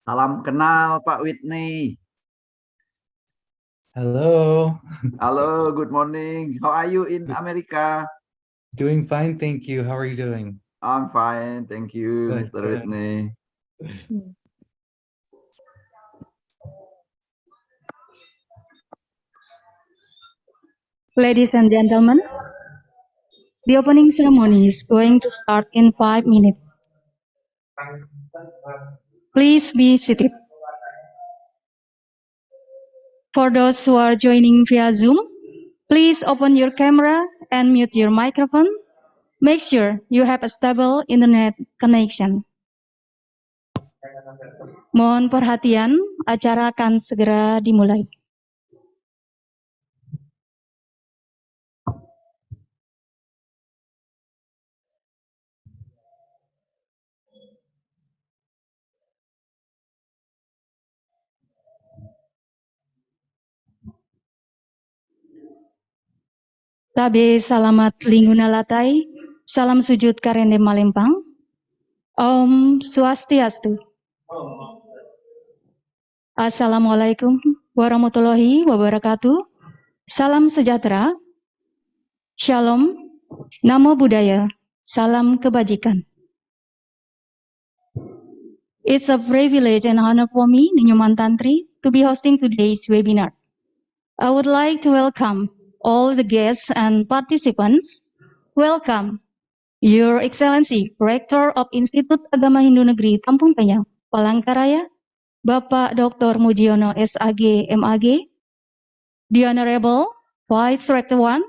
Salam kenal Pak Whitney. Hello. Hello, good morning. How are you in America? Doing fine, thank you. How are you doing? I'm fine, thank you, Good, Mr. good. Whitney. Ladies and gentlemen, the opening ceremony is going to start in 5 minutes. Please be seated. For those who are joining via Zoom, please open your camera and mute your microphone. Make sure you have a stable internet connection. Mohon perhatian, acara akan segera dimulai. Tabe salamat linguna latai, salam sujud karende malempang. Om Swastiastu. Assalamualaikum warahmatullahi wabarakatuh. Salam sejahtera. Shalom. Namo Buddhaya. Salam kebajikan. It's a privilege and honor for me, Ninyoman Tantri, to be hosting today's webinar. I would like to welcome all the guests and participants. Welcome, Your Excellency, Rector of Institut Agama Hindu Negeri Kampung Penyang, Palangka Raya, Bapak Dr. Mujiono SAG MAG, the Honorable Vice Rector 1,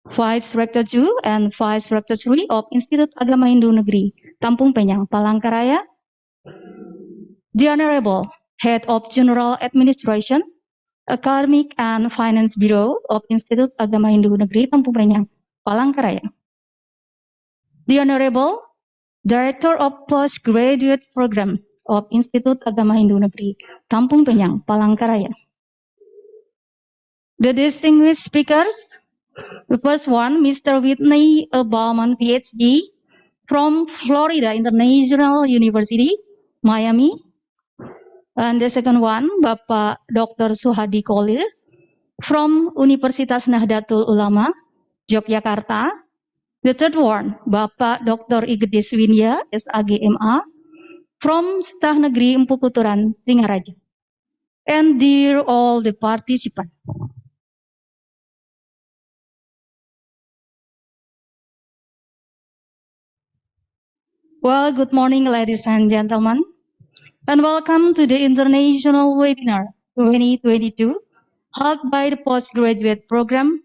Vice Rector 2, and Vice Rector 3 of Institut Agama Hindu Negeri Kampung Penyang, Palangka Raya, the Honorable Head of General Administration, Academic and Finance Bureau of Institut Agama Hindu Negeri Kampung Penyang, Palangka Raya, the Honorable Director of Postgraduate Program of Institut Agama Hindu Negeri Kampung Penyang, Palangka Raya, the distinguished speakers. The first one, Mr. Whitney Bauman, PhD, from Florida International University, Miami. And the second one, Bapak Dr. Suhadi Kolil, from Universitas Nahdlatul Ulama, Yogyakarta. The third one, Bapak Dr. Igede Swindia, SAGMA, from Stah Negeri Empu Kuturan, Singaraja. And dear all the participants. Well, good morning, ladies and gentlemen, and welcome to the International Webinar 2022, held by the Postgraduate Program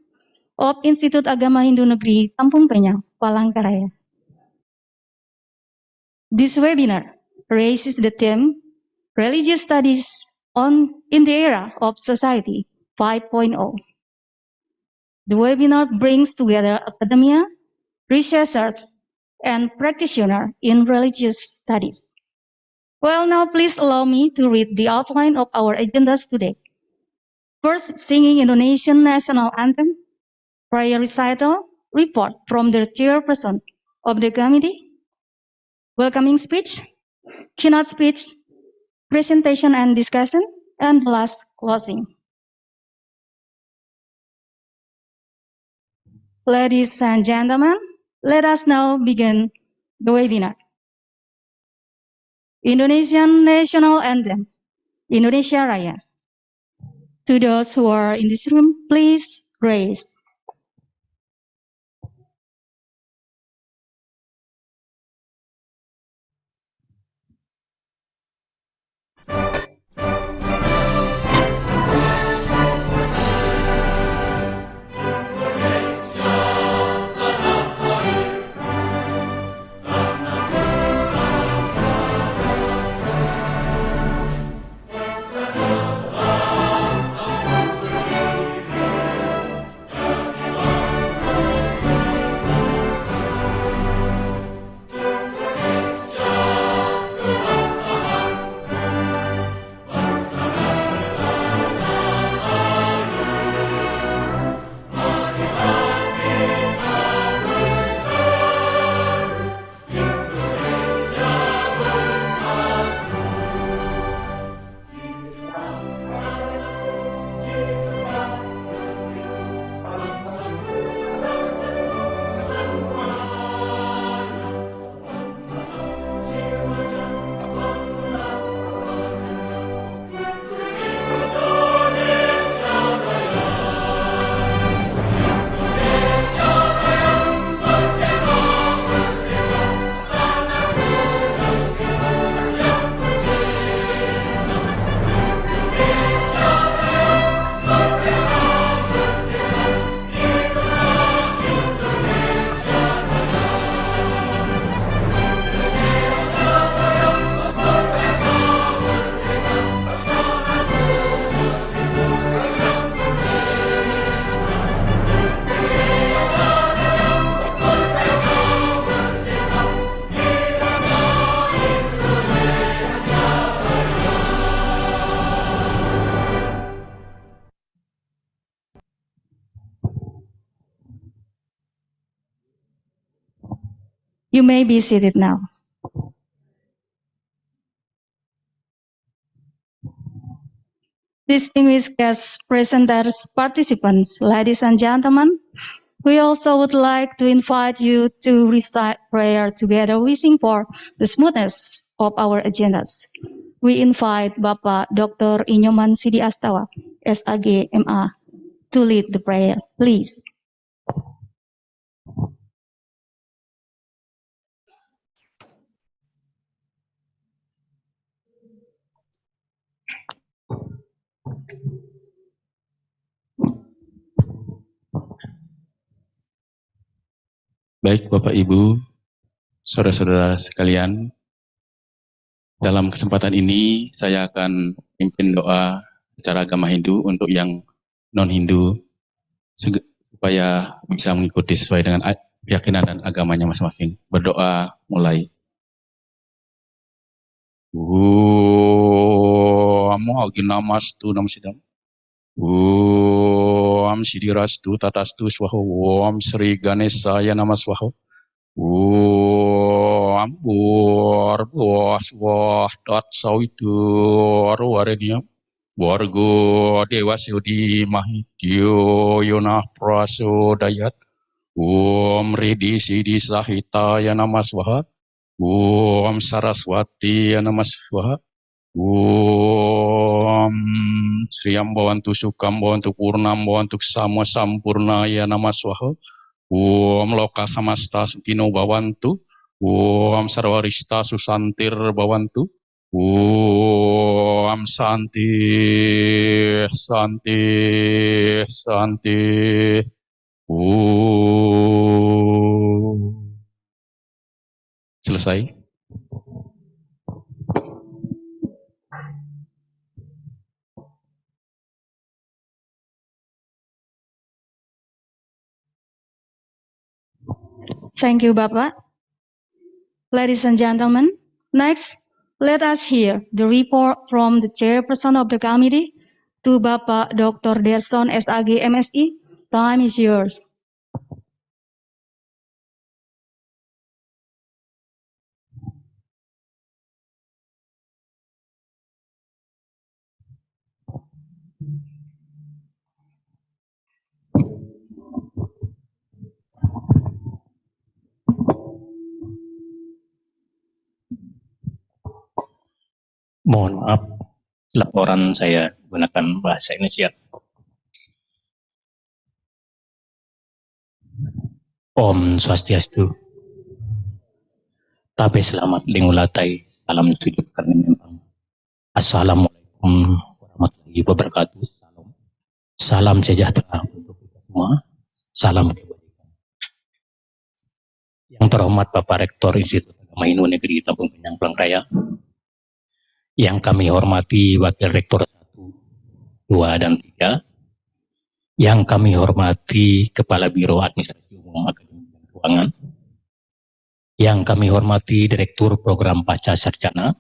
of Institut Agama Hindu Negeri Kampung Penyang, Palangka Raya. This webinar raises the theme, Religious Studies in the Era of Society 5.0. The webinar brings together academia, researchers, and practitioners in religious studies. Well, now please allow me to read the outline of our agendas today. First, singing Indonesian national anthem, prayer recital, report from the chairperson of the committee, welcoming speech, keynote speech, presentation and discussion, and last closing. Ladies and gentlemen, let us now begin the webinar. Indonesian National Anthem, Indonesia Raya. To those who are in this room, please raise. You may be seated now. Distinguished guests, presenters, participants, ladies and gentlemen, we also would like to invite you to recite prayer together, wishing for the smoothness of our agendas. We invite Bapak Dr. Inyoman Sidi Astawa, SAG MA, to lead the prayer, please. Baik Bapak Ibu, saudara-saudara sekalian, dalam kesempatan ini saya akan pimpin doa secara agama Hindu untuk yang non-Hindu supaya bisa mengikuti sesuai dengan keyakinan dan agamanya masing-masing. Berdoa mulai. Aginamastu namasidam. Sidirastu tatastu swaho. Sri Ganesaya namaswaho. Ambur bos wah dot sawitu arwarenia wargo dewa sudi mahidyo yonah prasodayat ridi sidi sahita ya namaswaha saraswati ya namaswaha Sriyam bawantu sukam bawantu purnam bawantu sama sampurna ya namaswaha Loka samasta sukino bawantu sarwarista susantir bawantu santi santi santi selesai. Thank you, Bapak. Ladies and gentlemen, next, let us hear the report from the chairperson of the committee to Bapak Dr. Derson SAG MSI. Time is yours. Mohon maaf, laporan saya gunakan bahasa Indonesia. Om Swastiastu. Tapi selamat lingulatai, salam sujud karena memang. Assalamualaikum warahmatullahi wabarakatuh. Salam sejahtera untuk kita semua. Salam kebajikan. Yang terhormat Bapak Rektor Institut Agama Hindu Negeri Lampung Pinang Palangka, yang kami hormati Wakil Rektor 1, 2, dan 3, yang kami hormati Kepala Biro Administrasi Umum Akademik dan Keuangan, yang kami hormati Direktur Program Pascasarjana,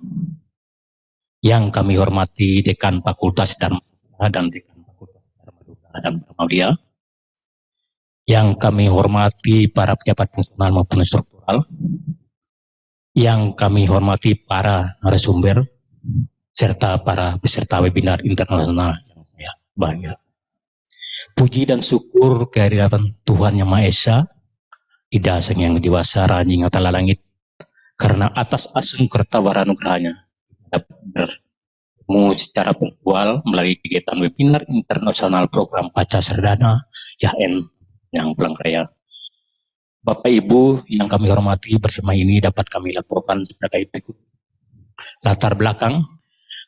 yang kami hormati Dekan Fakultas Dharma dan Dekan Fakultas Dharma dan Muhammadiyah, yang kami hormati para pejabat fungsional maupun struktural, yang kami hormati para narasumber, serta para peserta webinar internasional yang saya bangga. Puji dan syukur kehadiran Tuhan Yang Maha Esa, Ida Sang Yang Dewasa Ranjing Atala Langit, karena atas asung kertawaranugrahanya dapat bertemu secara virtual melalui kegiatan webinar internasional program Pascasarjana IAHN yang Palangka. Bapak Ibu yang kami hormati, bersama ini dapat kami laporkan terkait berikut. Latar belakang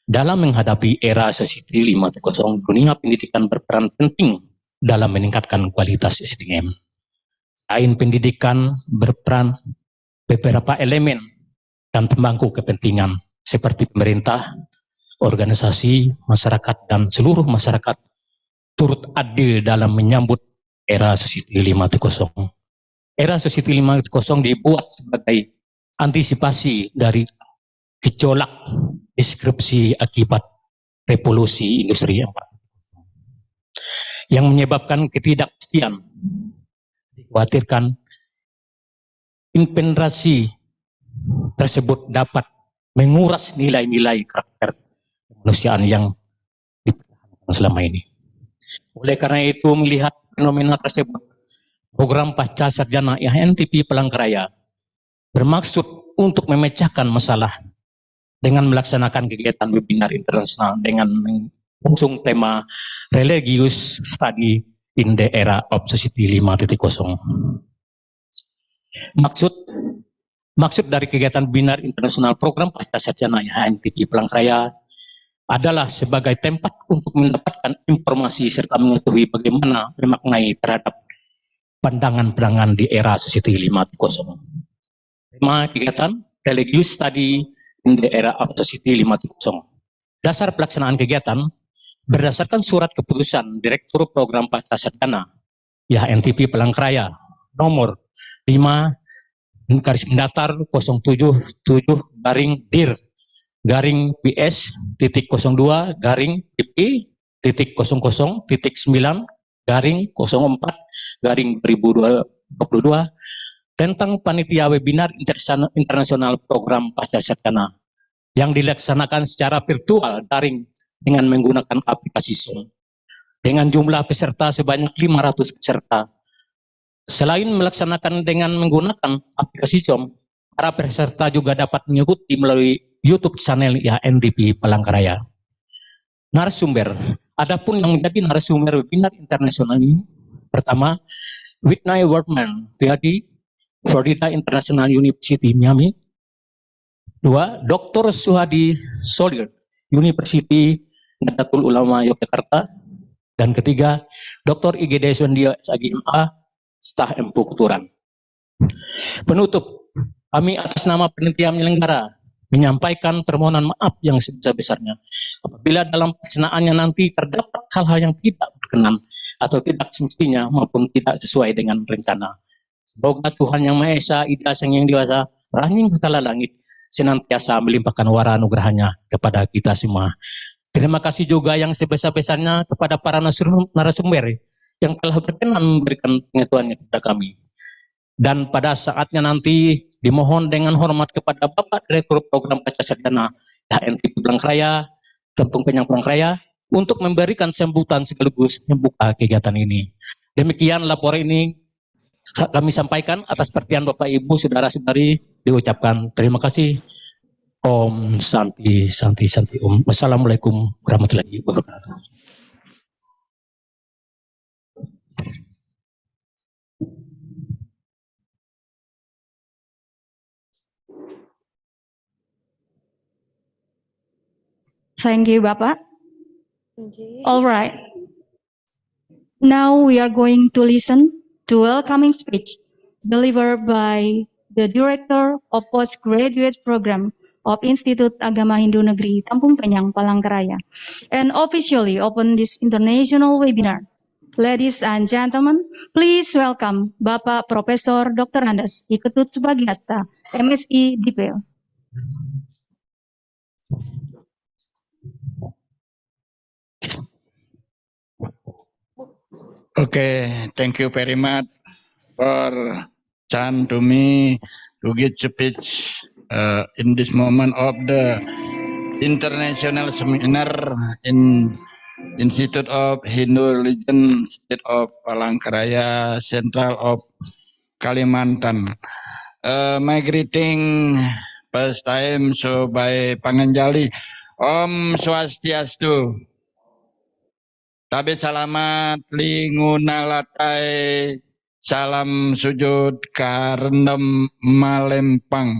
dalam menghadapi era Assisi 5.0, dunia pendidikan berperan penting dalam meningkatkan kualitas SDM. Selain pendidikan, berperan beberapa elemen dan pemangku kepentingan seperti pemerintah, organisasi, masyarakat, dan seluruh masyarakat turut adil dalam menyambut era Assisi 5.0. Era Assisi 5.0 dibuat sebagai antisipasi dari gejolak disrupsi akibat revolusi industri 4.0 yang menyebabkan ketidakpastian. Dikhawatirkan impenetrasi tersebut dapat menguras nilai-nilai karakter kemanusiaan yang dipertahankan selama ini. Oleh karena itu, melihat fenomena tersebut, program Pascasarjana IAHN-TP Palangka Raya bermaksud untuk memecahkan masalah dengan melaksanakan kegiatan webinar internasional dengan mengusung tema Religious Study in the Era of Society 5.0. Maksud dari kegiatan webinar internasional program Pascasarjana IAHN-TP Palangka Raya adalah sebagai tempat untuk mendapatkan informasi serta mengetahui bagaimana memaknai terhadap pandangan-pandangan di era Society 5.0. Tema kegiatan Religious Study in the Era of Society 5.0. Dasar pelaksanaan kegiatan berdasarkan surat keputusan Direktur Program Pascasarjana IAHN-TP Palangka Raya nomor 5 garis mendatar 077-dir garing PS titik 02 garing PP titik 00 titik 9 garing 04 garing 2022 tentang panitia webinar internasional program Pascasarjana yang dilaksanakan secara virtual daring dengan menggunakan aplikasi Zoom dengan jumlah peserta sebanyak 500 peserta. Selain melaksanakan dengan menggunakan aplikasi Zoom, para peserta juga dapat mengikuti melalui YouTube channel IAHN-TP Palangka Raya. Narasumber, adapun yang menjadi narasumber webinar internasional ini, pertama, Whitney Workman, PhD, Florida International University, Miami. Dua, Dr. Suhadi Solir, University Nahdlatul Ulama Yogyakarta. Dan ketiga, Dr. IGD Swendia SAGMA, Staf Empu Keturan. Penutup, kami atas nama panitia penyelenggara menyampaikan permohonan maaf yang sebesar-besarnya apabila dalam pelaksanaannya nanti terdapat hal-hal yang tidak berkenan atau tidak semestinya maupun tidak sesuai dengan rencana. Semoga Tuhan Yang Maha Esa, Ida Sang Yang Dewasa, Rahing Segala Langit, senantiasa melimpahkan wara anugerahnya kepada kita semua. Terima kasih juga yang sebesar-besarnya kepada para narasumber yang telah berkenan memberikan pengetahuannya kepada kami. Dan pada saatnya nanti dimohon dengan hormat kepada Bapak Direktur Program Pascasarjana IAHN-TP Palangka Raya, Kampung Penyang Palangka Raya, untuk memberikan sambutan sekaligus membuka kegiatan ini. Demikian laporan ini kami sampaikan atas perhatian Bapak Ibu, Saudara-saudari, diucapkan terima kasih. Om Santi Santi Santi Om. Wassalamualaikum warahmatullahi wabarakatuh. Thank you, Bapak. All right. Now we are going to listen to welcoming speech delivered by the Director of Postgraduate Program of Institut Agama Hindu Negeri Kampung Penyang Palangka Raya, and officially open this international webinar. Ladies and gentlemen, please welcome Bapak Profesor Dr. Andes Iketut Subagyasta, MSI Dipil. Okay, thank you very much for chance to me to give speech in this moment of the international seminar in Institute of Hindu Religion, State of Palangka Raya, Central of Kalimantan. My greeting first time so by Panganjali, Om Swastiastu. Tabe salamat lingunalatai salam sujud karendam malempang.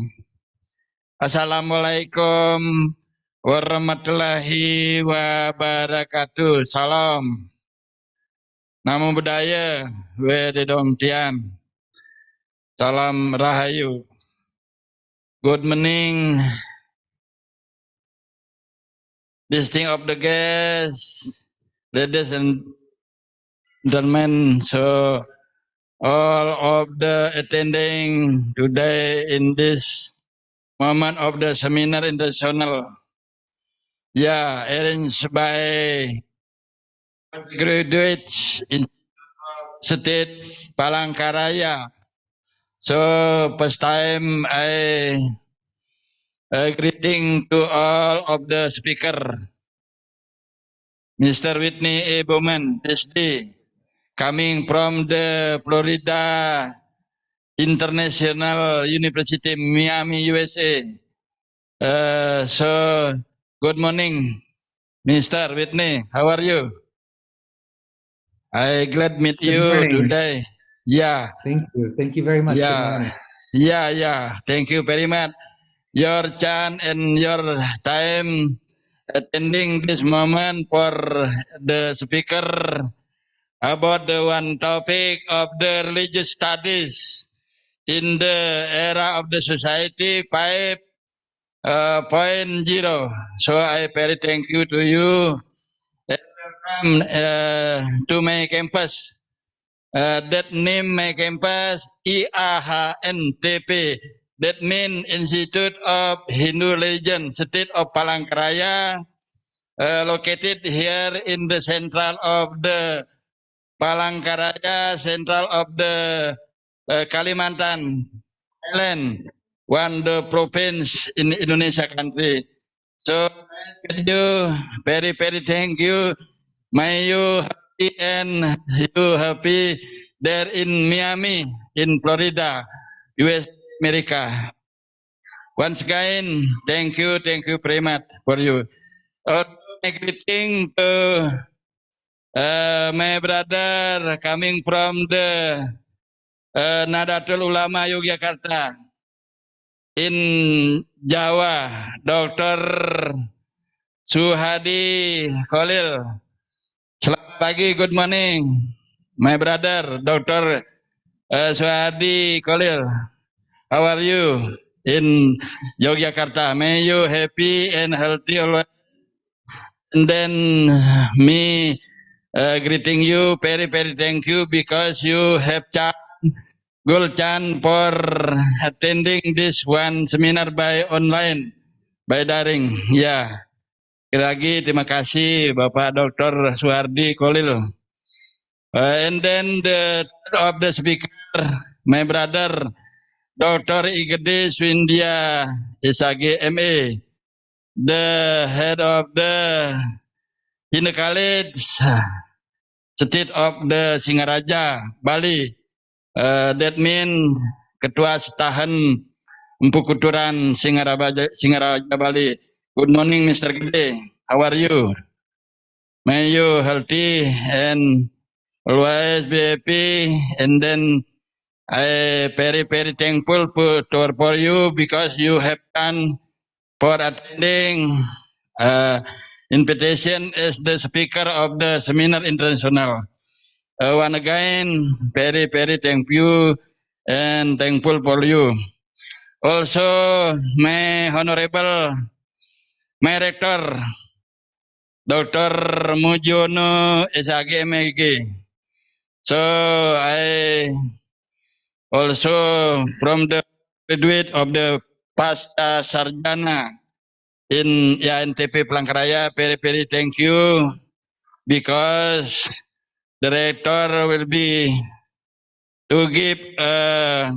Assalamualaikum warahmatullahi wabarakatuh. Salam. Namo Buddhaya Wededong Tian. Salam Rahayu. Good morning. Distinct of the guests. Ladies and gentlemen, so all of the attending today in this moment of the seminar international, arranged by graduates in State Palangka Raya, So first time I greeting to all of the speaker, Mr. Whitney A. Bowman, PhD, coming from the Florida International University, Miami, USA. So good morning, Mr. Whitney. How are you? I glad meet Good you morning. today. Yeah. Thank you. Thank you very much. Good Yeah, morning. yeah. Thank you very much. Your chance and your time attending this moment for the speaker about the one topic of the religious studies in the era of the society 5.0. So I very thank you to you. Welcome to my campus. That name my campus IAHN-TP. That means Institute of Hindu Religion, State of Palangka Raya, located here in the central of the Palangka Raya, central of the Kalimantan Island, one the province in Indonesia country. So thank you, very thank you. May you happy and you happy there in Miami, in Florida, US, America. Once again, thank you very much for you. My greeting to my brother coming from the Nadatul Ulama Yogyakarta in Jawa, Dr. Suhadi Khalil. Selamat pagi, good morning, my brother, Dr. Suhadi Khalil. How are you in Yogyakarta? May you happy and healthy always. And then me greeting you, very thank you because you have good chance for attending this one seminar by online, by daring. Ya, lagi terima kasih Bapak Dr. Suhardi Kolil. And then the third of the speaker, my brother, Dr. Igede Swindia Isage MA, the head of the Hindu College, State of the Singaraja, Bali. That means Ketua Tahun Empu Kuturan Singaraja Bali. Good morning, Mr. Gede. How are you? May you healthy and always be happy. And then I very thankful for you because you have done for attending invitation as the speaker of the seminar international. One again, very thank you and thankful for you. Also, my honorable, my rector, Dr. Mujono SAG MG. So I also from the graduate of the Pascasarjana in IAHN-TP Palangka Raya, very thank you because the rector will be to give a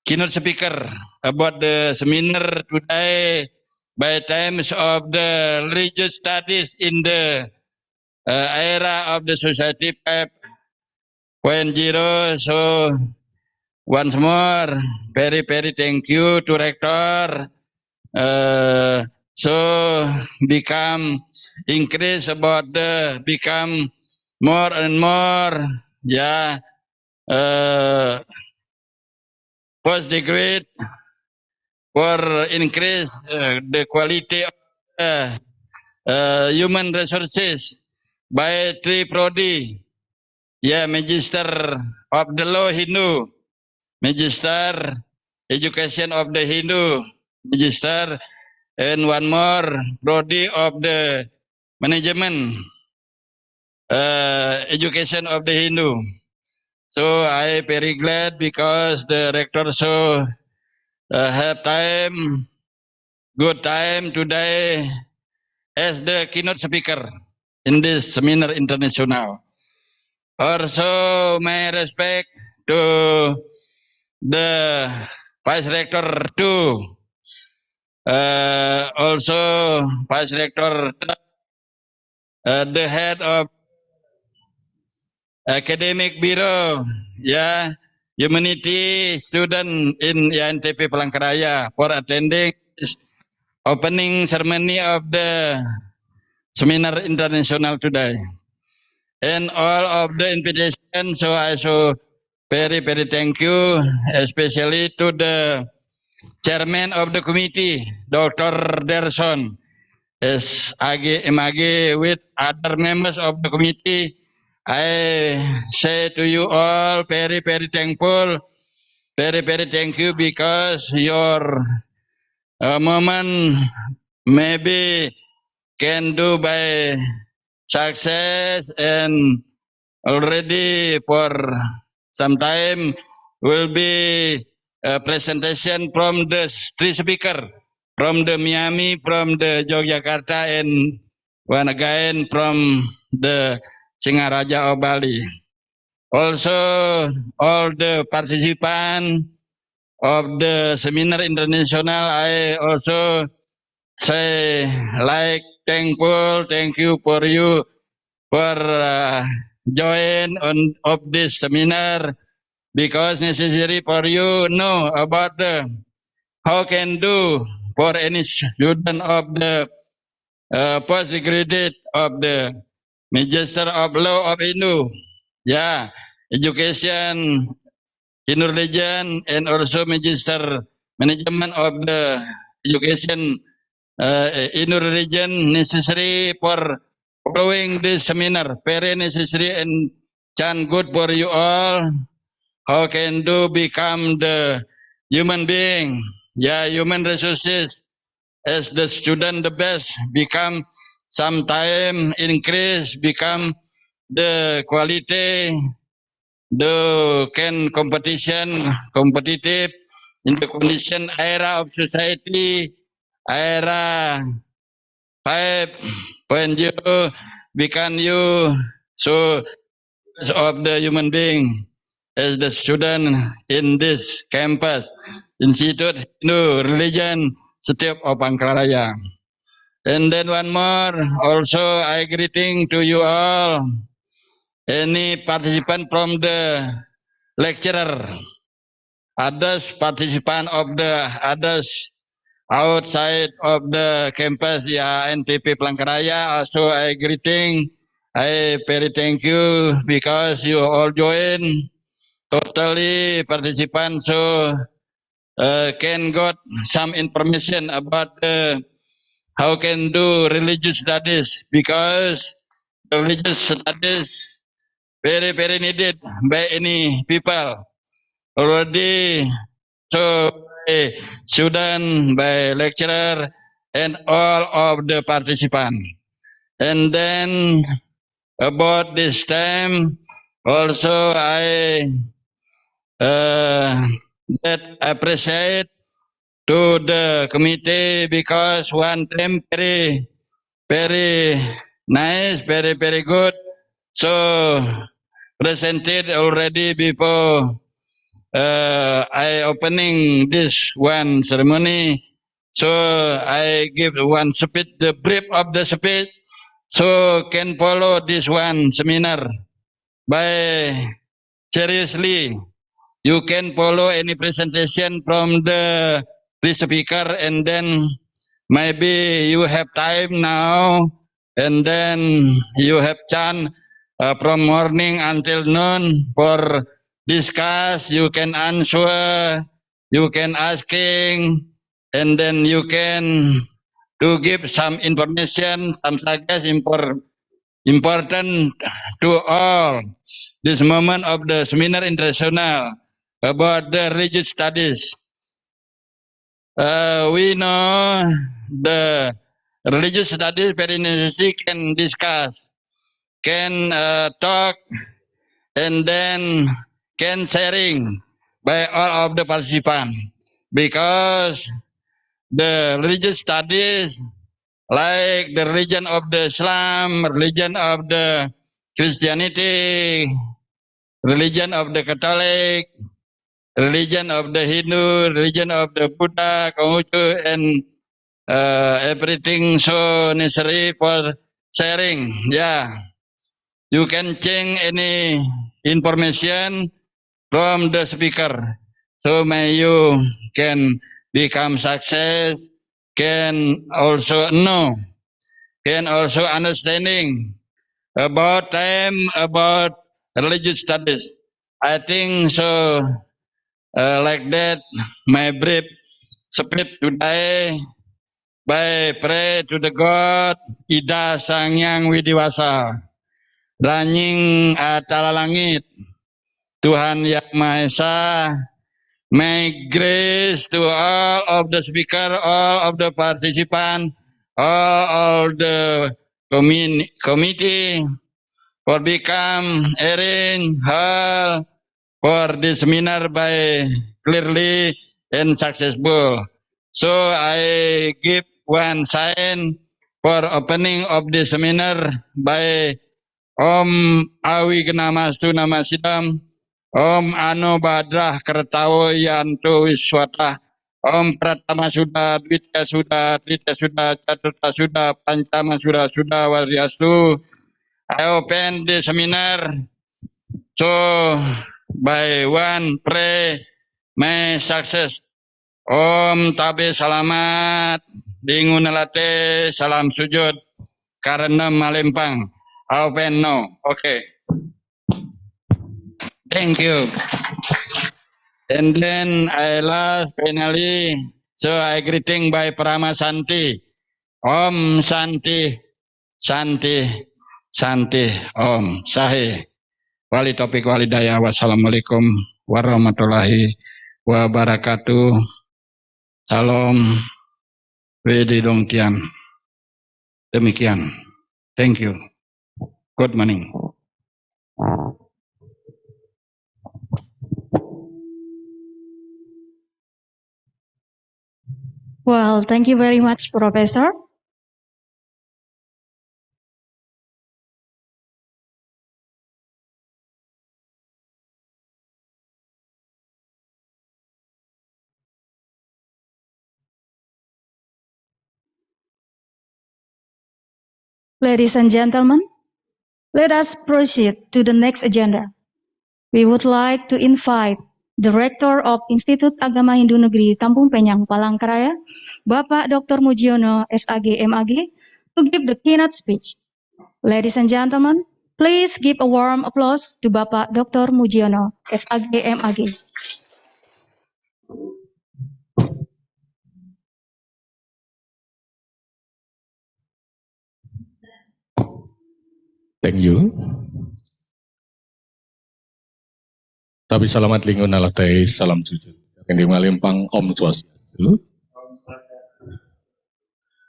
keynote speaker about the seminar today by times of the religious studies in the era of the society 5.0. So once more, very thank you to rector. So become increase about the become more and more, yeah, postgraduate for increase the quality of human resources by 3 prodi, yeah, Magister of the Law Hindu, Magister Education of the Hindu, Magister, and one more prodi of the Management Education of the Hindu. So I very glad because the rector so have time, good time today as the keynote speaker in this seminar international. Also, my respect to the Vice Rector too, also Vice Rector, the head of Academic Bureau, yeah, Humanity student in IAHN-TP Palangka Raya for attending this opening ceremony of the Seminar International today. And all of the invitation, so I so very thank you, especially to the chairman of the committee, Dr. Derson, as MAG with other members of the committee. I say to you all, very thankful, very thank you, because your moment maybe can do by success, and already for some time will be a presentation from the three speaker from the Miami, from the Yogyakarta, and one again from the Singaraja of Bali. Also, all the participants of the Seminar International, I also say thank you for you for join on of this seminar, because necessary for you know about the how can do for any student of the postgraduate of the Magister of Law of Hindu, yeah, education in religion, and also Magister Management of the education in religion, necessary for following this seminar, very necessary and can good for you all. How can do become the human being, yeah, human resources as the student the best, become sometime increase, become the quality, the can competitive in the condition era of society, era 5.0, become you so of the human being as the student in this campus Institute Hindu Religion setiap Palangka Raya. And then one more, also I greeting to you all, any participant from the lecturer, others participant of the others outside of the campus, yeah, IAHN-TP Palangka Raya, also I greeting, I very thank you, because you all join totally participant, so can got some information about how can do religious studies, because religious studies very needed by any people already, so by student, by lecturer, and all of the participants. And then about this time, also I that appreciate to the committee, because one time very nice, very good. So presented already before I opening this one ceremony. So I give one speech, the brief of the speech, so can follow this one seminar by seriously. You can follow any presentation from the speaker, and then maybe you have time now, and then you have chance from morning until noon for discuss. You can answer, you can asking, and then you can to give some information, some suggestions important to all this moment of the Seminar International about the religious studies. We know the religious studies very necessary, can discuss, can talk, and then can sharing by all of the participants, because the religious studies like the religion of the Islam, religion of the Christianity, religion of the Catholic, religion of the Hindu, religion of the Buddha, Konghucu, and everything so necessary for sharing. Yeah, you can change any information from the speaker. So may you can become success, can also know, can also understanding about time, about religious studies. I think so. Like that, my brief speech today by pray to the God Ida Sang Yang Widiwasa, Ranying Atala Langit, Tuhan Yang Maha Esa. May grace to all of the speaker, all of the participants, all of the committee for become arrange hall for this seminar by clearly and successful. So I give one sign for opening of the seminar by Om Awi Genamastu Namasidam, Om Ano Badrah Kertawo Yanto Wiswata, Om Pratama Suda, Dwitya Suda, Tritya Suda, Caturta Suda, Pancama Suda, Suda Wariastu. I open the seminar. So by one pray may success. Om Tabe Salamat, Dingun Alate, Salam Sujud, karena Malempang. Open no. Okay. Thank you. And then I last finally, so I greeting by Prama Santi. Om Santi, Santi, Santi, Om Sahi. Wali topik walidaya. Wassalamualaikum warahmatullahi wabarakatuh. Salam. Wede dongtian. Demikian. Thank you. Good morning. Well, thank you very much, Professor. Ladies and gentlemen, let us proceed to the next agenda. We would like to invite the Rector of Institut Agama Hindu Negeri Tampung Penyang, Palangka Raya, Bapak Dr. Mujiono, SAG, MAG, to give the keynote speech. Ladies and gentlemen, please give a warm applause to Bapak Dr. Mujiono, SAG, MAG. Thank you. Tapi selamat lingun alatai salam sujud. Yang di Malempang Om Swastiastu.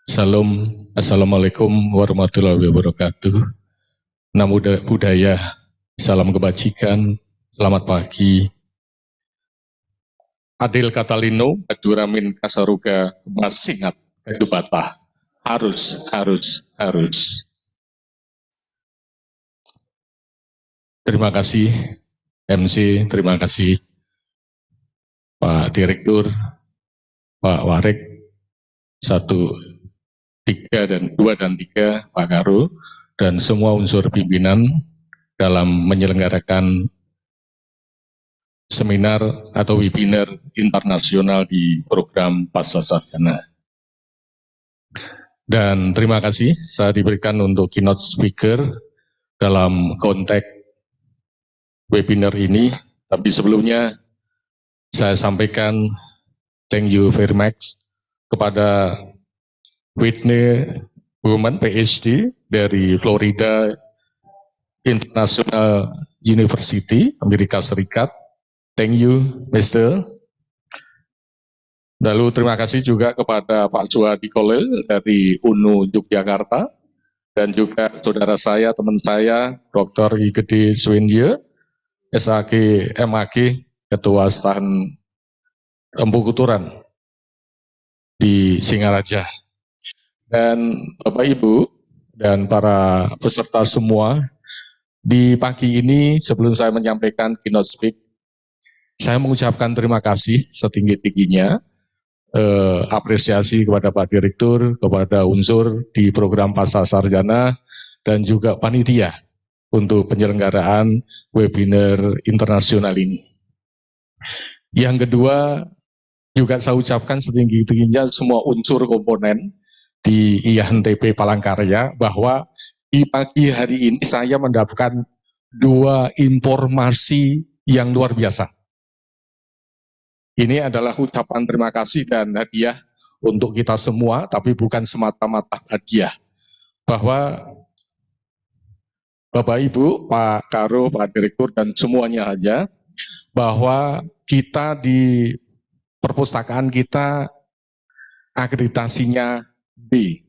Salam, Assalamualaikum warahmatullahi wabarakatuh. Namo Buddhaya, salam kebajikan, selamat pagi. Adil Katalino, Aduramin Kasaruga, Masingat, Kedubata. Harus. Terima kasih MC, terima kasih Pak Direktur, Pak Warek, 1, 3 dan 2 dan 3, Pak Karo, dan semua unsur pimpinan dalam menyelenggarakan seminar atau webinar internasional di program Pascasarjana. Dan terima kasih saya diberikan untuk keynote speaker dalam konteks webinar ini, tapi sebelumnya saya sampaikan thank you very much kepada Whitney Woman PhD dari Florida International University, Amerika Serikat. Thank you, Mr. Lalu terima kasih juga kepada Pak Juhadi Kolil dari UNU Yogyakarta, dan juga saudara saya, teman saya, Dr. Igede Swindye, SAG MAG, Ketua Stan Empu Kuturan di Singaraja. Dan Bapak Ibu dan para peserta semua, di pagi ini sebelum saya menyampaikan keynote speech, Saya mengucapkan terima kasih setinggi-tingginya, apresiasi kepada Pak Direktur, kepada unsur di program Pascasarjana, dan juga panitia untuk penyelenggaraan webinar internasional ini. Yang kedua, juga saya ucapkan setinggi-tingginya semua unsur komponen di IAHN-TP Palangka Raya, bahwa di pagi hari ini saya mendapatkan 2 informasi yang luar biasa. Ini adalah ucapan terima kasih dan hadiah untuk kita semua, tapi bukan semata-mata hadiah. Bahwa Bapak Ibu, Pak Karo, Pak Direktur, dan semuanya aja, bahwa kita di perpustakaan kita akreditasinya B.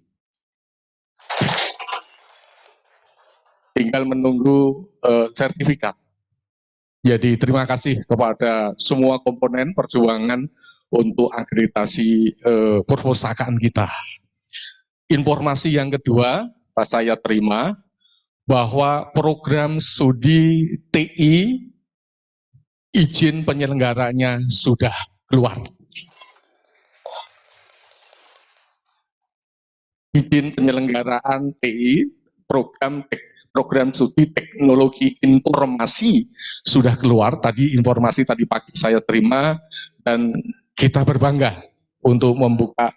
Tinggal menunggu sertifikat. Jadi terima kasih kepada semua komponen perjuangan untuk akreditasi perpustakaan kita. Informasi yang kedua, saya terima bahwa program studi TI izin penyelenggaranya sudah keluar. Izin penyelenggaraan TI, program studi teknologi informasi sudah keluar. Tadi informasi tadi pagi saya terima, dan kita berbangga untuk membuka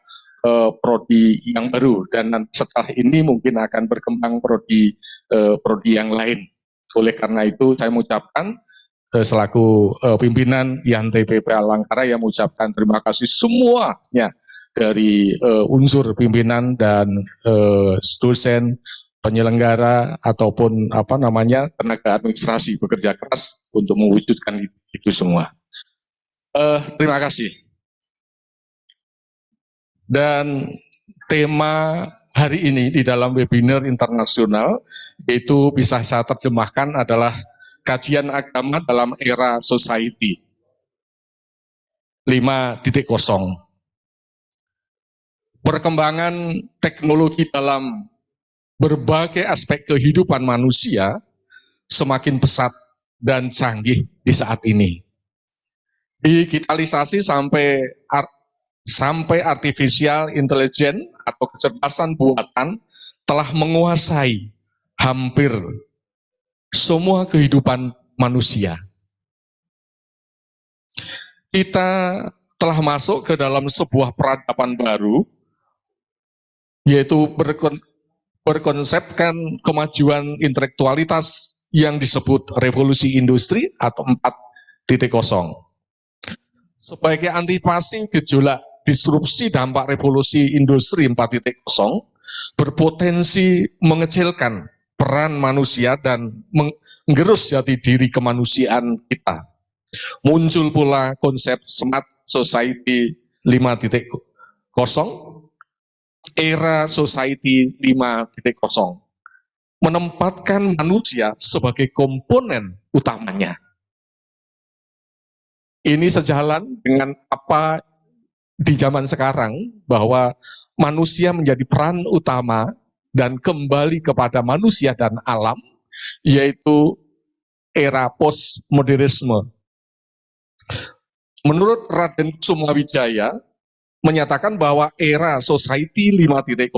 prodi yang baru, dan setelah ini mungkin akan berkembang prodi yang lain. Oleh karena itu saya mengucapkan selaku pimpinan IAHN-TP Palangka yang mengucapkan terima kasih semuanya dari unsur pimpinan dan dosen, penyelenggara ataupun tenaga administrasi bekerja keras untuk mewujudkan itu semua. Terima kasih. Dan tema hari ini di dalam webinar internasional itu bisa saya terjemahkan adalah kajian agama dalam era society 5.0. Perkembangan teknologi dalam berbagai aspek kehidupan manusia semakin pesat dan canggih di saat ini. Digitalisasi sampai artificial intelligence atau kecerdasan buatan telah menguasai hampir semua kehidupan manusia. Kita telah masuk ke dalam sebuah peradaban baru, yaitu berkonsepkan kemajuan intelektualitas yang disebut revolusi industri atau 4.0. Sebagai antisipasi gejolak disrupsi dampak revolusi industri 4.0, berpotensi mengecilkan peran manusia dan menggerus jati diri kemanusiaan kita. Muncul pula konsep smart society 5.0, era society 5.0, menempatkan manusia sebagai komponen utamanya. Ini sejalan dengan apa di zaman sekarang, bahwa manusia menjadi peran utama dan kembali kepada manusia dan alam, yaitu era postmodernisme. Menurut Raden Kusumawijaya, menyatakan bahwa era society 5.0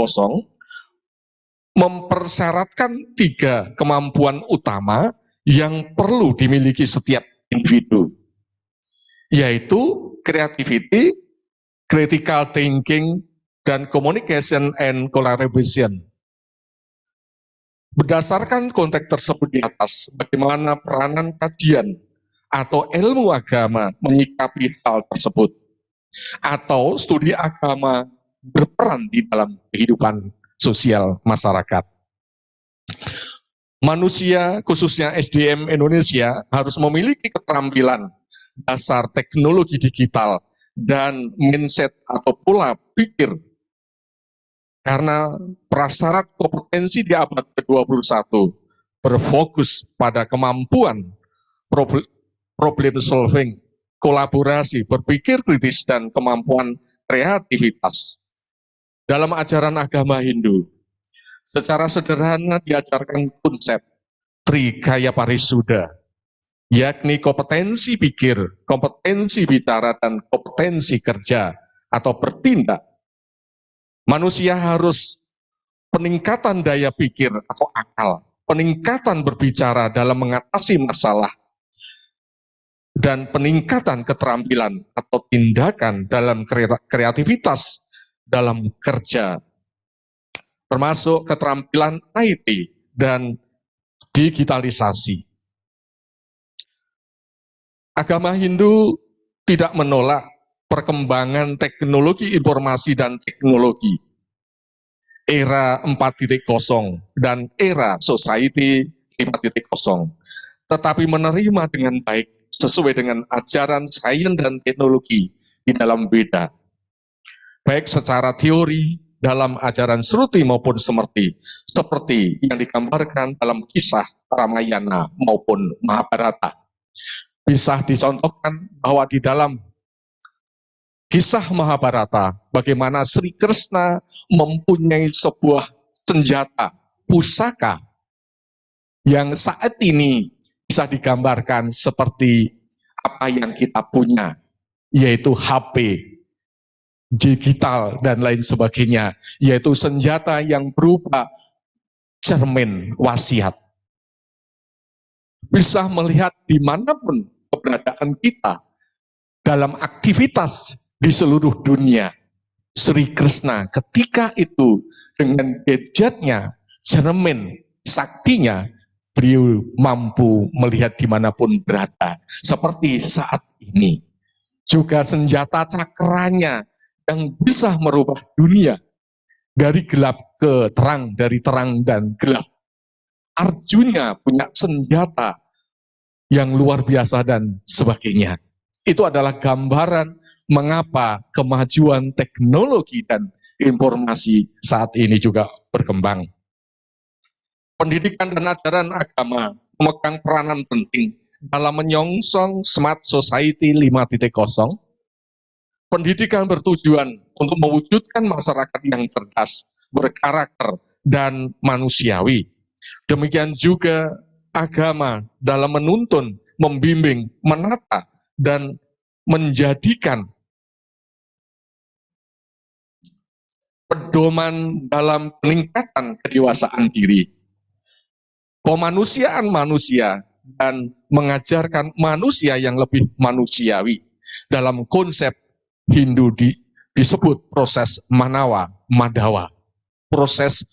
mempersyaratkan 3 kemampuan utama yang perlu dimiliki setiap individu, yaitu creativity, critical thinking, dan communication and collaboration. Berdasarkan konteks tersebut di atas, bagaimana peranan kajian atau ilmu agama menyikapi hal tersebut, atau studi agama berperan di dalam kehidupan sosial masyarakat. Manusia, khususnya SDM Indonesia, harus memiliki keterampilan dasar teknologi digital dan mindset atau pola pikir, karena prasyarat kompetensi di abad ke-21 berfokus pada kemampuan problem solving, kolaborasi, berpikir kritis, dan kemampuan kreativitas. Dalam ajaran agama Hindu, secara sederhana diajarkan konsep Trikaya Parisuddha, yakni kompetensi pikir, kompetensi bicara, dan kompetensi kerja atau bertindak. Manusia harus peningkatan daya pikir atau akal, peningkatan berbicara dalam mengatasi masalah, dan peningkatan keterampilan atau tindakan dalam kreativitas dalam kerja, termasuk keterampilan IT dan digitalisasi. Agama Hindu tidak menolak perkembangan teknologi informasi dan teknologi, era 4.0 dan era society 5.0, tetapi menerima dengan baik sesuai dengan ajaran sains dan teknologi di dalam Weda, baik secara teori dalam ajaran Sruti maupun seperti yang digambarkan dalam kisah Ramayana maupun Mahabharata. Bisa dicontohkan bahwa di dalam kisah Mahabharata, bagaimana Sri Krishna mempunyai sebuah senjata, pusaka, yang saat ini bisa digambarkan seperti apa yang kita punya, yaitu HP, digital, dan lain sebagainya, yaitu senjata yang berupa cermin wasiat. Bisa melihat dimanapun keberadaan kita dalam aktivitas di seluruh dunia. Sri Krishna ketika itu dengan gadgetnya, cermin, saktinya, beliau mampu melihat dimanapun berada. Seperti saat ini. Juga senjata cakranya yang bisa merubah dunia dari gelap ke terang, dari terang dan gelap. Arjuna punya senjata yang luar biasa dan sebagainya. Itu adalah gambaran mengapa kemajuan teknologi dan informasi saat ini juga berkembang. Pendidikan dan ajaran agama memegang peranan penting dalam menyongsong Smart Society 5.0. Pendidikan bertujuan untuk mewujudkan masyarakat yang cerdas, berkarakter, dan manusiawi. Demikian juga agama dalam menuntun, membimbing, menata, dan menjadikan pedoman dalam peningkatan kedewasaan diri, pemanusiaan manusia, dan mengajarkan manusia yang lebih manusiawi. Dalam konsep Hindu disebut proses manawa, madawa. Proses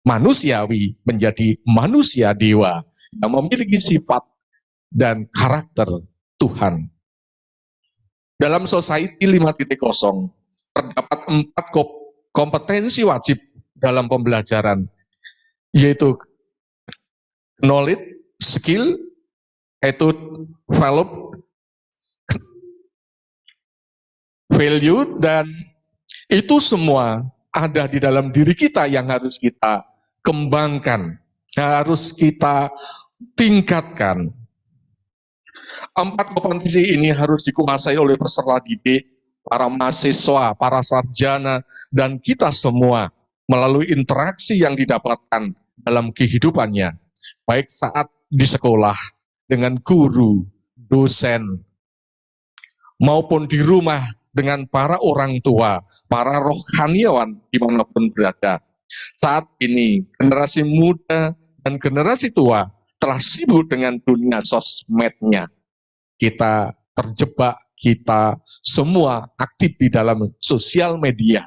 manusiawi menjadi manusia dewa yang memiliki sifat dan karakter Tuhan. Dalam Society 5.0 terdapat 4 kompetensi wajib dalam pembelajaran, yaitu knowledge, skill, attitude, value, dan itu semua ada di dalam diri kita yang harus kita kembangkan, harus kita tingkatkan. 4 kompetensi ini harus dikuasai oleh peserta didik, para mahasiswa, para sarjana, dan kita semua melalui interaksi yang didapatkan dalam kehidupannya, baik saat di sekolah, dengan guru, dosen, maupun di rumah dengan para orang tua, para rohaniawan dimanapun berada. Saat ini, generasi muda dan generasi tua telah sibuk dengan dunia sosmednya. Kita terjebak, kita semua aktif di dalam sosial media.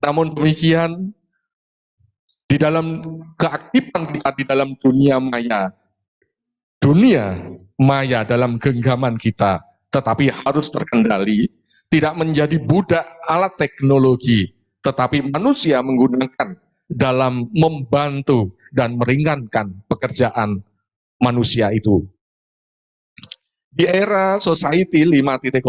Namun demikian, di dalam keaktifan kita di dalam dunia maya dalam genggaman kita, tetapi harus terkendali, tidak menjadi budak alat teknologi, tetapi manusia menggunakan dalam membantu dan meringankan pekerjaan manusia itu. Di era Society 5.0,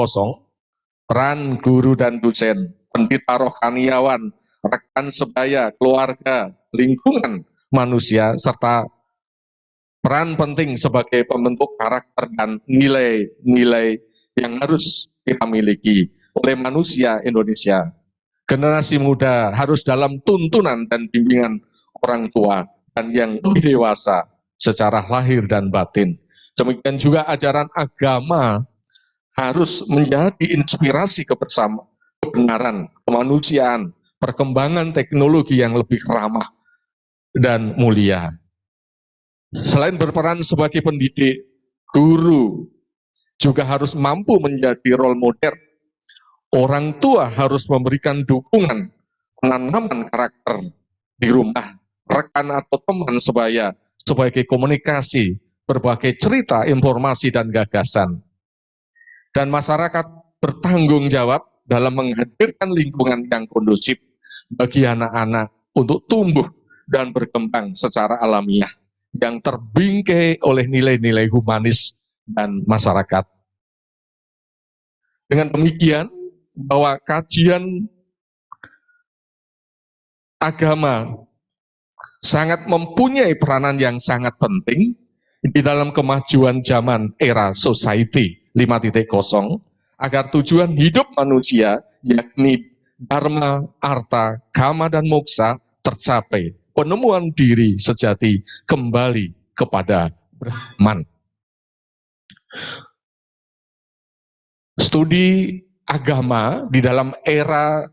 peran guru dan dosen, pendeta rohaniawan, rekan sebaya, keluarga, lingkungan manusia, serta peran penting sebagai pembentuk karakter dan nilai-nilai yang harus kita miliki oleh manusia Indonesia. Generasi muda harus dalam tuntunan dan bimbingan orang tua dan yang lebih dewasa secara lahir dan batin. Demikian juga ajaran agama harus menjadi inspirasi kebenaran, kemanusiaan, perkembangan teknologi yang lebih ramah dan mulia. Selain berperan sebagai pendidik, guru juga harus mampu menjadi role model. Orang tua harus memberikan dukungan, penanaman karakter di rumah, rekan atau teman sebaya, sebagai komunikasi, berbagai cerita, informasi, dan gagasan. Dan masyarakat bertanggung jawab dalam menghadirkan lingkungan yang kondusif bagi anak-anak untuk tumbuh dan berkembang secara alamiah, yang terbingkai oleh nilai-nilai humanis dan masyarakat. Dengan demikian, bahwa kajian agama sangat mempunyai peranan yang sangat penting di dalam kemajuan zaman era society 5.0 agar tujuan hidup manusia, yakni dharma, arta, kama, dan moksa tercapai. Penemuan diri sejati kembali kepada Brahman. Studi agama di dalam era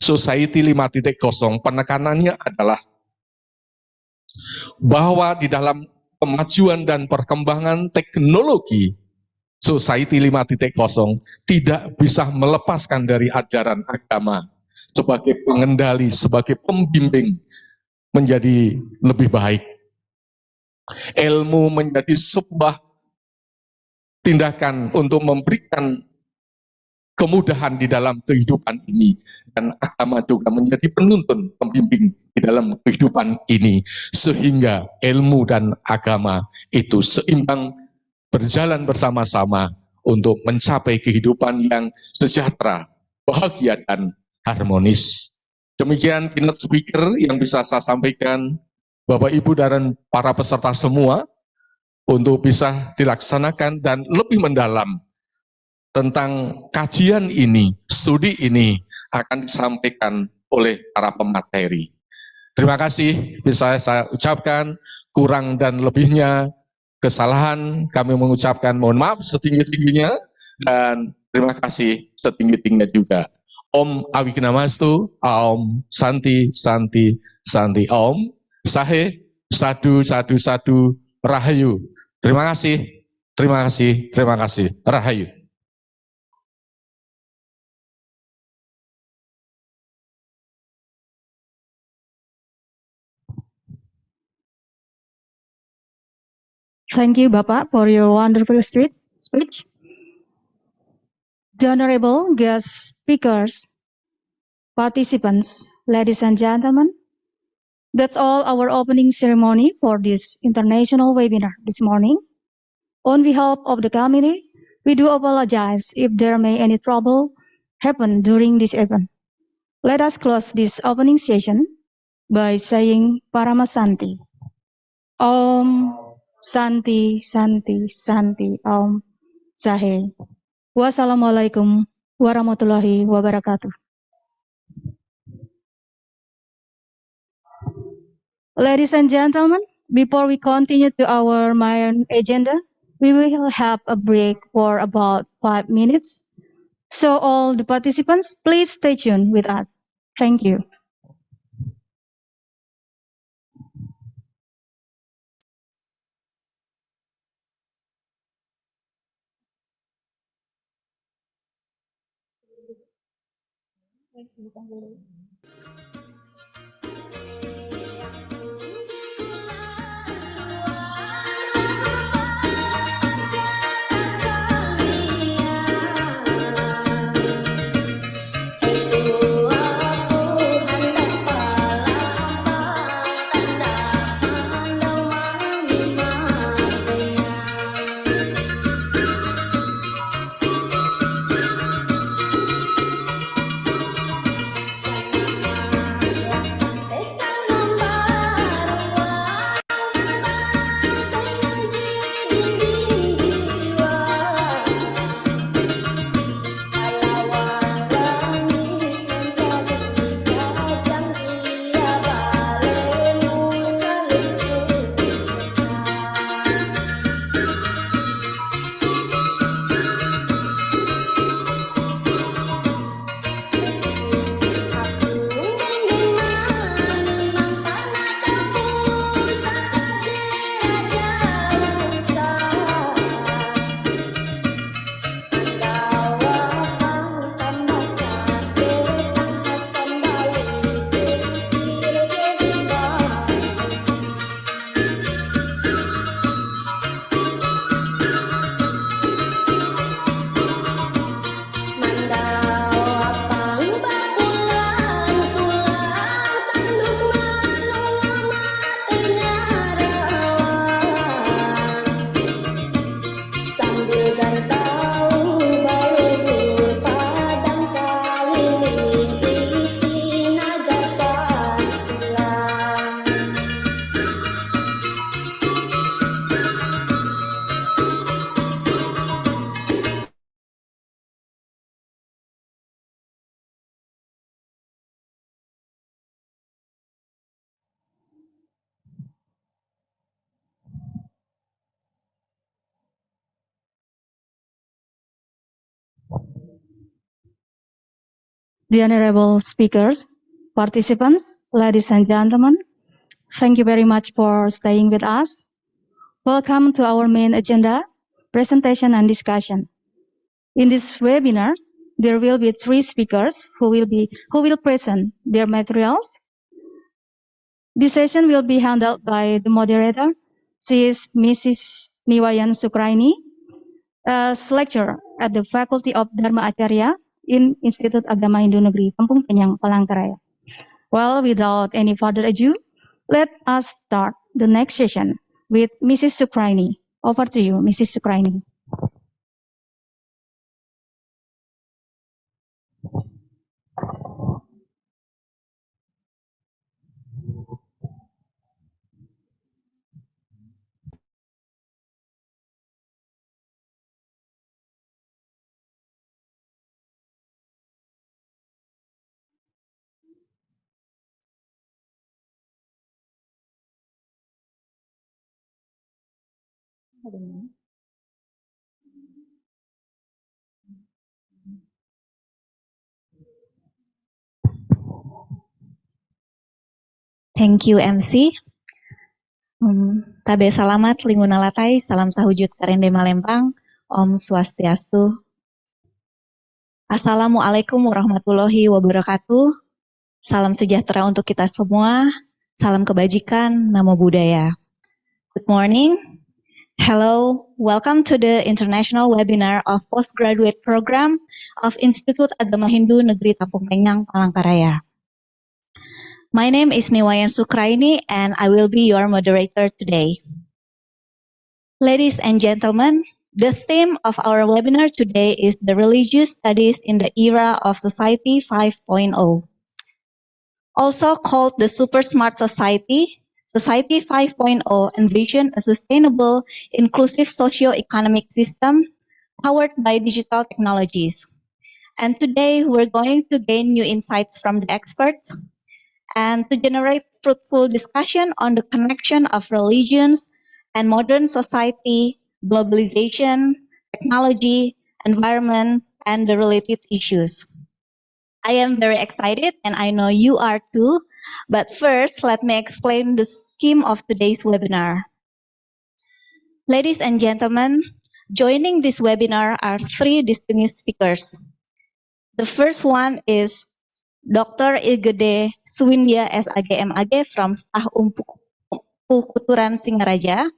society 5.0 penekanannya adalah bahwa di dalam kemajuan dan perkembangan teknologi society 5.0 tidak bisa melepaskan dari ajaran agama sebagai pengendali, sebagai pembimbing menjadi lebih baik. Ilmu menjadi sebuah tindakan untuk memberikan kemudahan di dalam kehidupan ini, dan agama juga menjadi penuntun, pembimbing di dalam kehidupan ini, sehingga ilmu dan agama itu seimbang, berjalan bersama-sama untuk mencapai kehidupan yang sejahtera, bahagia, dan harmonis. Demikian keynote speaker yang bisa saya sampaikan, Bapak Ibu dan para peserta semua, untuk bisa dilaksanakan dan lebih mendalam tentang kajian ini, studi ini akan disampaikan oleh para pemateri. Terima kasih, bisa saya ucapkan, kurang dan lebihnya kesalahan kami mengucapkan mohon maaf setinggi-tingginya, dan terima kasih setinggi-tingginya juga. Om Awignamastu, Om Santi, Santi, Santi, Om Sahe, Sadu, Sadu, Sadu, Rahayu. Terima kasih, terima kasih, terima kasih. Rahayu. Thank you, Bapak, for your wonderful speech. The honorable guest speakers, participants, ladies and gentlemen, that's all our opening ceremony for this international webinar this morning. On behalf of the committee, we do apologize if there may any trouble happen during this event. Let us close this opening session by saying Paramasanti. Om Santi, Santi, Santi, Om Sahe. Wassalamualaikum warahmatullahi wabarakatuh. Ladies and gentlemen, before we continue to our main agenda, we will have a break for about 5 minutes. So all the participants, please stay tuned with us. Thank you. The honorable speakers, participants, ladies and gentlemen, thank you very much for staying with us. Welcome to our main agenda, presentation and discussion. In this webinar, there will be 3 speakers who will present their materials. This session will be handled by the moderator. She is Mrs. Niwayan Sukraini, as lecturer at the Faculty of Dharma Acarya in Institut Agama Hindu Negeri Kampung Penyang, Palangka Raya. Well, without any further ado, let us start the next session with Mrs. Sukraini. Over to you, Mrs. Sukraini. Thank you, MC. Tabe salamat, linguna latai, salam sahujud karende malempang, Om Swastiastu. Assalamualaikum warahmatullahi wabarakatuh. Salam sejahtera untuk kita semua. Salam kebajikan, namo buddhaya. Good morning. Hello, welcome to the International Webinar of Postgraduate Program of Institut Agama Hindu Negeri Kampung Penyang, Palangka Raya. My name is Niwayan Sukraini and I will be your moderator today. Ladies and gentlemen, the theme of our webinar today is the religious studies in the era of Society 5.0. Also called the Super Smart Society, Society 5.0 envision a sustainable, inclusive socio-economic system powered by digital technologies. And today we're going to gain new insights from the experts and to generate fruitful discussion on the connection of religions and modern society, globalization, technology, environment, and the related issues. I am very excited and I know you are too, but first let me explain the scheme of today's webinar. Ladies and gentlemen, joining this webinar are 3 distinguished speakers. The first one is Dr. Igede Suwindya SAG-MAG from Tahun Kuturan Singaraja.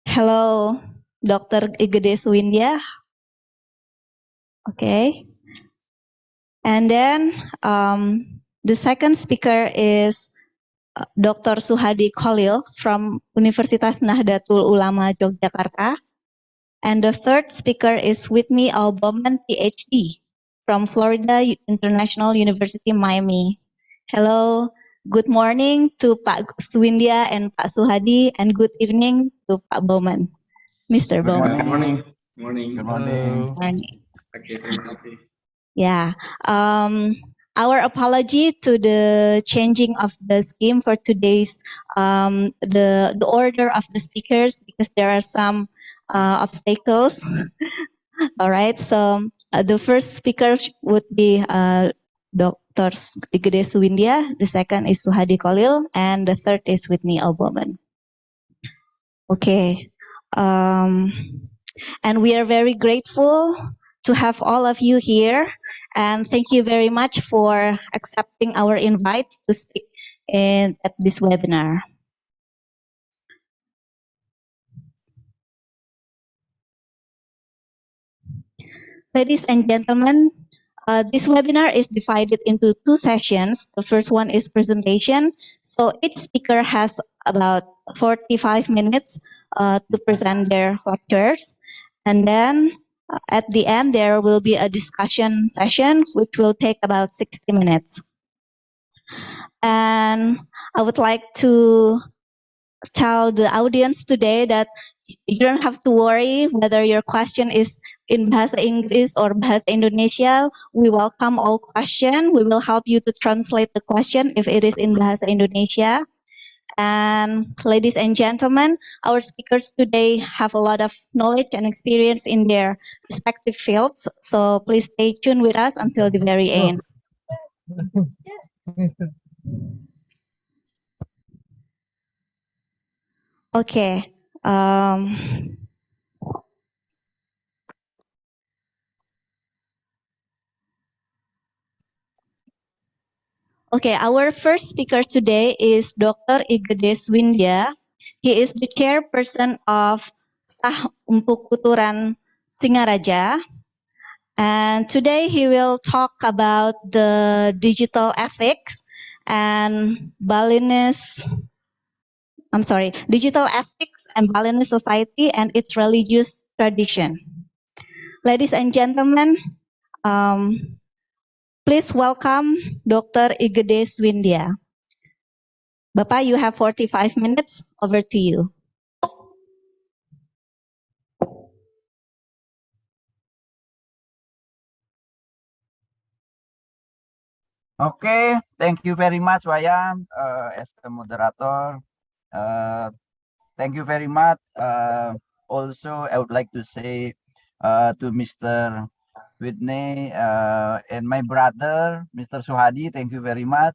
Hello, Dr. Igede Suwindya. Okay. And then the second speaker is Dr. Suhadi Khalil from Universitas Nahdlatul Ulama Yogyakarta. And the third speaker is Whitney Alboman, PhD, from Florida International University, Miami. Hello, good morning to Pak Suwindya and Pak Suhadi, and good evening to Pak Bowman, Mr. Bowman. Good morning. Good morning. Okay, terima kasih. Yeah, our apology to the changing of the scheme for today's the order of the speakers because there are some obstacles. All right, so the first speaker would be Dr. Igede Suwindya, the second is Suhadi Khalil, and the third is Whitney Alboman. Okay, and we are very grateful to have all of you here, and thank you very much for accepting our invite to speak at this webinar. Ladies and gentlemen, this webinar is divided into 2 sessions. The first one is presentation. So each speaker has about 45 minutes to present their lectures. And then at the end, there will be a discussion session, which will take about 60 minutes. And I would like to tell the audience today that you don't have to worry whether your question is in Bahasa Inggris or Bahasa Indonesia. We welcome all questions. We will help you to translate the question if it is in Bahasa Indonesia. And ladies and gentlemen, our speakers today have a lot of knowledge and experience in their respective fields. So please stay tuned with us until the very end. Okay. Okay, our first speaker today is Dr. Igede Swindya. He is the chairperson of Staf untuk Tuturan Singaraja. And today he will talk about the digital ethics and Balinese, digital ethics and Balinese society and its religious tradition. Ladies and gentlemen, please welcome Dr. Igede Swindya. Bapak, you have 45 minutes. Over to you. Okay, thank you very much, Wayan, as the moderator. Thank you very much. Also, I would like to say to Mr. Whitney and my brother, Mr. Suhadi, thank you very much.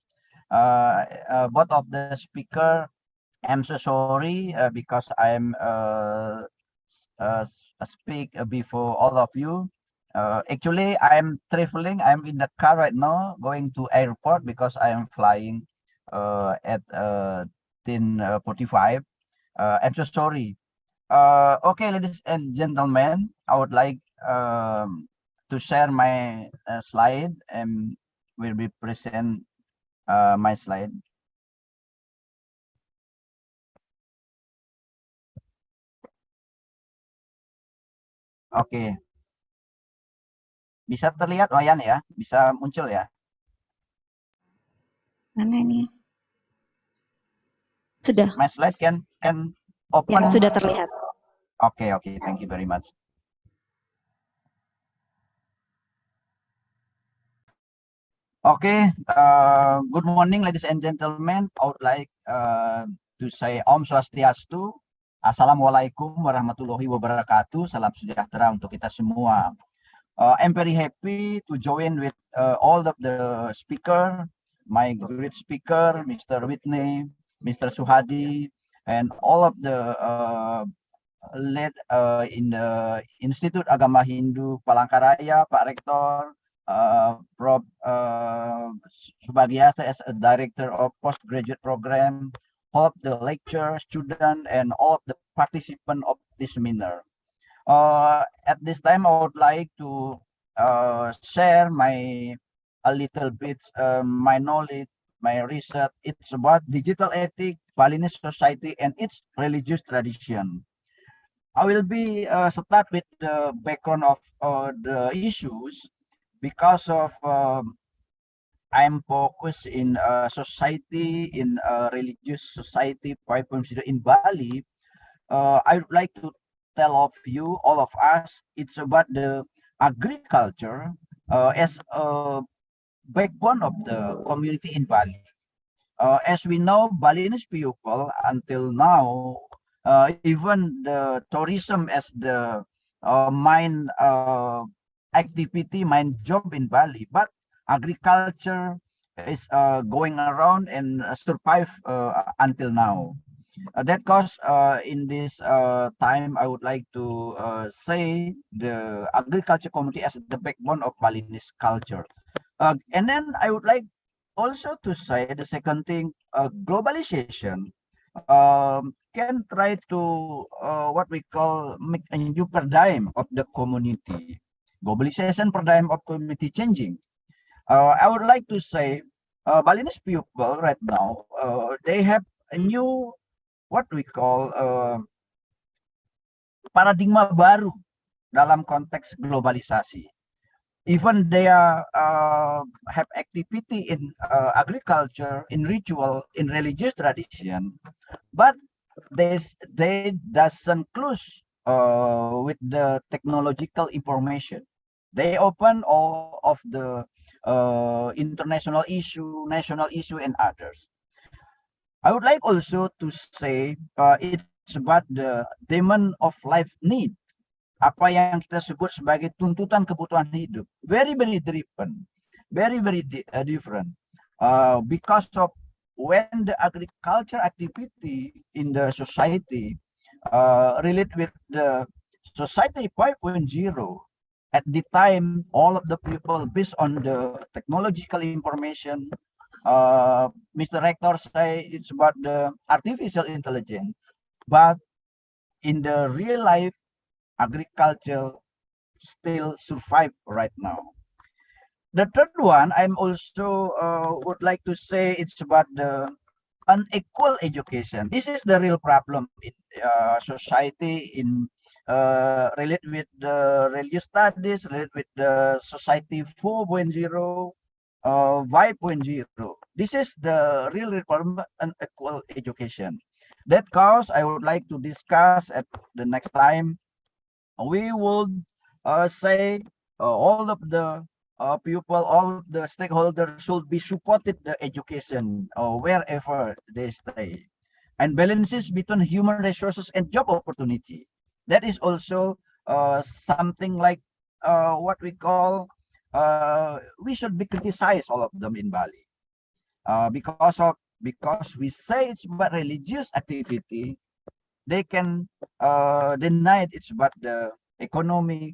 Both of the speaker, I'm so sorry because I'm speak before all of you. Actually, I'm traveling. I'm in the car right now, going to airport because I am flying at 10:45. I'm so sorry. Okay, ladies and gentlemen, I would like to share my slide and will be present my slide. Oke, bisa terlihat Wayan ya, bisa muncul ya. Mana ini? Sudah. My slide can open. Ya, sudah terlihat. Okay, thank you very much. Okay, good morning, ladies and gentlemen. I would like to say Om Swastiastu, Assalamualaikum warahmatullahi wabarakatuh, salam sejahtera untuk kita semua. I'm very happy to join with all of the speaker, my great speaker, Mr. Whitney, Mr. Suhadi, and all of the led in the Institute Agama Hindu Palangka Raya, Pak Rektor, Prof. Subagyasa as a director of postgraduate program, all of the lecturer, student, and all of the participants of this seminar. At this time, I would like to share a little bit my knowledge, my research. It's about digital ethics, Balinese society, and its religious tradition. I will be start with the background of the issues because of I'm focused in society, in religious society 5.0 in Bali. I would like to tell of you, all of us, it's about the agriculture as a backbone of the community in Bali. As we know, Balinese people until now, even the tourism as the main activity, main job in Bali, but agriculture is going around and survive until now. That cause in this time, I would like to say the agriculture community as the backbone of Balinese culture. And then I would like also to say the second thing, globalization can try to what we call make a new paradigm of the community. Globalization paradigm of community changing. I would like to say Balinese people right now, they have a new what we call paradigma baru dalam konteks globalisasi. Even they are have activity in agriculture, in ritual, in religious tradition, but they doesn't close with the technological information. They open all of the international issue, national issue, and others. I would like also to say it's about the demand of life need. Apa yang kita sebut sebagai tuntutan kebutuhan hidup. Very, very driven. Very, very different. Because of when the agriculture activity in the society relate with the society 5.0, at the time, all of the people based on the technological information, Mr. Rector say it's about the artificial intelligence, but in the real life, agriculture still survive right now. The third one, I'm also would like to say it's about the unequal education. This is the real problem in society in relate with the religious studies, relate with the society 4.0, 5.0. This is the real requirement, unequal education. That cause I would like to discuss at the next time. We would say all of the people, all of the stakeholders should be supported the education wherever they stay, and balances between human resources and job opportunity. That is also something like what we call we should be criticized all of them in Bali because we say it's about religious activity. They can deny it. It's about the economic,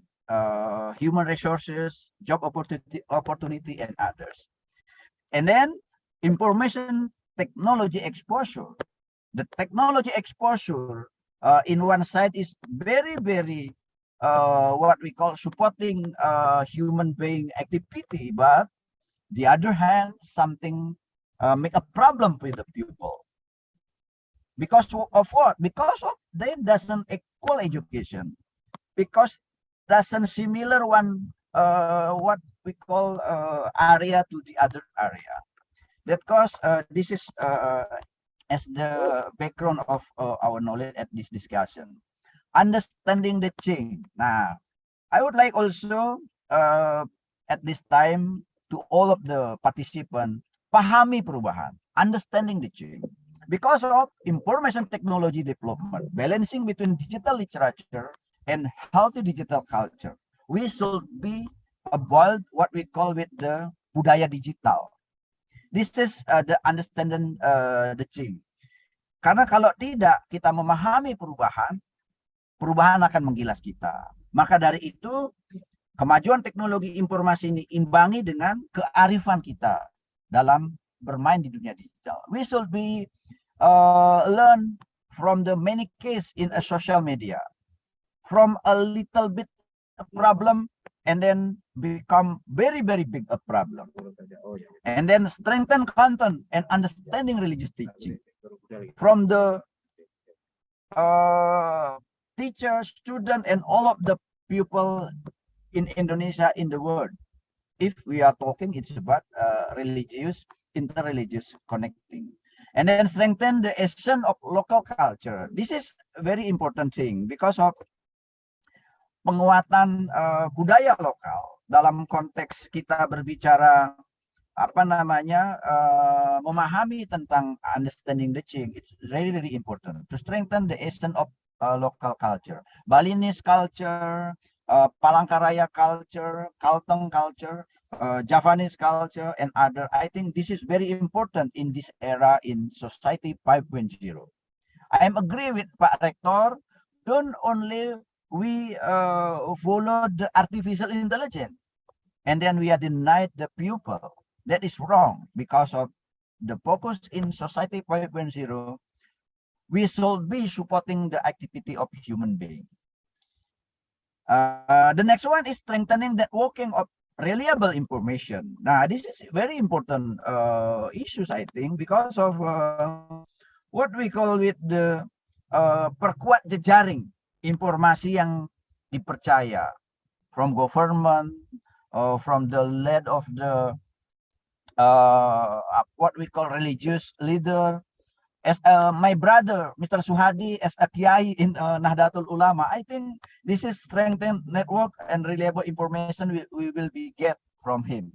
human resources, job opportunity, and others. And then information technology exposure. The technology exposure in one side is very, very what we call supporting human being activity, but the other hand, something make a problem with the pupil. Because of what? Because of they doesn't equal education. Because doesn't similar one what we call area to the other area. That cause this is as the background of our knowledge at this discussion. Understanding the change. Now, I would like also at this time to all of the participants pahami perubahan, understanding the change. Because of information technology development, balancing between digital literature and healthy digital culture, we should be avoid what we call with the budaya digital. This is the understanding the change. Karena kalau tidak kita memahami perubahan, perubahan akan menggilas kita. Maka dari itu, kemajuan teknologi informasi ini imbangi dengan kearifan kita dalam bermain di dunia digital. We should be learn from the many case in a social media, from a little bit problem and then become very, very big a problem. And then strengthen content and understanding religious teaching from the teacher, student, and all of the people in Indonesia, in the world. If we are talking, it's about religious, interreligious connecting. And then strengthen the essence of local culture. This is a very important thing because of penguatan budaya lokal dalam konteks kita berbicara apa namanya memahami tentang understanding the change. It's very, very important to strengthen the essence of local culture. Balinese culture, Palangka Raya culture, Kalteng culture, Javanese culture, and other. I think this is very important in this era in society 5.0. I am agree with Pak Rektor. Don't only we follow the artificial intelligence, and then we are denied the pupil. That is wrong because of the focus in society 5.0. We should be supporting the activity of human being. The next one is strengthening the working of reliable information. Now, this is very important issues, I think, because of what we call with the perkuat jejaring informasi yang dipercaya from government, from the lead of the what we call religious leader. As my brother, Mr. Suhadi, as a Kiai in Nahdlatul Ulama, I think this is strengthened network and reliable information we will be get from him.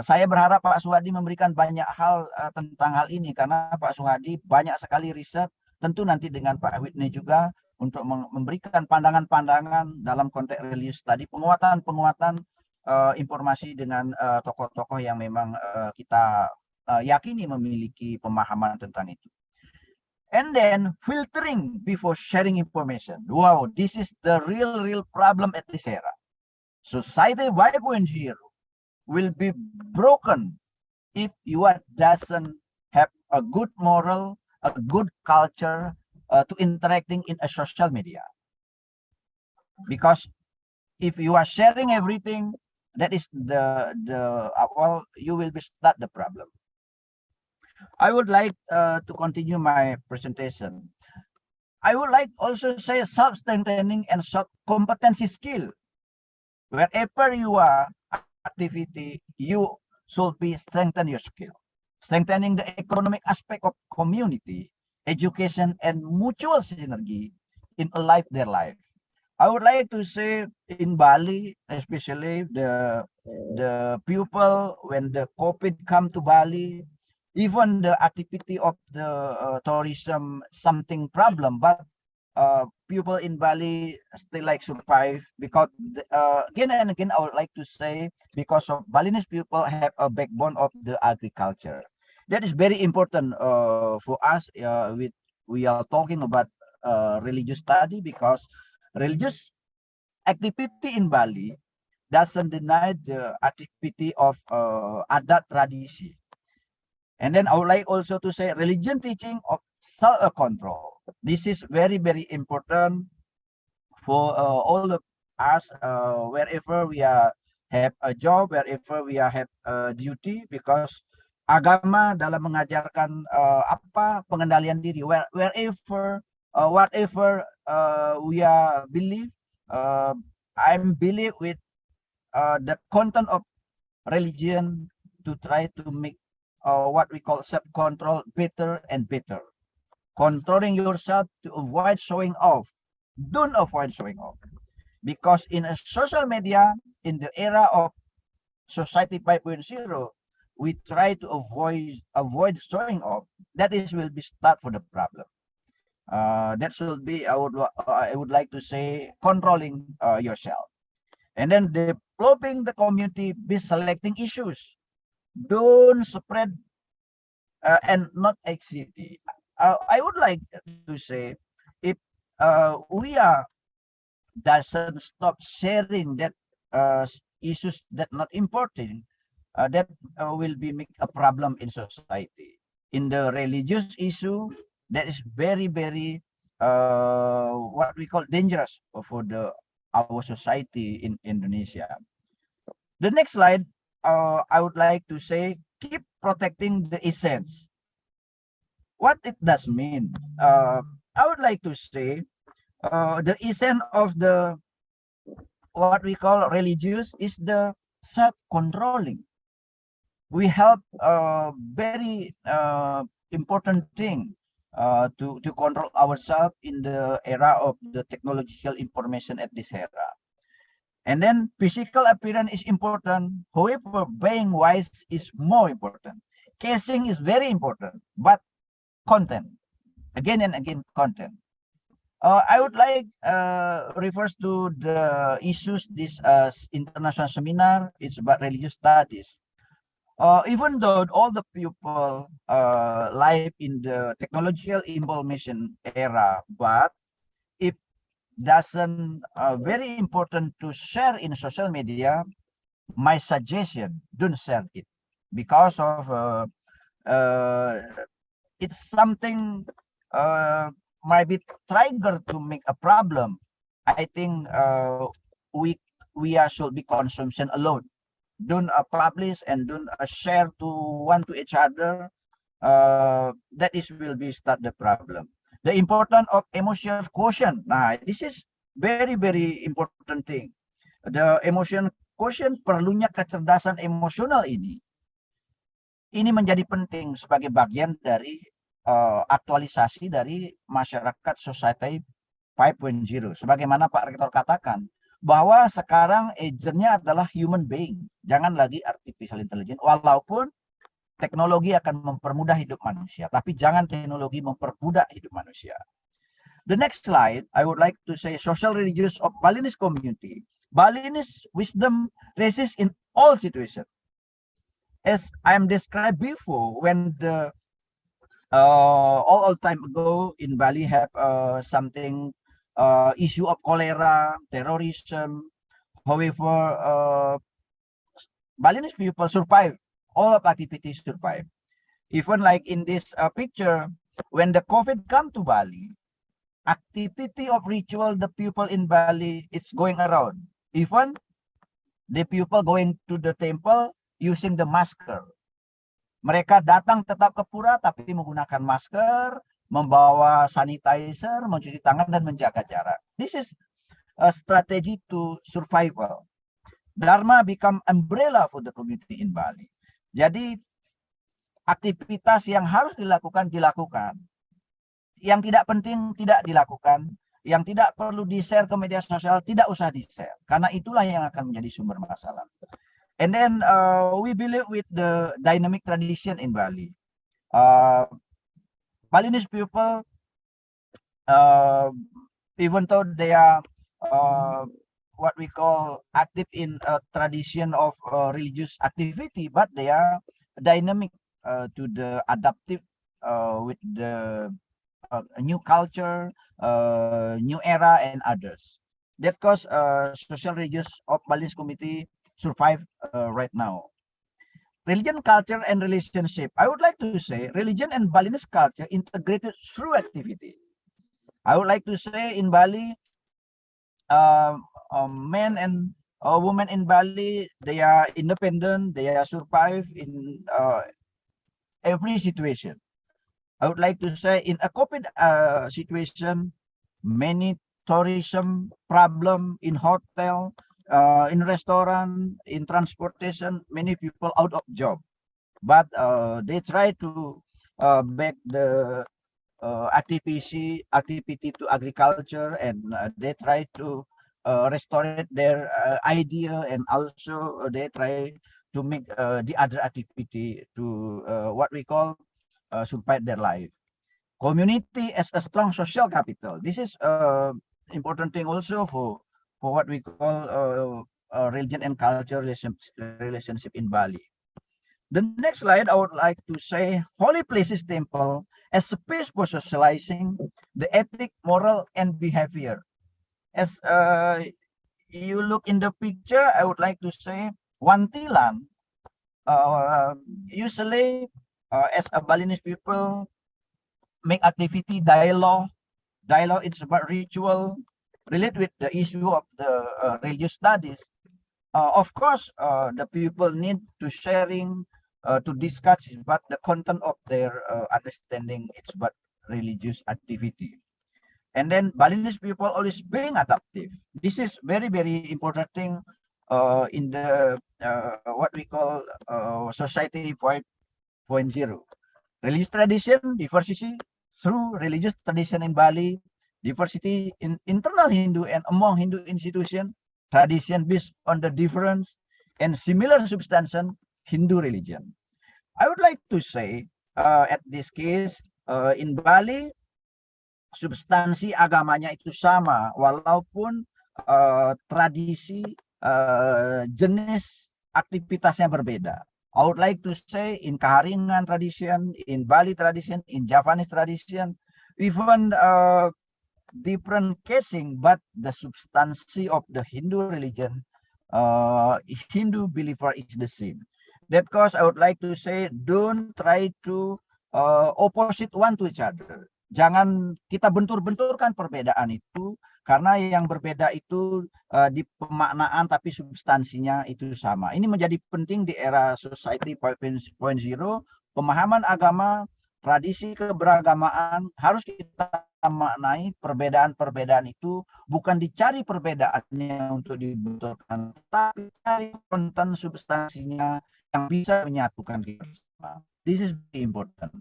Saya berharap Pak Suhadi memberikan banyak hal tentang hal ini karena Pak Suhadi banyak sekali riset, tentu nanti dengan Pak Whitney juga untuk memberikan pandangan-pandangan dalam konteks religius tadi, penguatan-penguatan informasi dengan tokoh-tokoh yang memang kita yakini memiliki pemahaman tentang itu. And then filtering before sharing information. Wow, this is the real problem at this era. Society 5.0 will be broken if you doesn't have a good moral, a good culture to interacting in a social media. Because if you are sharing everything, that is well, you will be start the problem. I would like to continue my presentation. I would like also say self-strengthening and competency skill. Wherever you are activity, you should be strengthen your skill, strengthening the economic aspect of community, education, and mutual synergy in a life their life. I would like to say in Bali, especially the people when the COVID come to Bali, even the activity of the tourism something problem, but people in Bali still like survive because again and again I would like to say because of Balinese people have a backbone of the agriculture. That is very important for us. We are talking about religious study because religious activity in Bali doesn't deny the activity of adat tradisi. And then I would like also to say religion teaching of self-control. This is very important for all of us wherever we are have a job, wherever we are have a duty, because agama dalam mengajarkan apa pengendalian diri wherever whatever we are believe. I'm believe with the content of religion to try to make what we call self-control better and better. Controlling yourself to avoid showing off. Don't avoid showing off. Because in a social media, in the era of society 5.0, we try to avoid showing off. That is will be start for the problem. That should be I would like to say controlling yourself. And then developing the community, be selecting issues. Don't spread and not anxiety. I would like to say if we are doesn't stop sharing that issues that not important, that will be make a problem in society. In the religious issue, that is very what we call dangerous for our society in Indonesia. The next slide, I would like to say keep protecting the essence. What it does mean? I would like to say the essence of the what we call religious is the self-controlling. We have a very important thing to control ourselves in the era of the technological information at this era. And then physical appearance is important. However, being wise is more important. Casing is very important, but content, again and again, content. I would like refers to the issues this international seminar. It's about religious studies. Even though all the people live in the technological information era, but if doesn't very important to share in social media, my suggestion, don't share it because of it's something might be trigger to make a problem. I think we should be consumption alone. Don't publish and don't share to one to each other. That is will be start the problem. The importance of emotional quotient. Nah, this is very important thing. The emotion quotient, perlunya kecerdasan emosional ini menjadi penting sebagai bagian dari aktualisasi dari masyarakat society 5.0. Sebagaimana Pak Rektor katakan, bahwa sekarang agentnya adalah human being, jangan lagi artificial intelligence, walaupun teknologi akan mempermudah hidup manusia, tapi jangan teknologi memperbudak hidup manusia. The next slide, I would like to say social religious of Balinese community. Balinese wisdom resists in all situations. As I am described before, when the all time ago in Bali have something issue of cholera, terrorism. However, Balinese people survive. All of activities survive. Even like in this picture, when the COVID come to Bali, activity of ritual the people in Bali is going around. Even the people going to the temple using the masker. Mereka datang tetap ke pura tapi menggunakan masker, membawa sanitizer, mencuci tangan dan menjaga jarak. This is a strategy to survival. Dharma become umbrella for the community in Bali. Jadi aktivitas yang harus dilakukan dilakukan. Yang tidak penting tidak dilakukan. Yang tidak perlu di-share ke media sosial tidak usah di-share. Karena itulah yang akan menjadi sumber masalah. And then we believe with the dynamic tradition in Bali. Balinese people, even though they are what we call active in a tradition of religious activity, but they are dynamic to the adaptive with the new culture, new era, and others. That cause social religious of Balinese community survive right now. Religion, culture, and relationship. I would like to say religion and Balinese culture integrated through activity. I would like to say in Bali, men and women in Bali, they are independent, they are survive in every situation. I would like to say in a COVID situation, many tourism problem in hotel, in restaurant, in transportation, many people out of job, but they try to back the activity to agriculture, and they try to restore their idea, and also they try to make the other activity to what we call survive their life. Community as a strong social capital. This is important thing also for what we call religion and culture relationship in Bali. The next slide, I would like to say holy places temple as space for socializing the ethic, moral, and behavior. As you look in the picture, I would like to say Wantilan. Usually, as a Balinese people, make activity dialogue. Dialogue is about ritual, relate with the issue of the religious studies. Of course, the people need to sharing, to discuss but the content of their understanding. It's about religious activity. And then Balinese people always being adaptive. This is very, very important thing in the what we call society 5.0. Religious tradition, diversity through religious tradition in Bali, diversity in internal Hindu and among Hindu institutions, tradition based on the difference and similar substantial Hindu religion. I would like to say at this case in Bali substansi agamanya itu sama walaupun tradisi jenis aktivitasnya berbeda. I would like to say in Kaharingan tradition, in Bali tradition, in Javanese tradition, even different casing, but the substancy of the Hindu religion, Hindu believer is the same. That cause I would like to say, don't try to opposite one to each other. Jangan kita bentur-benturkan perbedaan itu, karena yang berbeda itu di pemaknaan tapi substansinya itu sama. Ini menjadi penting di era society 5.0, pemahaman agama, tradisi keberagamaan harus kita maknai perbedaan-perbedaan itu bukan dicari perbedaannya untuk dibenturkan, tapi cari konten substansinya yang bisa menyatukan kita semua. This is very important.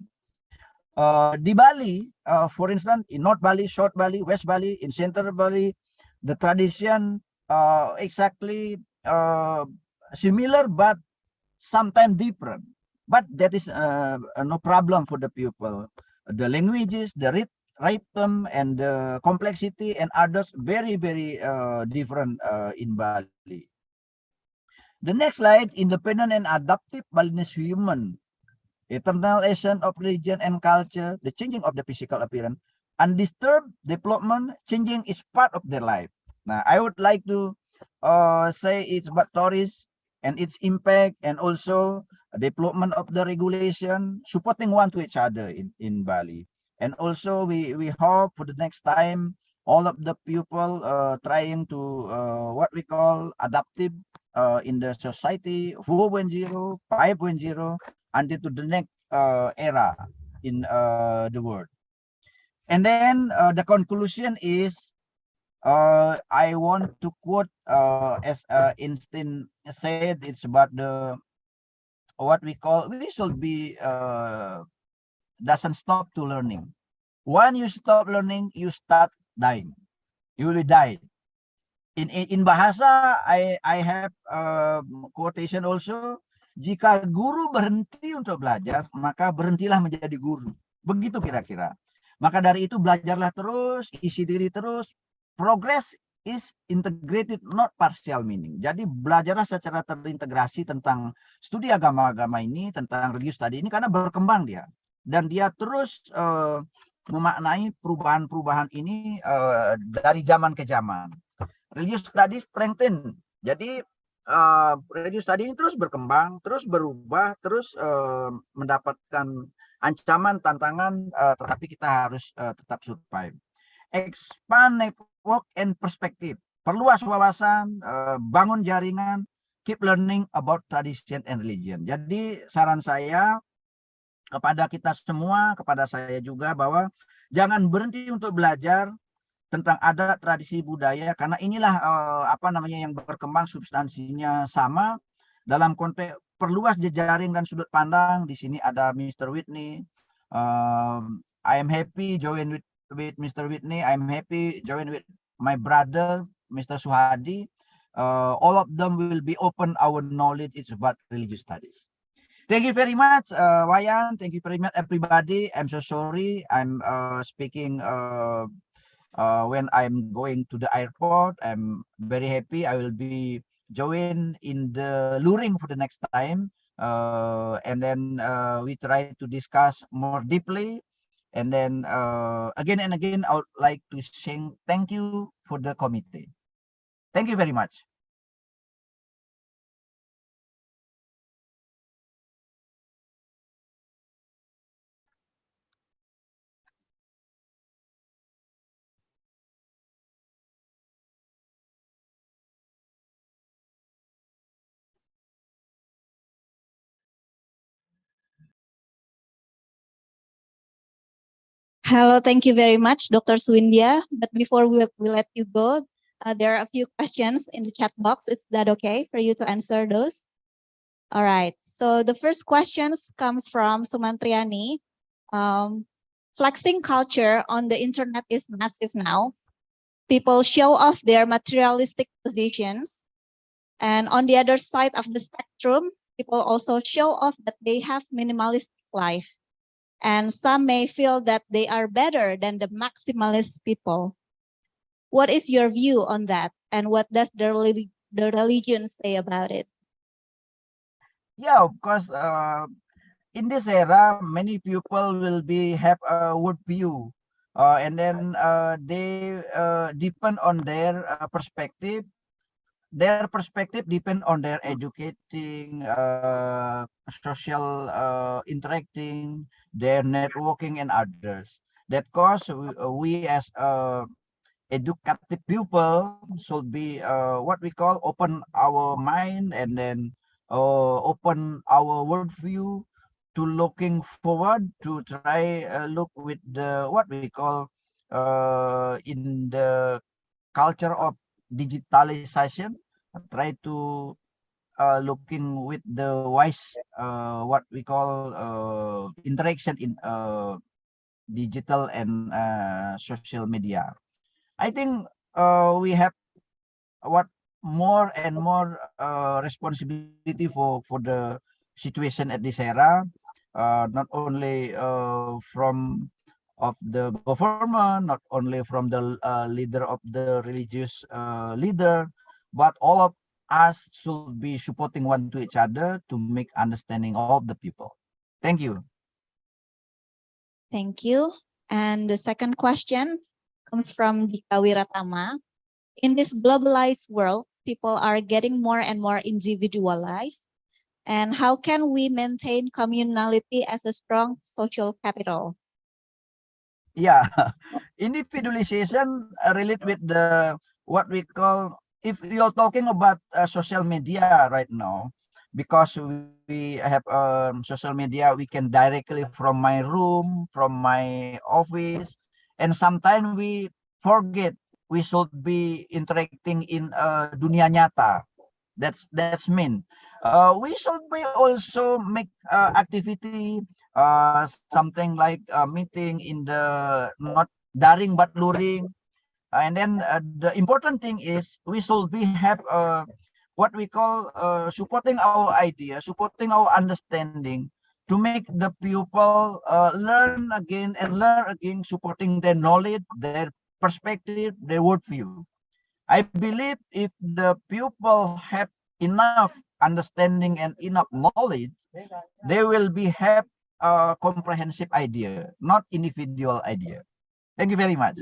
Di Bali, for instance, in North Bali, South Bali, West Bali, in Central Bali, the tradition exactly similar, but sometimes different. But that is no problem for the pupil. The languages, the rhythm, and the complexity and others very different in Bali. The next slide, independent and adaptive Balinese human, eternal essence of religion and culture, the changing of the physical appearance, undisturbed development, changing is part of their life. Now, I would like to say it's about tourists and its impact, and also development of the regulation, supporting one to each other in Bali. And also we hope for the next time, all of the people trying to what we call adaptive in the society 4.0, 5.0, until to the next era in the world. And then the conclusion is, I want to quote as Einstein said, it's about the what we call, we should be doesn't stop to learning. When you stop learning, you start dying. You will die. In bahasa, I have quotation also. Jika guru berhenti untuk belajar, maka berhentilah menjadi guru. Begitu kira-kira. Maka dari itu belajarlah terus, isi diri terus. Progress is integrated, not partial meaning. Jadi belajarlah secara terintegrasi tentang studi agama-agama ini, tentang religious study ini, karena berkembang dia. Dan dia terus memaknai perubahan-perubahan ini dari zaman ke zaman. Religious study strengthen. Jadi religious study ini terus berkembang, terus berubah, terus mendapatkan ancaman, tantangan, tetapi kita harus tetap survive. Expand network and perspective. Perluas wawasan, bangun jaringan, keep learning about tradition and religion. Jadi saran saya kepada kita semua, kepada saya juga, bahwa jangan berhenti untuk belajar tentang adat, tradisi, budaya, karena inilah apa namanya yang berkembang, substansinya sama. Dalam konteks perluas jejaring dan sudut pandang, di sini ada Mr. Whitney. I am happy join with Mr. Whitney. I am happy join with my brother Mr. Suhadi. All of them will be open our knowledge. It's about religious studies. Thank you very much, Wayan. Thank you very much, everybody. I'm so sorry. I'm speaking when I'm going to the airport. I'm very happy. I will be join in the luring for the next time. And then we try to discuss more deeply. And then again and again, I would like to say thank you for the committee. Thank you very much. Hello, thank you very much, Dr. Swindia. But before we let you go, there are a few questions in the chat box. Is that okay for you to answer those? All right. So the first question comes from Sumantriani. Flexing culture on the internet is massive now. People show off their materialistic positions. And on the other side of the spectrum, people also show off that they have minimalistic life. And some may feel that they are better than the maximalist people. What is your view on that? And what does the religion say about it? Yeah, of course. In this era, many people will have a world view, and then they depend on their perspective. Their perspective depend on their educating, social interacting, their networking, and others. That cause we as educative people should be what we call open our mind, and then open our worldview to looking forward to try look with the what we call in the culture of digitalization, try to looking with the wise what we call interaction in digital and social media. I think we have what more and more responsibility for the situation at this era, not only from of the government, not only from the leader of the religious leader, but all of us should be supporting one to each other to make understanding of the people. Thank you. Thank you. And the second question comes from Dika Wiratama. In this globalized world, people are getting more and more individualized. And how can we maintain communality as a strong social capital? Yeah, individualization relate with the what we call, if you're talking about social media right now, because we have social media, we can directly from my room, from my office, and sometimes we forget we should be interacting in dunia nyata. That's mean. We should be also make activity, something like a meeting in the not daring but luring. And then the important thing is we should be have what we call supporting our idea, supporting our understanding to make the pupil learn again and learn again, supporting their knowledge, their perspective, their worldview. I believe if the pupil have enough understanding and enough knowledge, they will be have a comprehensive idea, not individual idea. Thank you very much.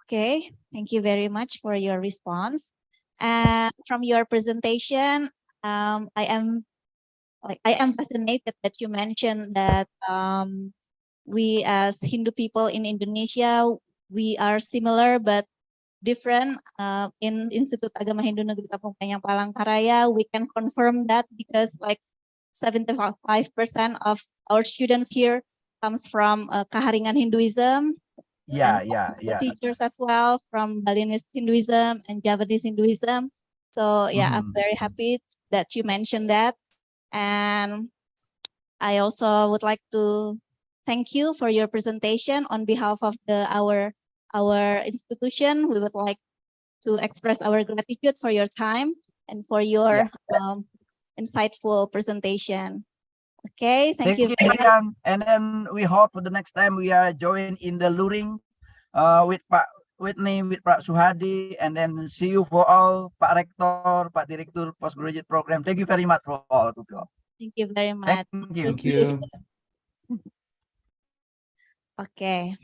Okay, thank you very much for your response. And from your presentation, I am fascinated that you mentioned that we as Hindu people in Indonesia, we are similar but different. In Institut Agama Hindu Negeri Kampung Penyang Palangka Raya, we can confirm that because like 75% of our students here comes from Kaharingan Hinduism. Yeah, And teachers as well from Balinese Hinduism and Javanese Hinduism. So yeah, I'm very happy that you mentioned that. And I also would like to thank you for your presentation on behalf of our institution. We would like to express our gratitude for your time and for your insightful presentation. Okay, thank you. Rian. And then we hope for the next time we are joined in the luring with Pak Whitney, with Pak Suhadi, and then see you for all, Pak Rektor, Pak Direktur Postgraduate Program. Thank you very much for all of you. Thank you very much. Thank you. Thank you. Okay.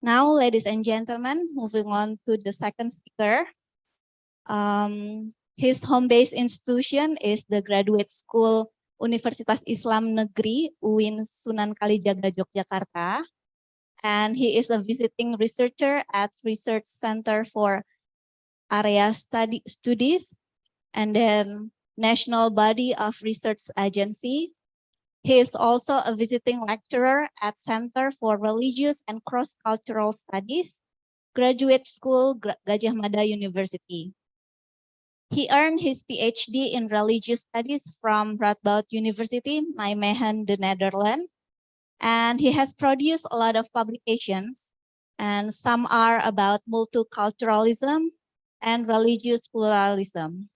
Now, ladies and gentlemen, moving on to the second speaker. His home-based institution is the Graduate School Universitas Islam Negeri UIN Sunan Kalijaga, Yogyakarta. And he is a visiting researcher at Research Center for Area Studies and then National Body of Research Agency. He is also a visiting lecturer at Center for Religious and Cross-Cultural Studies, Graduate School, Gajah Mada University. He earned his PhD in Religious Studies from Radboud University, Nijmegen, the Netherlands. And he has produced a lot of publications, and some are about multiculturalism and religious pluralism.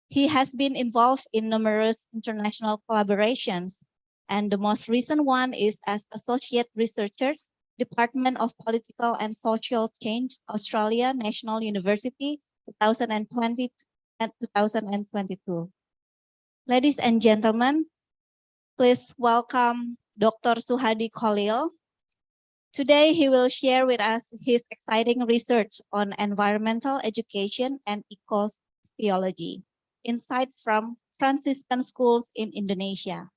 He has been involved in numerous international collaborations, and the most recent one is as Associate Researcher, Department of Political and Social Change, Australia National University, 2020 and 2022. Ladies and gentlemen, please welcome Dr. Suhadi Khalil. Today, he will share with us his exciting research on environmental education and eco-theology, insights from Franciscan schools in Indonesia.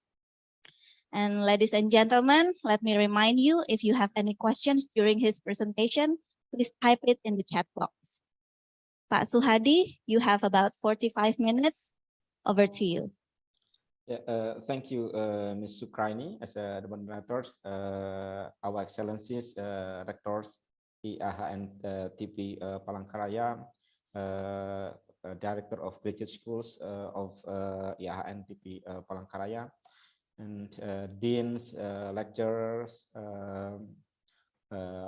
And ladies and gentlemen, let me remind you, if you have any questions during his presentation, please type it in the chat box. Pak Suhadi, you have about 45 minutes. Over to you. Yeah, thank you, Ms. Sukraini, as the moderators, our excellencies, rectors, IAHN-TP Palangka Raya, director of graduate schools of IAHN-TP Palangka Raya, and deans, lecturers,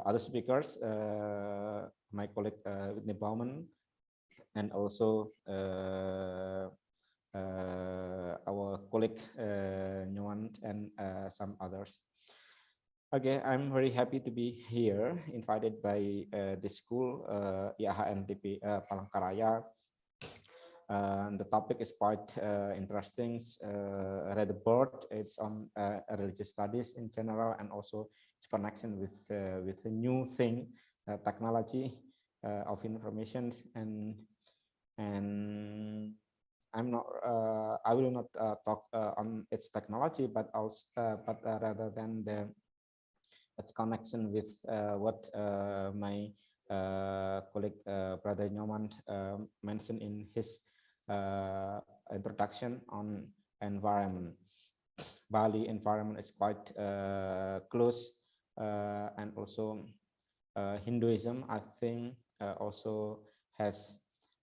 other speakers, my colleague Whitney Bauman, and also our colleague Nyoman and some others. Okay, I'm very happy to be here, invited by the school, IAHN-TP Palangka Raya. The topic is quite interesting. I read the board. It's on religious studies in general, and also its connection with a new thing, technology of information, and I'm not. I will not talk on its technology, but also, rather than its connection with what my colleague Brother Nyoman mentioned in his introduction on environment. Bali environment is quite close, and also Hinduism, I think, also has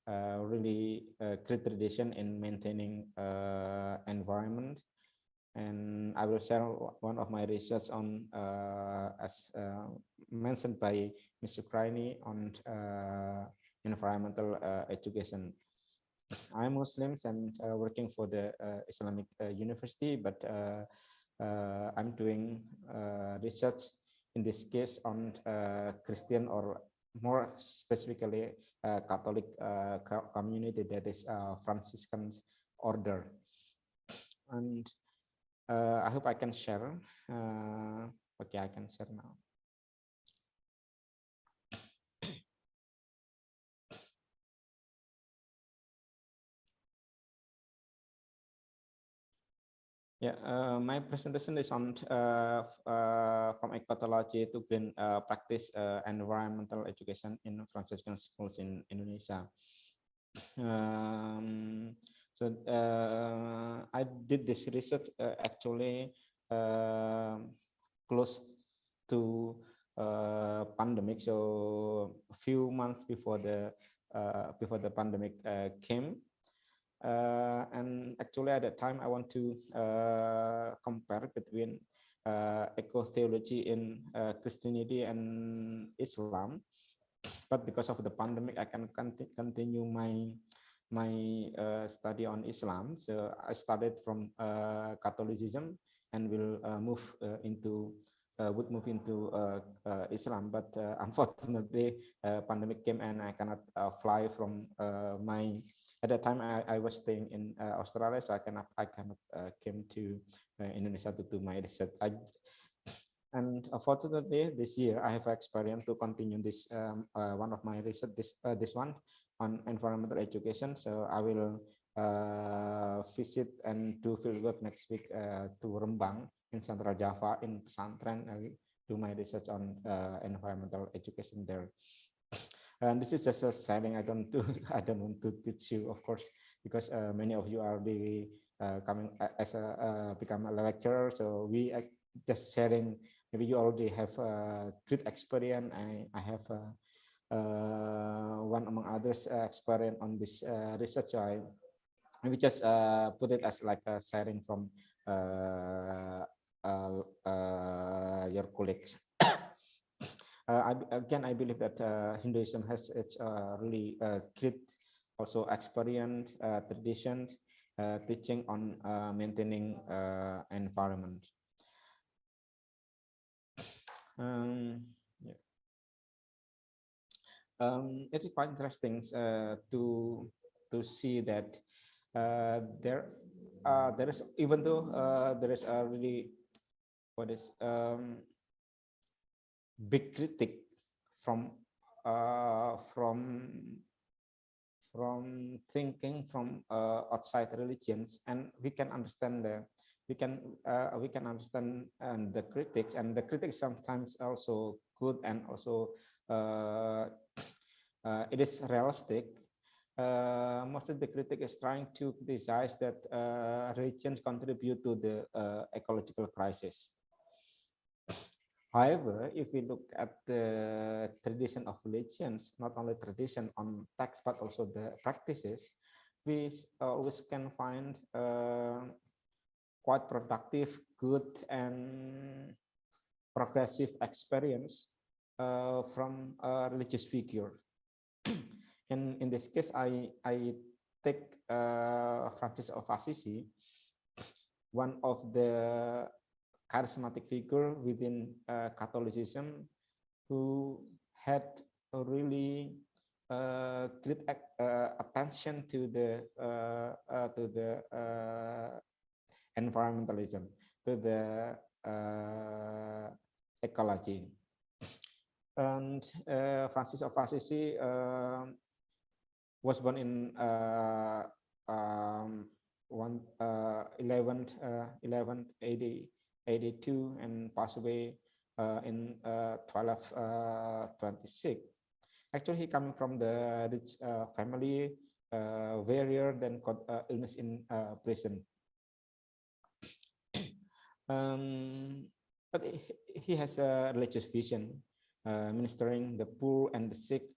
really great tradition in maintaining environment. And I will share one of my research on, as mentioned by Mr. Kraini, on environmental education. I'm Muslim and working for the Islamic University, but I'm doing research in this case on Christian, or more specifically Catholic community, that is Franciscan order. And I hope I can share. Okay, I can share now. Yeah, my presentation is on from ecology to green practice environmental education in Franciscan schools in Indonesia. So I did this research actually close to pandemic, so a few months before the pandemic came. And actually at that time I want to compare between eco-theology in Christianity and Islam, but because of the pandemic I can continue my study on Islam. So I started from Catholicism and will would move into Islam, but unfortunately pandemic came and I cannot fly from at that time I was staying in Australia, so I cannot came to Indonesia to do my research. And unfortunately this year I have experience to continue this one of my research, this one on environmental education. So I will visit and do fieldwork next week to Rembang in Central Java in pesantren. I will do my research on environmental education there. And this is just a sharing. I don't want to teach you, of course, because many of you are coming as become a lecturer. So we are just sharing. Maybe you already have a good experience. I have one among others experience on this research. So we just put it as like a sharing from your colleagues. Again, I believe that Hinduism has its really great also experience, tradition, teaching on maintaining environment. Yeah. It is quite interesting to see that there is, even though there is a really big critic from thinking from outside religions, and we can understand we can understand the critics, and the critics sometimes also good, and also it is realistic. Most of the critic is trying to criticize that religions contribute to the ecological crisis. However, if we look at the tradition of religions, not only tradition on text, but also the practices, we always can find quite productive, good, and progressive experience from a religious figure. In this case, I take Francis of Assisi, one of the charismatic figure within Catholicism, who had a really great attention to the environmentalism, to the ecology. And Francis of Assisi was born in 1182 and passed away in 1226. Actually, he coming from the rich family, very then got illness in prison. But he has a religious vision, ministering the poor and the sick,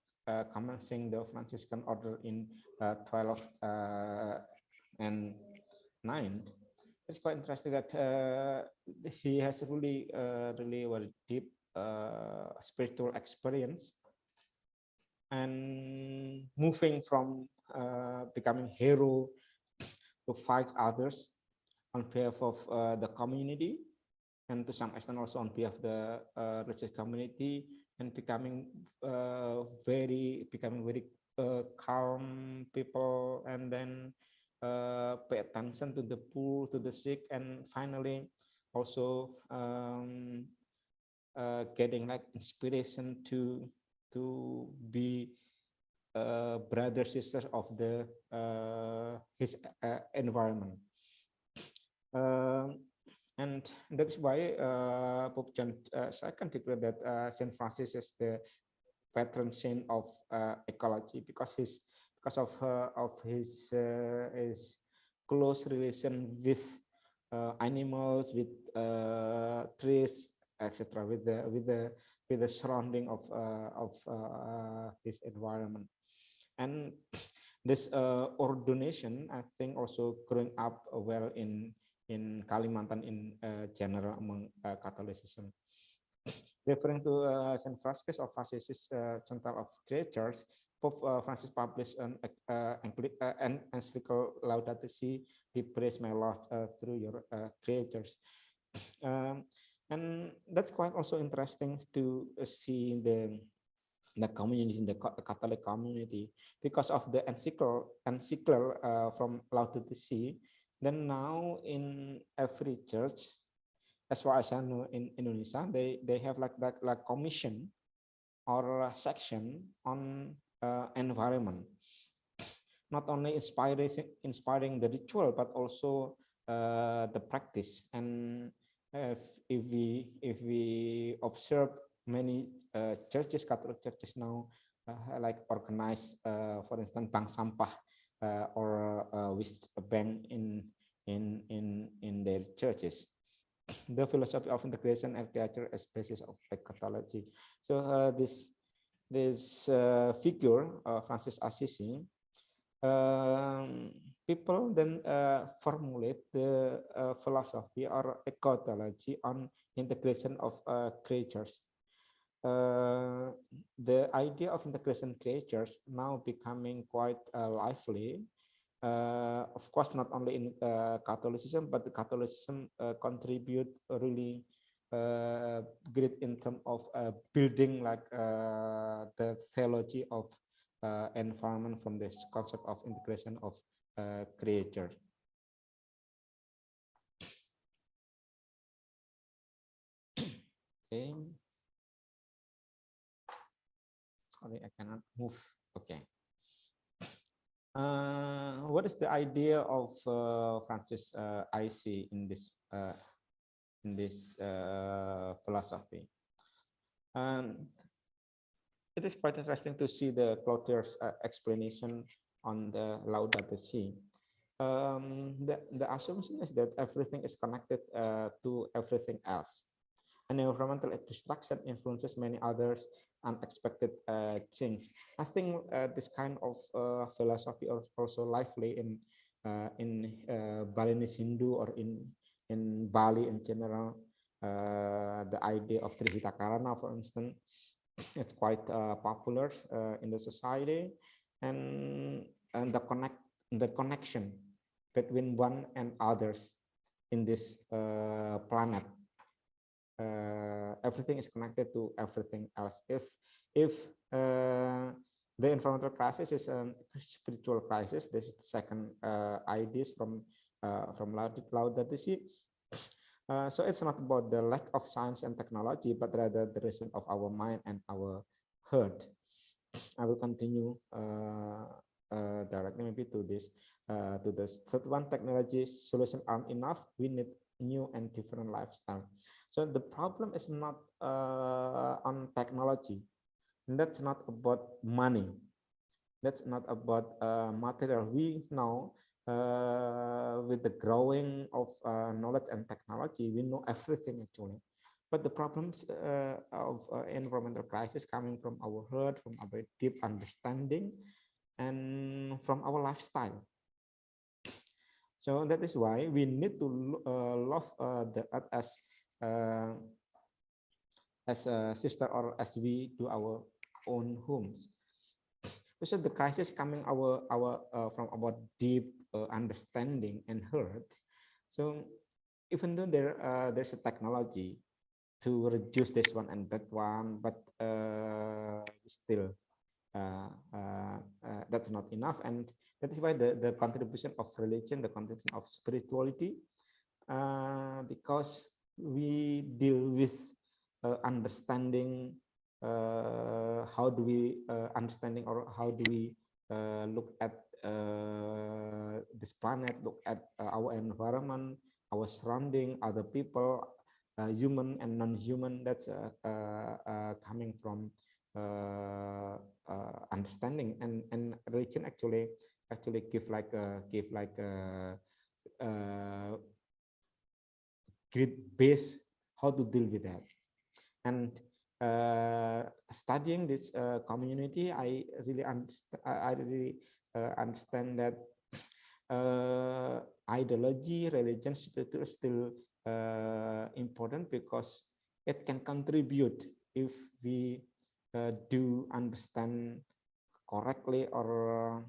commencing the Franciscan order in 1209. It's quite interesting that he has really, really very deep spiritual experience, and moving from becoming hero to fight others on behalf of the community, and to some extent also on behalf of the religious community, and becoming very calm people, and then pay attention to the poor, to the sick, and finally also getting like inspiration to be brothers, sisters of the his environment. And that's why Pope John II declared that Saint Francis is the patron saint of ecology, because of his close relation with animals, with trees, etc., with the surrounding of his environment. And this ordination, I think, also growing up well in Kalimantan in general among Catholicism. Referring to Saint Francis of Assisi, Center of Creatures, Pope Francis published an encyclical Laudato Si, "Be praised, my Lord, through your creatures." And that's quite also interesting to see the community, in the Catholic community, because of the encyclical from Laudato Si. Then now in every church, as far as I know in Indonesia, they have like commission or a section on environment, not only inspiring the ritual, but also the practice. And if we observe many churches, Catholic churches now like organize, for instance, bank sampah or waste bank in their churches. The philosophy of integration and culture as basis of ecology. So this figure, Francis Assisi, people then formulate the philosophy or ecology on integration of creatures. The idea of integration creatures now becoming quite lively. Of course, not only in Catholicism, but the Catholicism contribute really great in terms of building like the theology of environment from this concept of integration of creature. Okay. Sorry, I cannot move. Okay. What is the idea of Francis I see in this philosophy? And it is quite interesting to see the Cloutier's explanation on the Laudato Si. The assumption is that everything is connected to everything else. And environmental destruction influences many others unexpected change. I think this kind of philosophy is also lively in Balinese Hindu, or in Bali in general. The idea of Trihita Karana, for instance, it's quite popular in the society, and the connection between one and others in this planet. Everything is connected to everything else. If the environmental crisis is a spiritual crisis, this is the second ideas from Laudato Si. So it's not about the lack of science and technology, but rather the reason of our mind and our heart. I will continue directly maybe to this. To the third one, technology solutions aren't enough. We need new and different lifestyle. So the problem is not on technology. That's not about money. That's not about material. We know with the growing of knowledge and technology, we know everything actually. But the problems of environmental crisis coming from our heart, from our deep understanding, and from our lifestyle. So that is why we need to love the earth as a sister, or as we do our own homes. So the crisis coming from our deep understanding and heart. So even though there's a technology to reduce this one and that one, but still that's not enough. And that is why the contribution of religion, the contribution of spirituality, because we deal with understanding how do we understanding, or how do we look at this planet, look at our environment, our surrounding, other people, human and non-human. That's coming from understanding, and religion actually give like a great base how to deal with that. And studying this community, I really understand that ideology, religion, spiritual is still important, because it can contribute if we do understand correctly or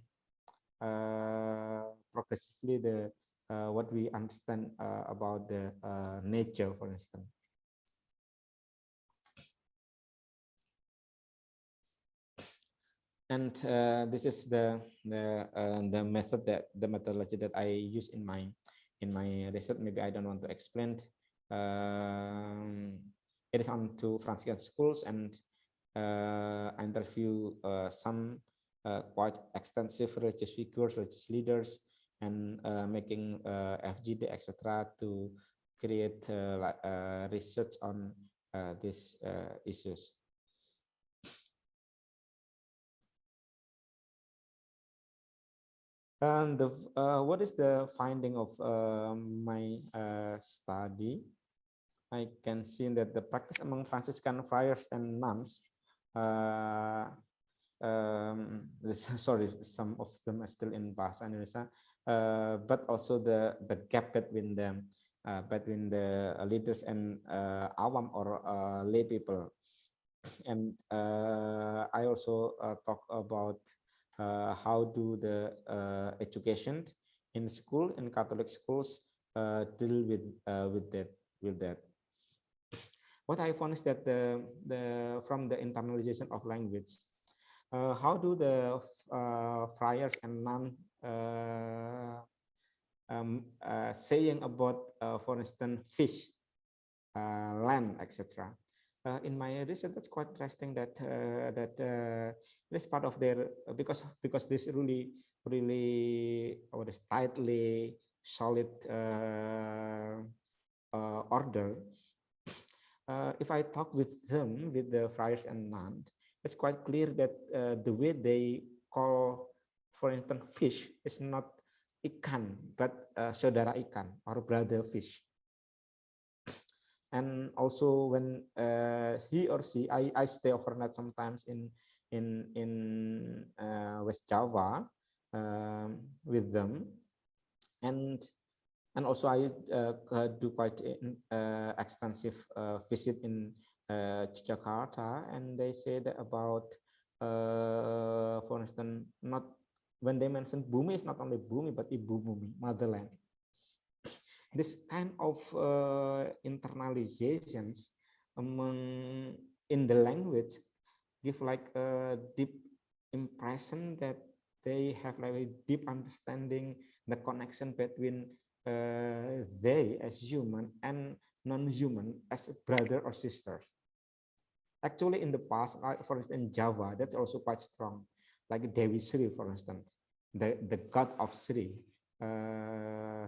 progressively the what we understand about the nature, for instance. And this is the methodology that I use in my research. Maybe I don't want to explain. It is on to Franciscan schools, and I interview some quite extensive religious figures, religious leaders, and making FGD, etc., to create research on these issues. And what is the finding of my study? I can see that the practice among Franciscan friars and nuns, sorry, some of them are still in Bahasa Indonesia, but also the gap between them, between the leaders and awam, or lay people. And I also talk about how do the education in school, in Catholic schools, deal with that. What I found is that from the internalization of language, how do the friars and nuns saying about, for instance, fish, land, etc. In my research, that's quite interesting that this part of their, because this really or this tightly solid order. If I talk with them, with the friars and nuns, it's quite clear that the way they call, for instance, fish is not ikan, but saudara ikan, or brother fish. And also when he or she, I stay overnight sometimes in West Java with them, and also I do quite extensive visit in Jakarta, and they say that about, for instance, not when they mention Bumi, it's not only Bumi but Ibu Bumi, motherland. This kind of internalizations among in the language give like a deep impression that they have like a deep understanding the connection between they as human and non-human as brother or sisters. Actually, in the past, for instance, in Java, that's also quite strong. Like Dewi Sri, for instance, the god of Sri.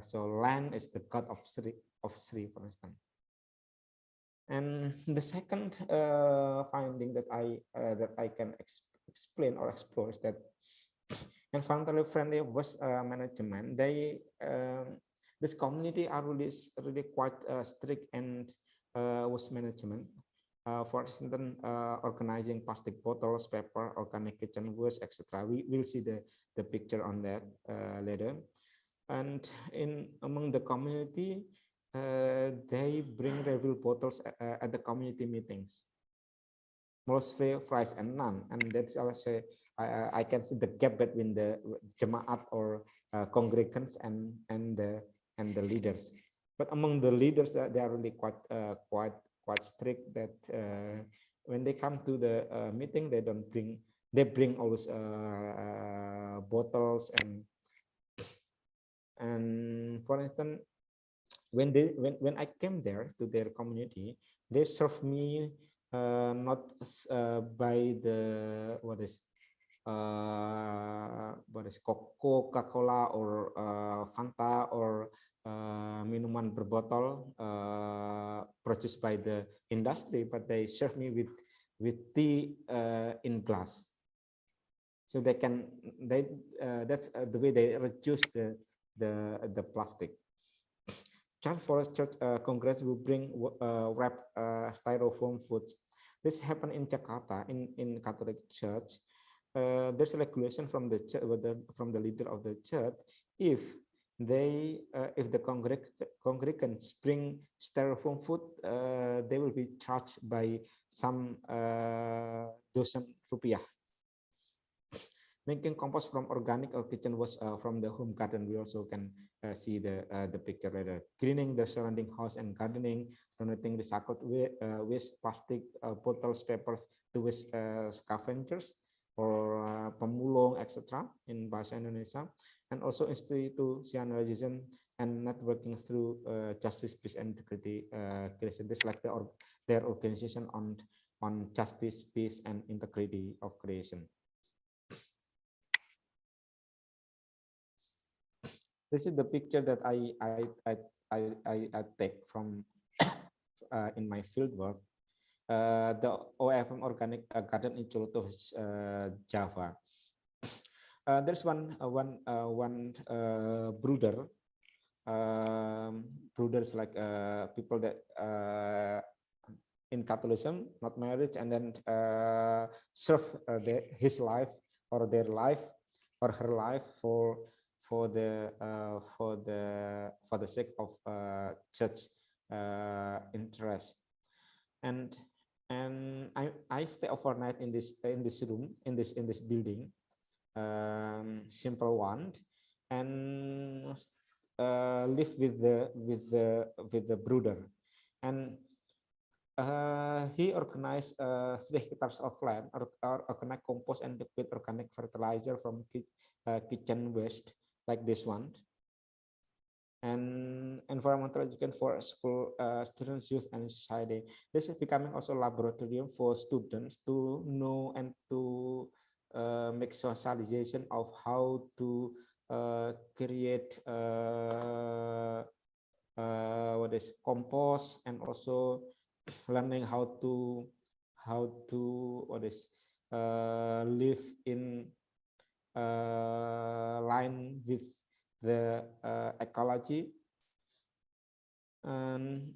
So land is the god of Sri, for instance. And the second finding that I can explain or explore is that environmentally friendly waste management. This community are really quite strict and waste management. For instance, organizing plastic bottles, paper, organic kitchen waste, etc. We will see the picture on that later. And among the community, they bring refill bottles at the community meetings, mostly fries and naan. And that's also I can see the gap between the jemaat or congregants and the leaders. But among the leaders, they are really quite strict. That when they come to the meeting, they bring always bottles and for instance, when I came there to their community, they serve me not by the what is Coca-Cola or Fanta or minuman berbotol produced by the industry, but they serve me with tea in glass. So that's the way they reduce the plastic. Church Forest Church Congress will bring wrapped styrofoam foods. This happened in Jakarta in Catholic Church. There's a regulation from the leader of the church. If the congregants bring styrofoam food, they will be charged by some dozen rupiah. Making compost from organic or kitchen waste from the home garden, we also can see the picture later. Cleaning the surrounding house and gardening, donating recycled waste, plastic bottles, papers to waste scavengers or pemulung, etc. in bahasa Indonesia, and also institutionalization and networking through justice, peace, and integrity creation. This like their organization on justice, peace, and integrity of creation. This is the picture that I take from in my field work. The OFM organic garden in Choloto, Java. There's one brooder. Brooders like people that in Catholicism, not married, and then serve his life or their life or her life for the sake of church interest. And I stay overnight in this room in this building, simple one, and live with the brooder. And he organized 3 hectares of land, or organic compost and liquid organic fertilizer from kitchen waste, like this one, and environmental education for school students, youth, and society. This is becoming also a laboratorium for students to know and to make socialization of how to create what is compost, and also learning how to what is live in line with the ecology. And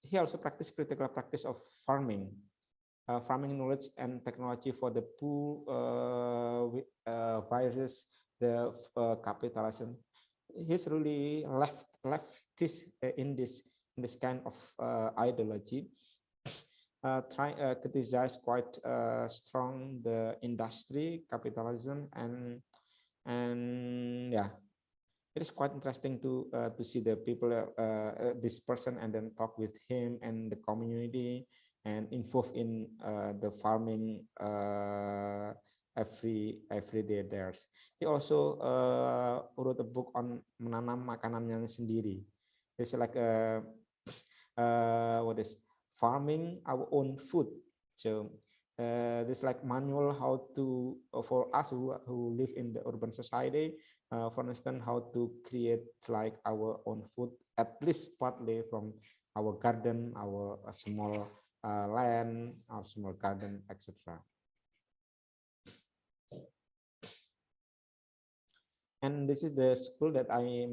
he also practiced critical practice of farming, farming knowledge and technology for the poor versus the capitalism. He's really leftist in this this kind of ideology, criticize quite strong the industry, capitalism, and yeah, it is quite interesting to see the people, this person, and then talk with him and the community, and involved in the farming every day there. He also wrote a book on menanam makanannya sendiri. It's like what is farming our own food. So there's like manual how to for us who live in the urban society, for instance, how to create like our own food, at least partly from our garden, our small land, our small garden, etc. And this is the school that I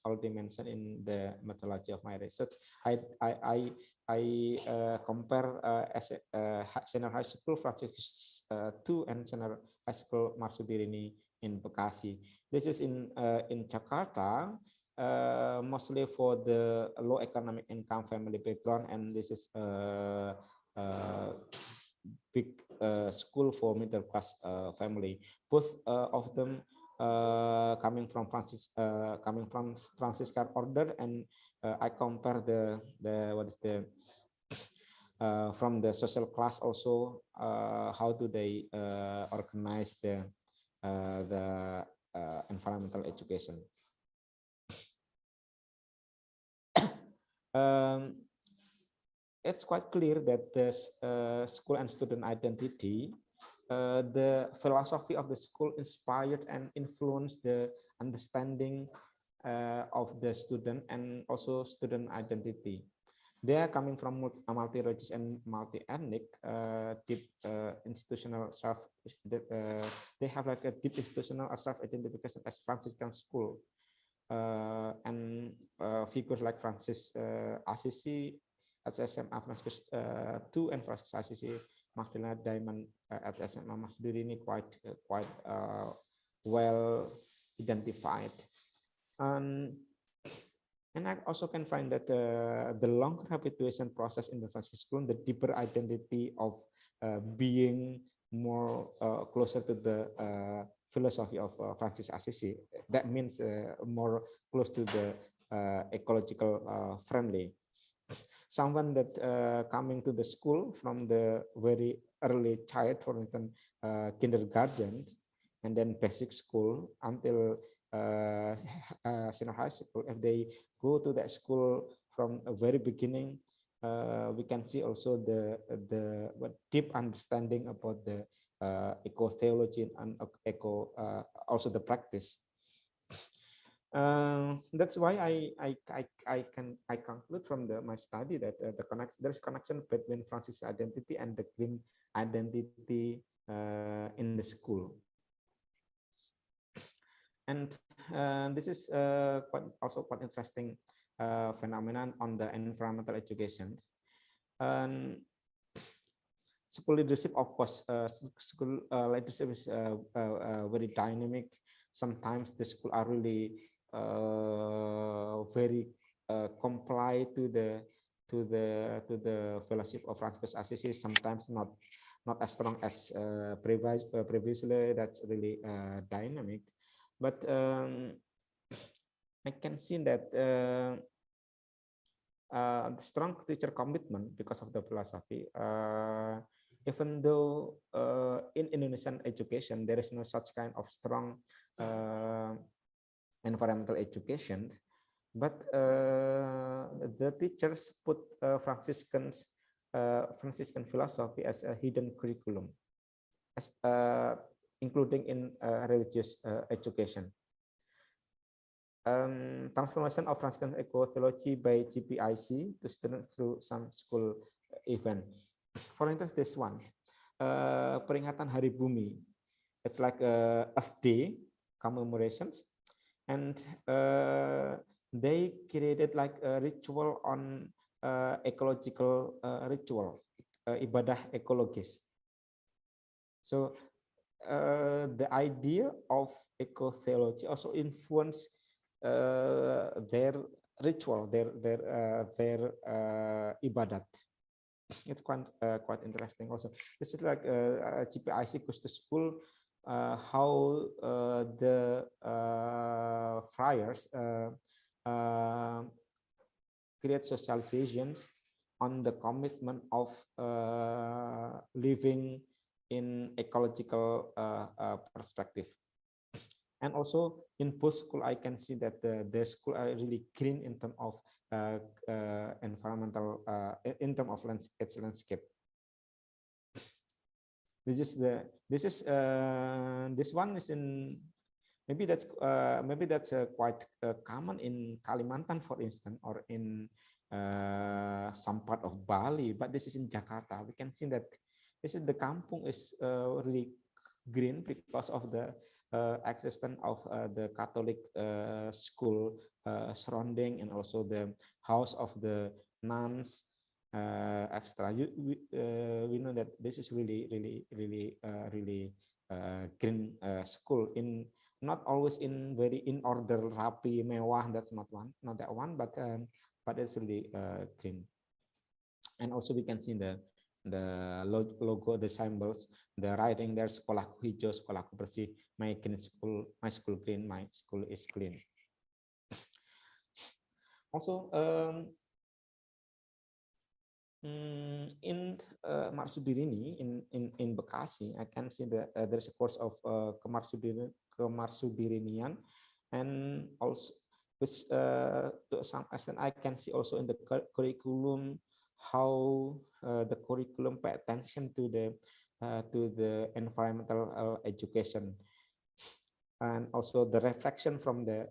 already mentioned in the methodology of my research. I compare senior high school Francis II and senior high school Marsudirini in Bekasi. This is in Jakarta, mostly for the low economic income family background, and this is big school for middle class family. Both of them coming from Franciscan order, and I compare the what is the from the social class also, how do they organize the environmental education. It's quite clear that the school and student identity, the philosophy of the school inspired and influenced the understanding of the student and also student identity. They are coming from multi-religious and multi-ethnic, deep institutional self. They have like a deep institutional self-identification as Franciscan school, and figures like Francis Assisi at SMA Francis II and Francis Assisi Magdalena Diamond at SMA Masdurini quite well identified. And I also can find that the longer habituation process in the Francis school, the deeper identity of being more closer to the philosophy of Francis Assisi. That means more close to the ecological friendly. Someone that coming to the school from the very early child, for instance, kindergarten, and then basic school until senior high school. If they go to that school from a very beginning, we can see also the deep understanding about the eco theology and also the practice. That's why I conclude from my study that there's connection between Francis identity and the Grimm identity in the school. And this is also quite interesting phenomenon on the environmental education. School leadership, of course, school leadership is very dynamic. Sometimes the school are really very comply to the fellowship of Francis Assisi. Sometimes not as strong as previously. That's really dynamic. But I can see that strong teacher commitment because of the philosophy. Even though in Indonesian education there is no such kind of strong environmental education, but the teachers put Franciscan philosophy as a hidden curriculum, as including in religious education. Transformation of Franciscan eco-theology by GPIC to students through some school event. For instance, this one, peringatan Hari Bumi. It's like a Earth Day commemorations, and they created like a ritual on ecological ritual, ibadah ekologis. So the idea of eco-theology also influenced their ritual, their ibadat. It's quite interesting. Also, this is like GPIC goes to school. How the friars create socializations on the commitment of living in ecological perspective. And also in post school, I can see that the school are really green in terms of environmental, in terms of its landscape. This one is in, maybe that's quite common in Kalimantan, for instance, or in some part of Bali, but this is in Jakarta. We can see that this is the kampung is really green because of the existence of the Catholic school surrounding, and also the house of the nuns. Extra, we know that this is really green school, in not always in very in order, rapi, mewah. That's not that one, but it's really green. And also we can see the logo, the symbols, the writing there, sekolahku hijau, sekolahku bersih, my school green, my school is clean. Also in Marsubirini, in Bekasi, I can see that there's a course of Kemarsubirinian, and also which to some extent I can see also in the curriculum how the curriculum pay attention to the environmental education, and also the reflection from the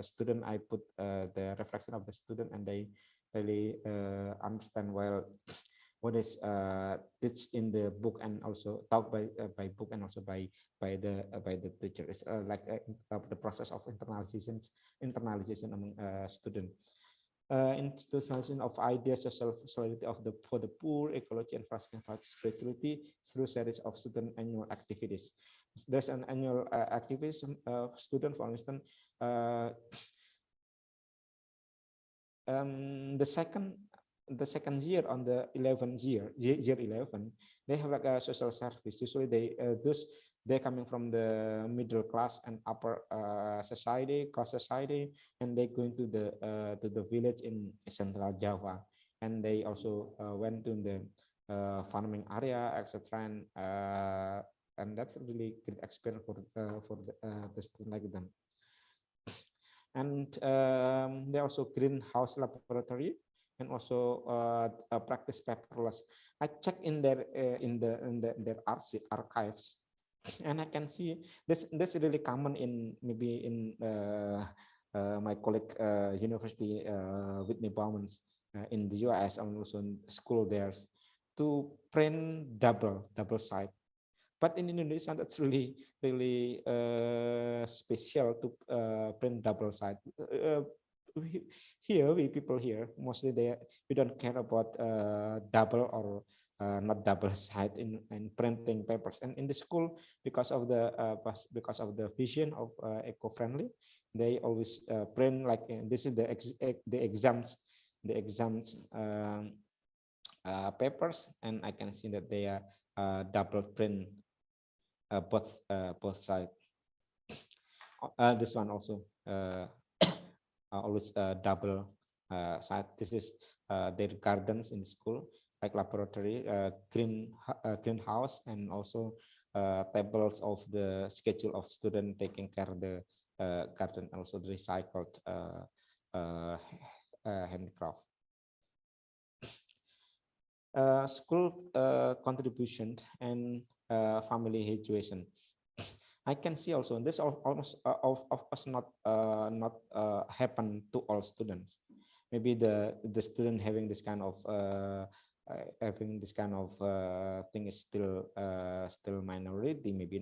student. I put the reflection of the student, and they really understand well what is teach in the book, and also taught by book, and also by the teacher. It's like the process of internalization among student. Institutionalization of ideas of solidarity for the poor, ecology, and spirituality through series of student annual activities. There's an annual activism student, for instance. The second year, on the 11th year 11, they have like a social service. Usually they're coming from the middle class and upper class society, and they going to the village in Central Java, and they also went to the farming area, etc. And that's a really good experience for the student like them. And they also greenhouse laboratory, and also practice paperless. I check in their their archives, and I can see this really common in maybe in my colleague university Whitney Bowman's in the US, and also in school theirs, to print double side. But in Indonesia, that's really special to print double side. People here mostly we don't care about double or not double side in printing papers. And in the school, because of the vision of eco-friendly, they always print like this is the exams papers, and I can see that they are double print. Both sides. This one also always double side. This is their gardens in school, like laboratory, greenhouse, and also tables of the schedule of student taking care of the garden, also the recycled handicraft. School contribution and family situation. I can see also this almost of course not happen to all students. Maybe the student having this kind of thing is still minority. Maybe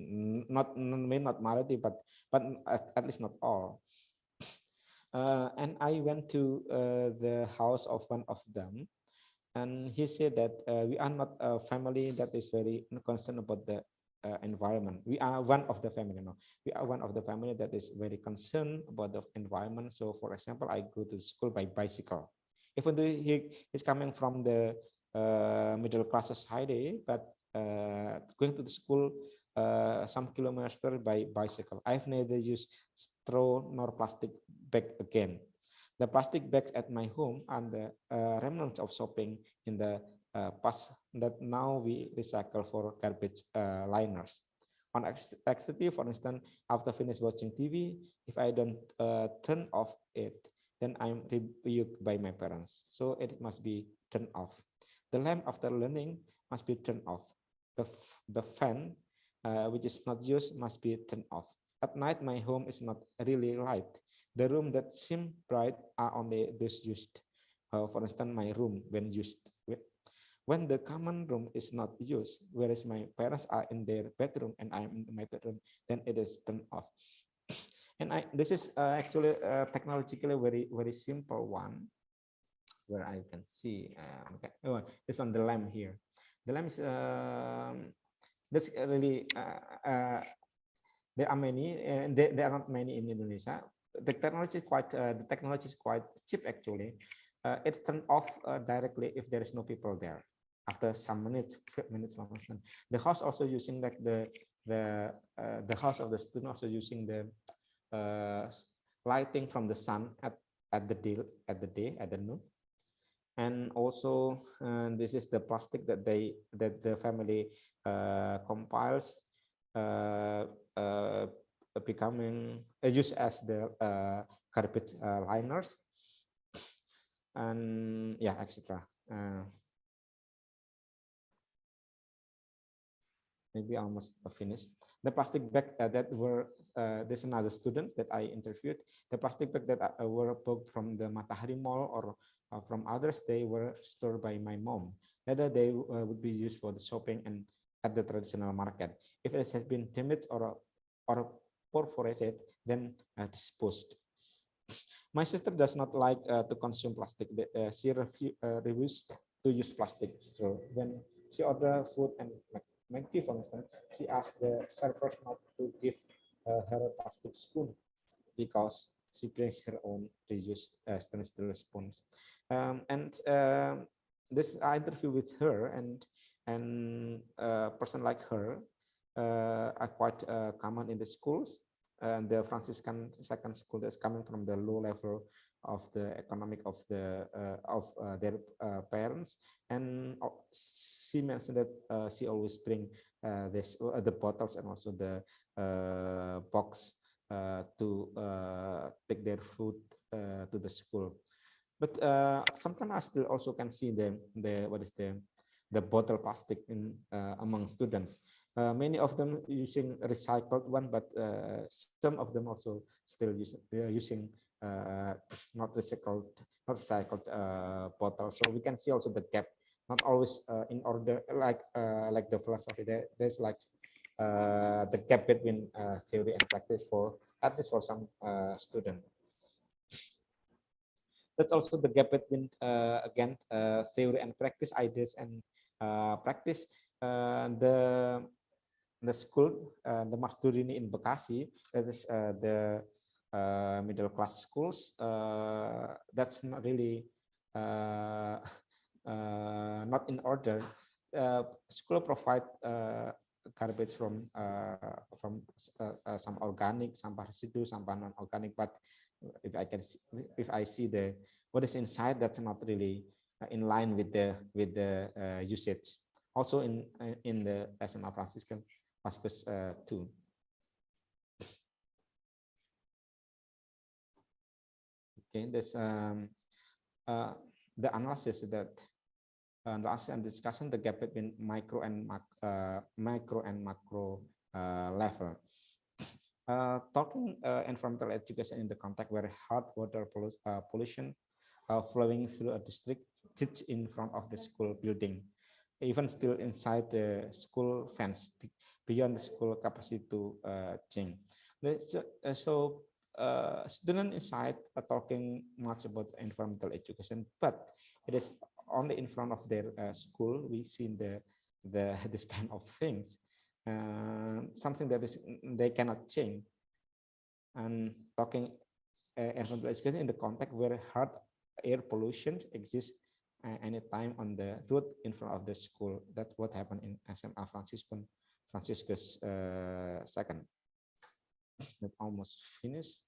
not minority, but at least not all. And I went to the house of one of them, and he said that we are not a family that is very concerned about the environment. We are one of the family. No, we are one of the family that is very concerned about the environment. So, for example, I go to school by bicycle. Even though he is coming from the middle class society, but going to the school some kilometers by bicycle. I've never used straw nor plastic bag again. The plastic bags at my home and the remnants of shopping in the past that now we recycle for garbage liners. On Xtv, for instance, after finish watching TV, if I don't turn off it, then I'm rebuked by my parents. So it must be turned off. The lamp after learning must be turned off. The fan, which is not used, must be turned off. At night, my home is not really light. The room that seem bright are only those used. For instance, my room when used. When the common room is not used, whereas my parents are in their bedroom and I'm in my bedroom, then it is turned off. And this is actually technologically very simple one, where I can see. Okay. Oh, it's on the lamp here. The lamp is that's really there are many, and there are not many in Indonesia. The technology is quite cheap actually. It's turned off directly if there is no people there. After some minutes, the house also using like the house of the student also using the lighting from the sun at the noon. And also this is the plastic that the family compiles becoming used as the garbage liners, and yeah, etc. Maybe almost finished. The plastic bag that were there's another student that I interviewed. The plastic bag that were bought from the Matahari Mall or from others, they were stored by my mom. Later they would be used for the shopping and at the traditional market. If it has been damaged or perforated, then disposed. My sister does not like to consume plastic. She refused to use plastic. So when she ordered food and milk tea, for instance, she asked the servers not to give her a plastic spoon because she brings her own reused stainless steel spoons. This I interview with her, and a person like her are quite common in the schools. The Franciscan second school that's coming from the low level of the economic of their parents, and she mentioned that she always bring the bottles and also the box to take their food to the school. But sometimes I still also can see the bottle plastic in among students. Many of them using recycled one, but some of them also still using not recycled bottles. So we can see also the gap, not always in order like the philosophy. There's like the gap between theory and practice for at least for some students. That's also the gap between again theory and practice, ideas and practice. The school, the Masdurini in Bekasi, that is the middle class schools. That's not really not in order. School provide garbage from some organic, sampah residu, sampah non-organic. But if I see the what is inside, that's not really in line with the usage. Also in the SMA Franciscan Pascas too. Okay, there's the analysis that and discussion the gap between micro and macro level. Talking environmental education in the context where hard water pollution flowing through a district sits in front of the school building, even still inside the school fence, beyond the school capacity to change. So students inside are talking much about environmental education, but it is only in front of their school we see this kind of things. something that is they cannot change. And talking environmental education in the context where hard air pollution exists anytime on the road in front of the school. That's what happened in SMA Franciscus II. That almost finished.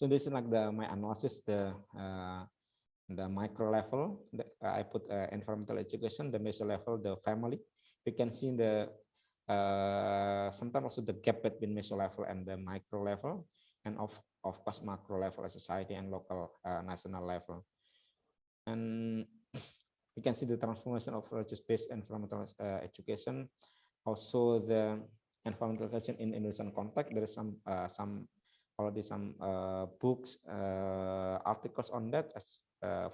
So this is like my analysis, the micro level. I put environmental education, the meso level, the family. We can see the sometimes also the gap between meso level and the micro level, and of course macro level, society and local national level. And we can see the transformation of religious-based environmental education. Also the environmental education in Indonesian context. There is some books, articles on that, as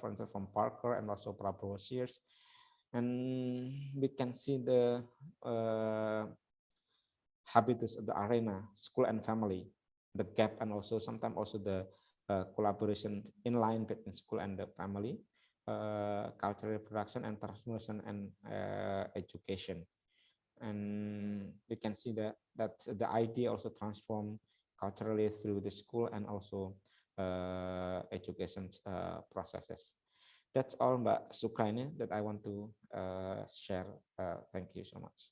for instance from Parker and also Prabowo Sears. And we can see the habitus of the arena, school and family, the gap, and also sometimes also the collaboration in line between school and the family, cultural reproduction and transformation and education. And we can see that the idea also transformed culturally through the school and also education processes. That's all, Mbak Sukaini, that I want to share. Thank you so much.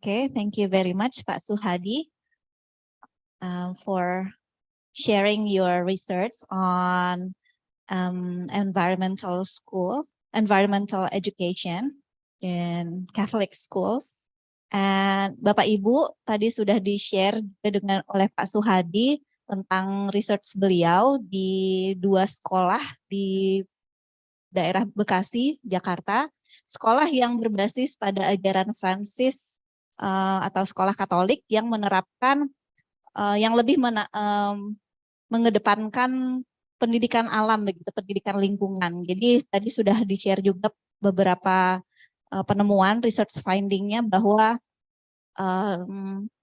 Okay, thank you very much, Pak Suhadi, for sharing your research on environmental education in Catholic schools. And Bapak Ibu tadi sudah di-share juga oleh Pak Suhadi tentang research beliau di 2 sekolah di daerah Bekasi, Jakarta. Sekolah yang berbasis pada ajaran Francis atau sekolah Katolik yang menerapkan yang lebih mengedepankan pendidikan alam, begitu, pendidikan lingkungan. Jadi tadi sudah di-share juga beberapa penemuan research finding-nya bahwa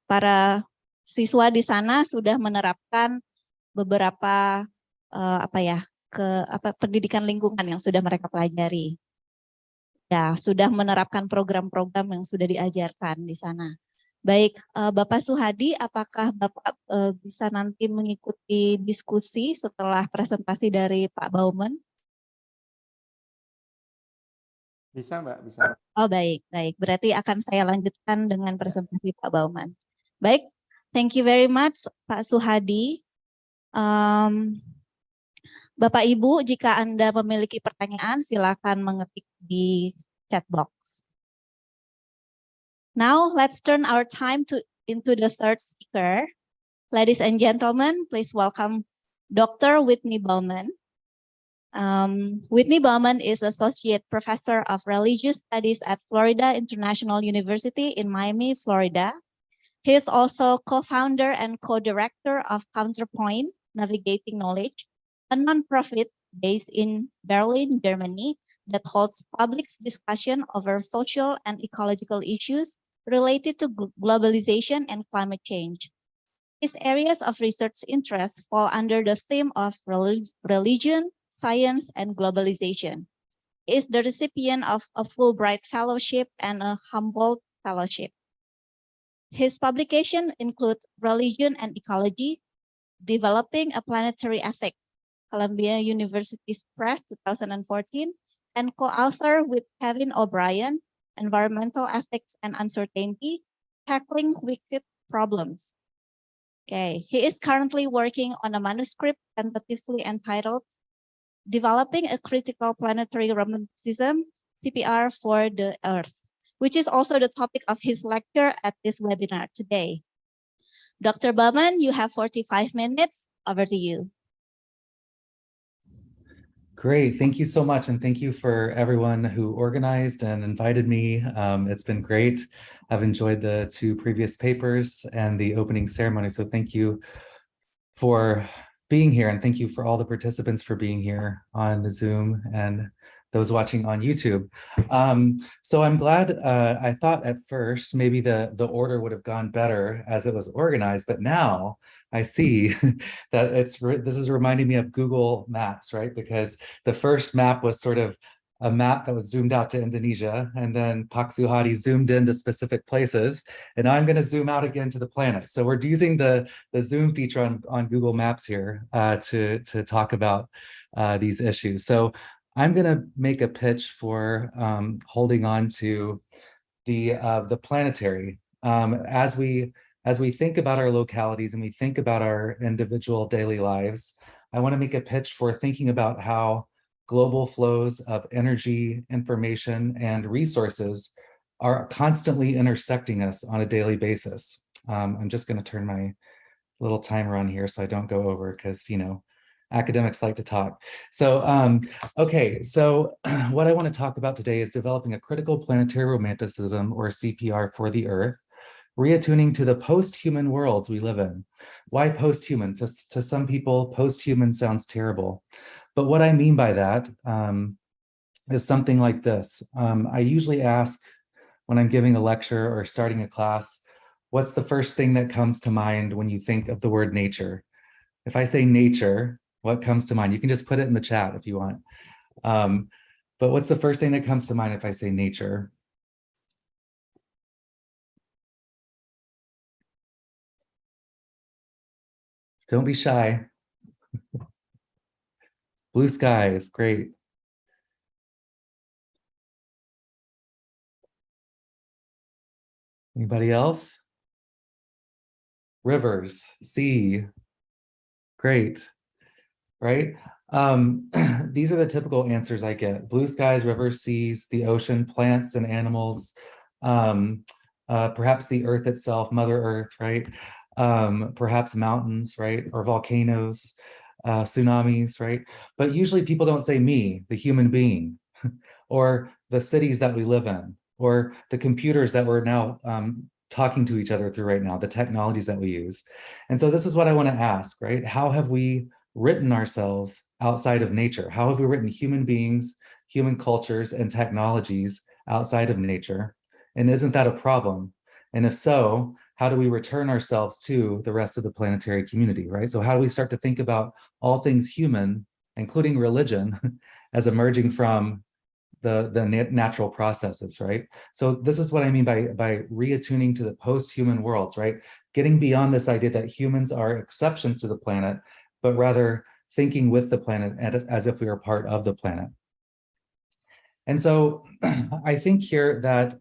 para siswa di sana sudah menerapkan beberapa pendidikan lingkungan yang sudah mereka pelajari. Ya, sudah menerapkan program-program yang sudah diajarkan di sana. Baik, Bapak Suhadi, apakah Bapak bisa nanti mengikuti diskusi setelah presentasi dari Pak Bauman? Bisa, Mbak, bisa. Oh, baik, baik. Berarti akan saya lanjutkan dengan presentasi Pak Bauman. Baik, thank you very much, Pak Suhadi. Bapak Ibu, jika Anda memiliki pertanyaan, silakan mengetik di chat box. Now, let's turn our time into the third speaker. Ladies and gentlemen, please welcome Dr. Whitney Bauman. Whitney Bauman is Associate Professor of Religious Studies at Florida International University in Miami, Florida. He is also co-founder and co-director of Counterpoint, Navigating Knowledge, a nonprofit based in Berlin, Germany, that holds public discussion over social and ecological issues related to globalization and climate change. His areas of research interest fall under the theme of religion, science, and globalization. He is the recipient of a Fulbright Fellowship and a Humboldt Fellowship. His publications include Religion and Ecology, Developing a Planetary Ethic, Columbia University Press 2014, and co-author with Kevin O'Brien, Environmental Ethics and Uncertainty, Tackling Wicked Problems. Okay, he is currently working on a manuscript tentatively entitled Developing a Critical Planetary Romanticism, CPR for the Earth, which is also the topic of his lecture at this webinar today. Dr. Bauman, you have 45 minutes. Over to you. Great, thank you so much. And thank you for everyone who organized and invited me. It's been great. I've enjoyed the 2 previous papers and the opening ceremony. So thank you for being here, and thank you for all the participants for being here on Zoom and those watching on YouTube. So I'm glad, I thought at first maybe the order would have gone better as it was organized, but now I see that this is reminding me of Google Maps, right? Because the first map was sort of a map that was zoomed out to Indonesia, and then Pak Suhadi zoomed into specific places, and now I'm going to zoom out again to the planet. So we're using the zoom feature on Google Maps here to talk about these issues. So I'm going to make a pitch for holding on to the planetary. As we think about our localities and we think about our individual daily lives, I want to make a pitch for thinking about how global flows of energy, information, and resources are constantly intersecting us on a daily basis. I'm just going to turn my little timer on here so I don't go over, because, you know, academics like to talk. So, okay, so what I want to talk about today is developing a critical planetary romanticism, or CPR, for the Earth, reattuning to the post-human worlds we live in. Why post-human? To some people, post-human sounds terrible. But what I mean by that is something like this. I usually ask when I'm giving a lecture or starting a class, what's the first thing that comes to mind when you think of the word nature? If I say nature, what comes to mind? You can just put it in the chat if you want. But what's the first thing that comes to mind if I say nature? Don't be shy. Blue skies, great. Anybody else? Rivers, sea, great, right? These are the typical answers I get. Blue skies, rivers, seas, the ocean, plants and animals, perhaps the earth itself, Mother Earth, right? Perhaps mountains, right? Or volcanoes, tsunamis, right? But usually people don't say me, the human being, or the cities that we live in, or the computers that we're now talking to each other through right now, the technologies that we use. And so this is what I want to ask, right? How have we written ourselves outside of nature? How have we written human beings, human cultures, and technologies outside of nature? And isn't that a problem? And if so, how do we return ourselves to the rest of the planetary community, right? So how do we start to think about all things human, including religion, as emerging from the natural processes, right? So this is what I mean by reattuning to the post-human worlds, right? Getting beyond this idea that humans are exceptions to the planet, but rather thinking with the planet as if we are part of the planet. And so I think here that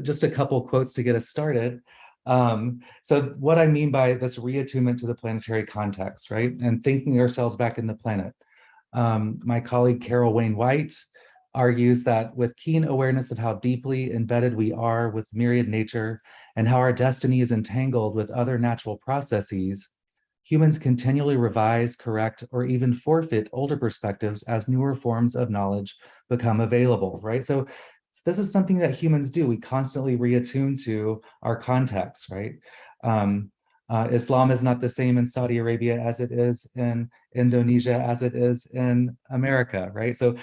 just a couple quotes to get us started. So what I mean by this reattunement to the planetary context, right? And thinking ourselves back in the planet. My colleague Carol Wayne White argues that with keen awareness of how deeply embedded we are with myriad nature and how our destiny is entangled with other natural processes, humans continually revise, correct, or even forfeit older perspectives as newer forms of knowledge become available, right? So this is something that humans do. We constantly reattune to our context, right? Islam is not the same in Saudi Arabia as it is in Indonesia, as it is in America, right? So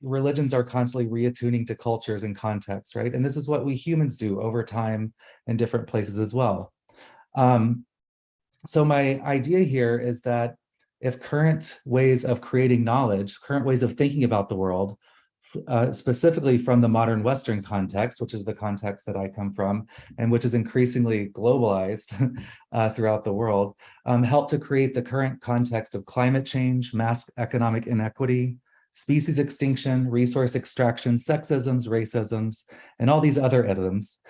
religions are constantly reattuning to cultures and contexts, right? And this is what we humans do over time in different places as well. So my idea here is that if current ways of creating knowledge, current ways of thinking about the world, specifically from the modern Western context, which is the context that I come from, and which is increasingly globalized throughout the world, help to create the current context of climate change, mass economic inequity, species extinction, resource extraction, sexisms, racisms, and all these other isms,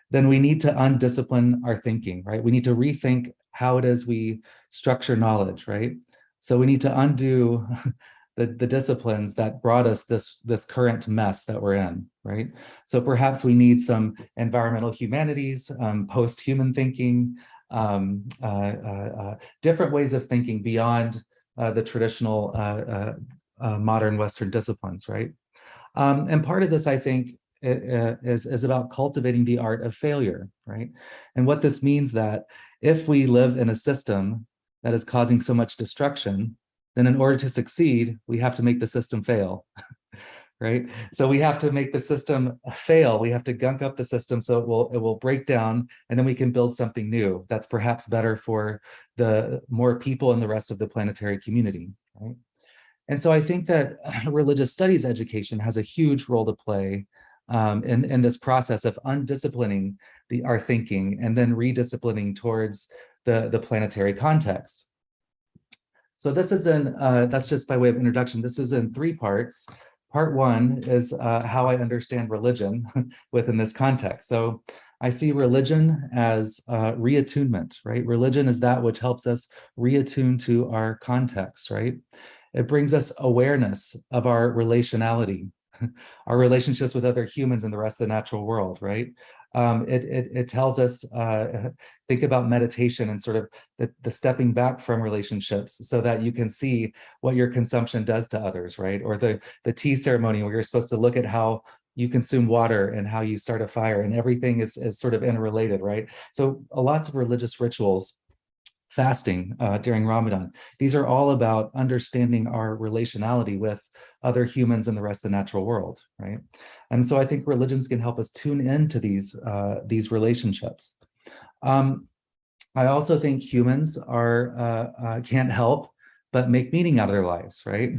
then we need to undiscipline our thinking, right? We need to rethink how it is we structure knowledge, right? So we need to undo the disciplines that brought us this current mess that we're in, right? So perhaps we need some environmental humanities, post-human thinking, different ways of thinking beyond the traditional modern Western disciplines, right? And part of this, I think, is about cultivating the art of failure, right? And what this means that if we live in a system that is causing so much destruction, then in order to succeed, we have to make the system fail. Right? So we have to make the system fail. We have to gunk up the system so it will break down, and then we can build something new that's perhaps better for the more people in the rest of the planetary community. Right? And so I think that religious studies education has a huge role to play in this process of undisciplining our thinking and then redisciplining towards the planetary context. So this is that's just by way of introduction. This is in 3 parts. Part 1 is how I understand religion within this context. So I see religion as reattunement, right? Religion is that which helps us reattune to our context, right? It brings us awareness of our relationality, our relationships with other humans and the rest of the natural world, right? It tells us, think about meditation and sort of the stepping back from relationships so that you can see what your consumption does to others, right? Or the tea ceremony where you're supposed to look at how you consume water and how you start a fire, and everything is sort of interrelated, right? So lots of religious rituals, fasting during Ramadan. These are all about understanding our relationality with other humans and the rest of the natural world, right? And so I think religions can help us tune into these relationships. I also think humans can't help but make meaning out of their lives, right?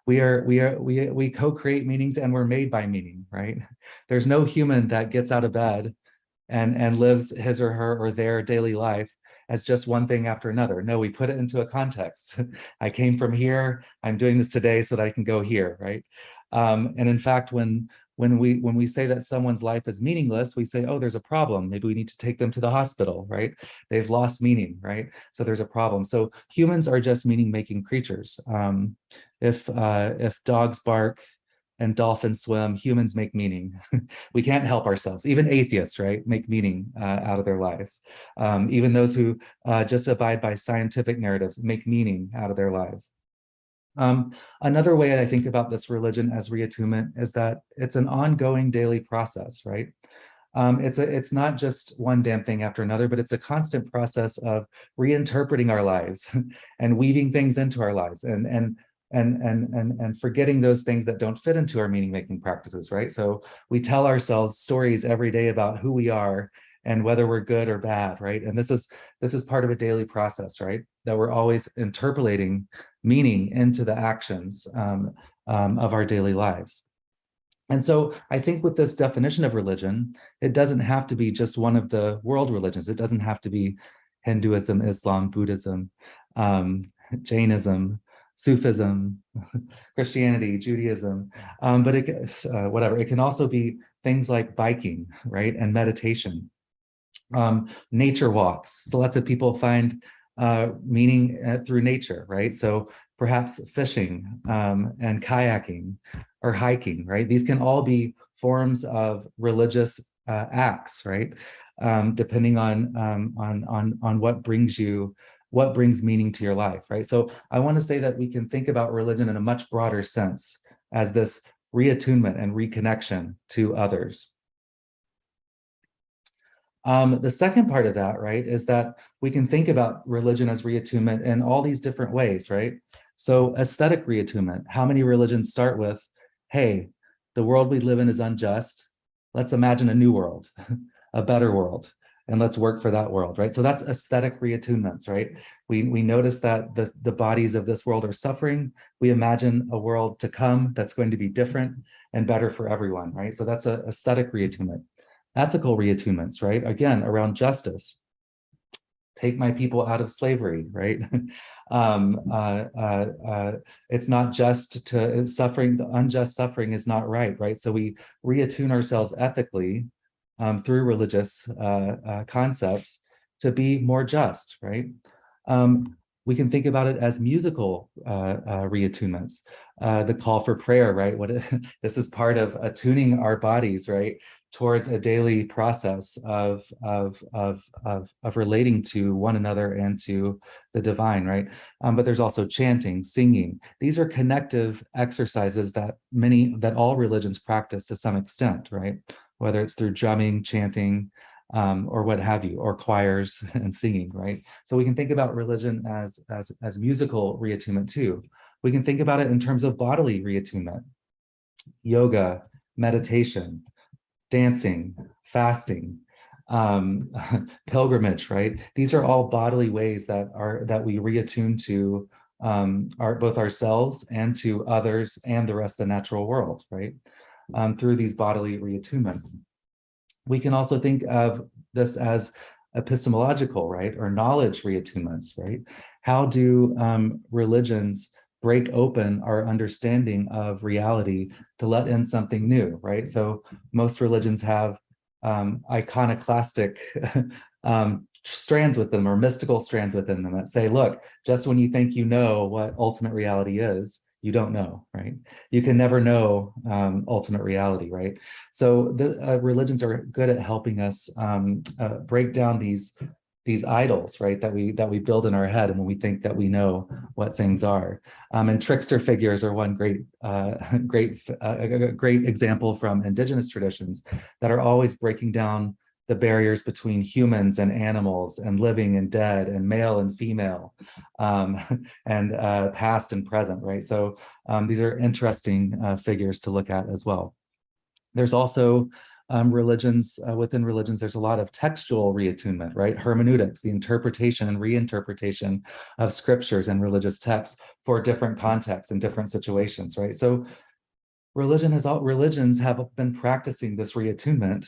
We co-create meanings, and we're made by meaning, right? There's no human that gets out of bed and lives his or her or their daily life as just one thing after another. No, we put it into a context. I came from here, I'm doing this today so that I can go here, right? And in fact, when we say that someone's life is meaningless, we say, oh, there's a problem. Maybe we need to take them to the hospital, right? They've lost meaning, right? So there's a problem. So humans are just meaning-making creatures. If dogs bark and dolphins swim, humans make meaning. We can't help ourselves. Even atheists, right, make meaning out of their lives. Even those who just abide by scientific narratives make meaning out of their lives. Another way I think about this religion as reattunement is that it's an ongoing daily process, right? It's not just one damn thing after another, but it's a constant process of reinterpreting our lives and weaving things into our lives and forgetting those things that don't fit into our meaning-making practices, right? So we tell ourselves stories every day about who we are and whether we're good or bad, right? And this is part of a daily process, right? That we're always interpolating meaning into the actions of our daily lives. And so I think with this definition of religion, it doesn't have to be just one of the world religions. It doesn't have to be Hinduism, Islam, Buddhism, Jainism, Sufism, Christianity, Judaism, but whatever. It can also be things like biking, right, and meditation, nature walks. So lots of people find meaning through nature, right? So perhaps fishing and kayaking or hiking, right? These can all be forms of religious acts, right? Depending on what brings meaning to your life, right? So I want to say that we can think about religion in a much broader sense as this reattunement and reconnection to others. The second part of that, right, is that we can think about religion as reattunement in all these different ways, right? So aesthetic reattunement, how many religions start with, hey, the world we live in is unjust. Let's imagine a new world, a better world, and let's work for that world, right? So that's aesthetic reattunements, right? We notice that the bodies of this world are suffering. We imagine a world to come that's going to be different and better for everyone, right? So that's an aesthetic reattunement. Ethical reattunements, right? Again, around justice. Take my people out of slavery, right? It's not just to suffering, the unjust suffering is not right? So we reattune ourselves ethically through religious concepts to be more just, right? We can think about it as musical reattunements. The call for prayer, right? This is part of attuning our bodies, right, towards a daily process of relating to one another and to the divine, right? But there's also chanting, singing. These are connective exercises that all religions practice to some extent, right? Whether it's through drumming, chanting, or what have you, or choirs and singing, right? So we can think about religion as musical reattunement too. We can think about it in terms of bodily reattunement, yoga, meditation, dancing, fasting, pilgrimage, right? These are all bodily ways that we reattune to both ourselves and to others and the rest of the natural world, right? Through these bodily reattunements. We can also think of this as epistemological, right? Or knowledge reattunements, right? How do religions break open our understanding of reality to let in something new, right? So most religions have iconoclastic strands with them, or mystical strands within them, that say, look, just when you think you know what ultimate reality is, you don't know, right? You can never know ultimate reality, right? So the religions are good at helping us break down these idols, right, that we build in our head, and when we think that we know what things are. And trickster figures are one great example from indigenous traditions that are always breaking down the barriers between humans and animals, and living and dead, and male and female, and past and present, right? So these are interesting figures to look at as well. There's also within religions, there's a lot of textual reattunement, right? Hermeneutics, the interpretation and reinterpretation of scriptures and religious texts for different contexts and different situations, right? So religions have been practicing this reattunement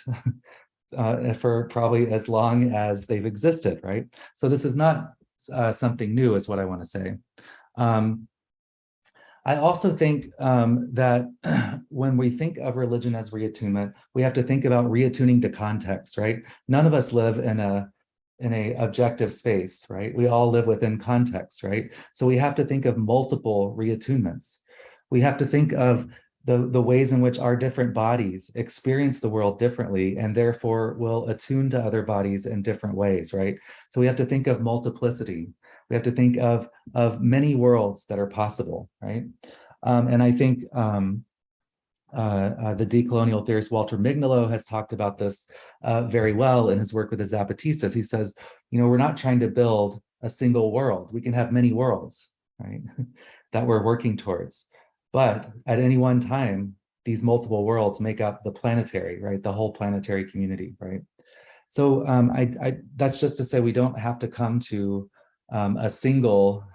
for probably as long as they've existed, right? So this is not something new, is what I want to say. I also think that when we think of religion as reattunement, we have to think about reattuning to context, right? None of us live in a objective space, right? We all live within context, right? So we have to think of multiple reattunements. We have to think of the ways in which our different bodies experience the world differently, and therefore will attune to other bodies in different ways, right? So we have to think of multiplicity. We have to think of many worlds that are possible, right? And I think the decolonial theorist Walter Mignolo has talked about this very well in his work with the Zapatistas. He says, you know, we're not trying to build a single world. We can have many worlds, right, that we're working towards. But at any one time, these multiple worlds make up the planetary, right, the whole planetary community, right? So that's just to say we don't have to come to a single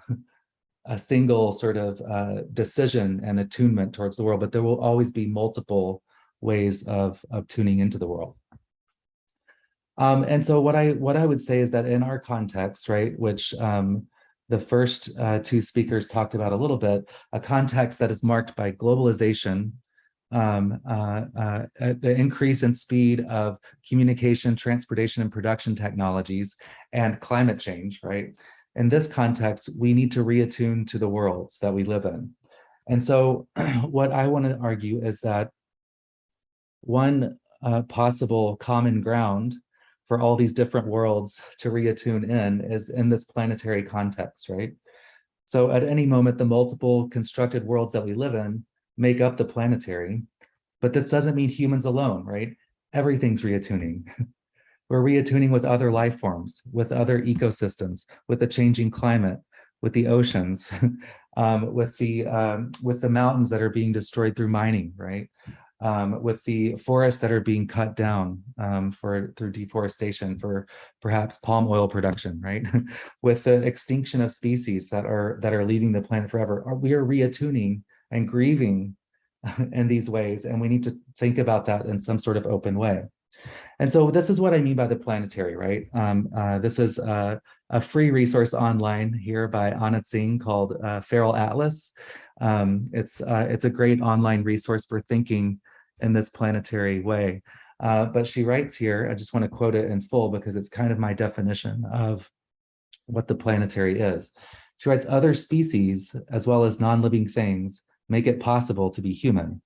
sort of decision and attunement towards the world, but there will always be multiple ways of tuning into the world. And so what I would say is that in our context, right, which the first two speakers talked about a little bit, a context that is marked by globalization, the increase in speed of communication, transportation, and production technologies, and climate change, right? In this context, we need to reattune to the worlds that we live in. And so what I want to argue is that one possible common ground for all these different worlds to reattune in is in this planetary context, right? So at any moment, the multiple constructed worlds that we live in make up the planetary, but this doesn't mean humans alone, right? Everything's reattuning. We're reattuning with other life forms, with other ecosystems, with the changing climate, with the oceans, with the mountains that are being destroyed through mining, right? With the forests that are being cut down through deforestation for perhaps palm oil production, right? With the extinction of species that are leaving the planet forever. We are reattuning and grieving in these ways, and we need to think about that in some sort of open way. And so this is what I mean by the planetary, right? This is a free resource online here by Anat Singh called Feral Atlas. It's a great online resource for thinking in this planetary way. But she writes here, I just want to quote it in full because it's kind of my definition of what the planetary is. She writes, other species, as well as non-living things, make it possible to be human.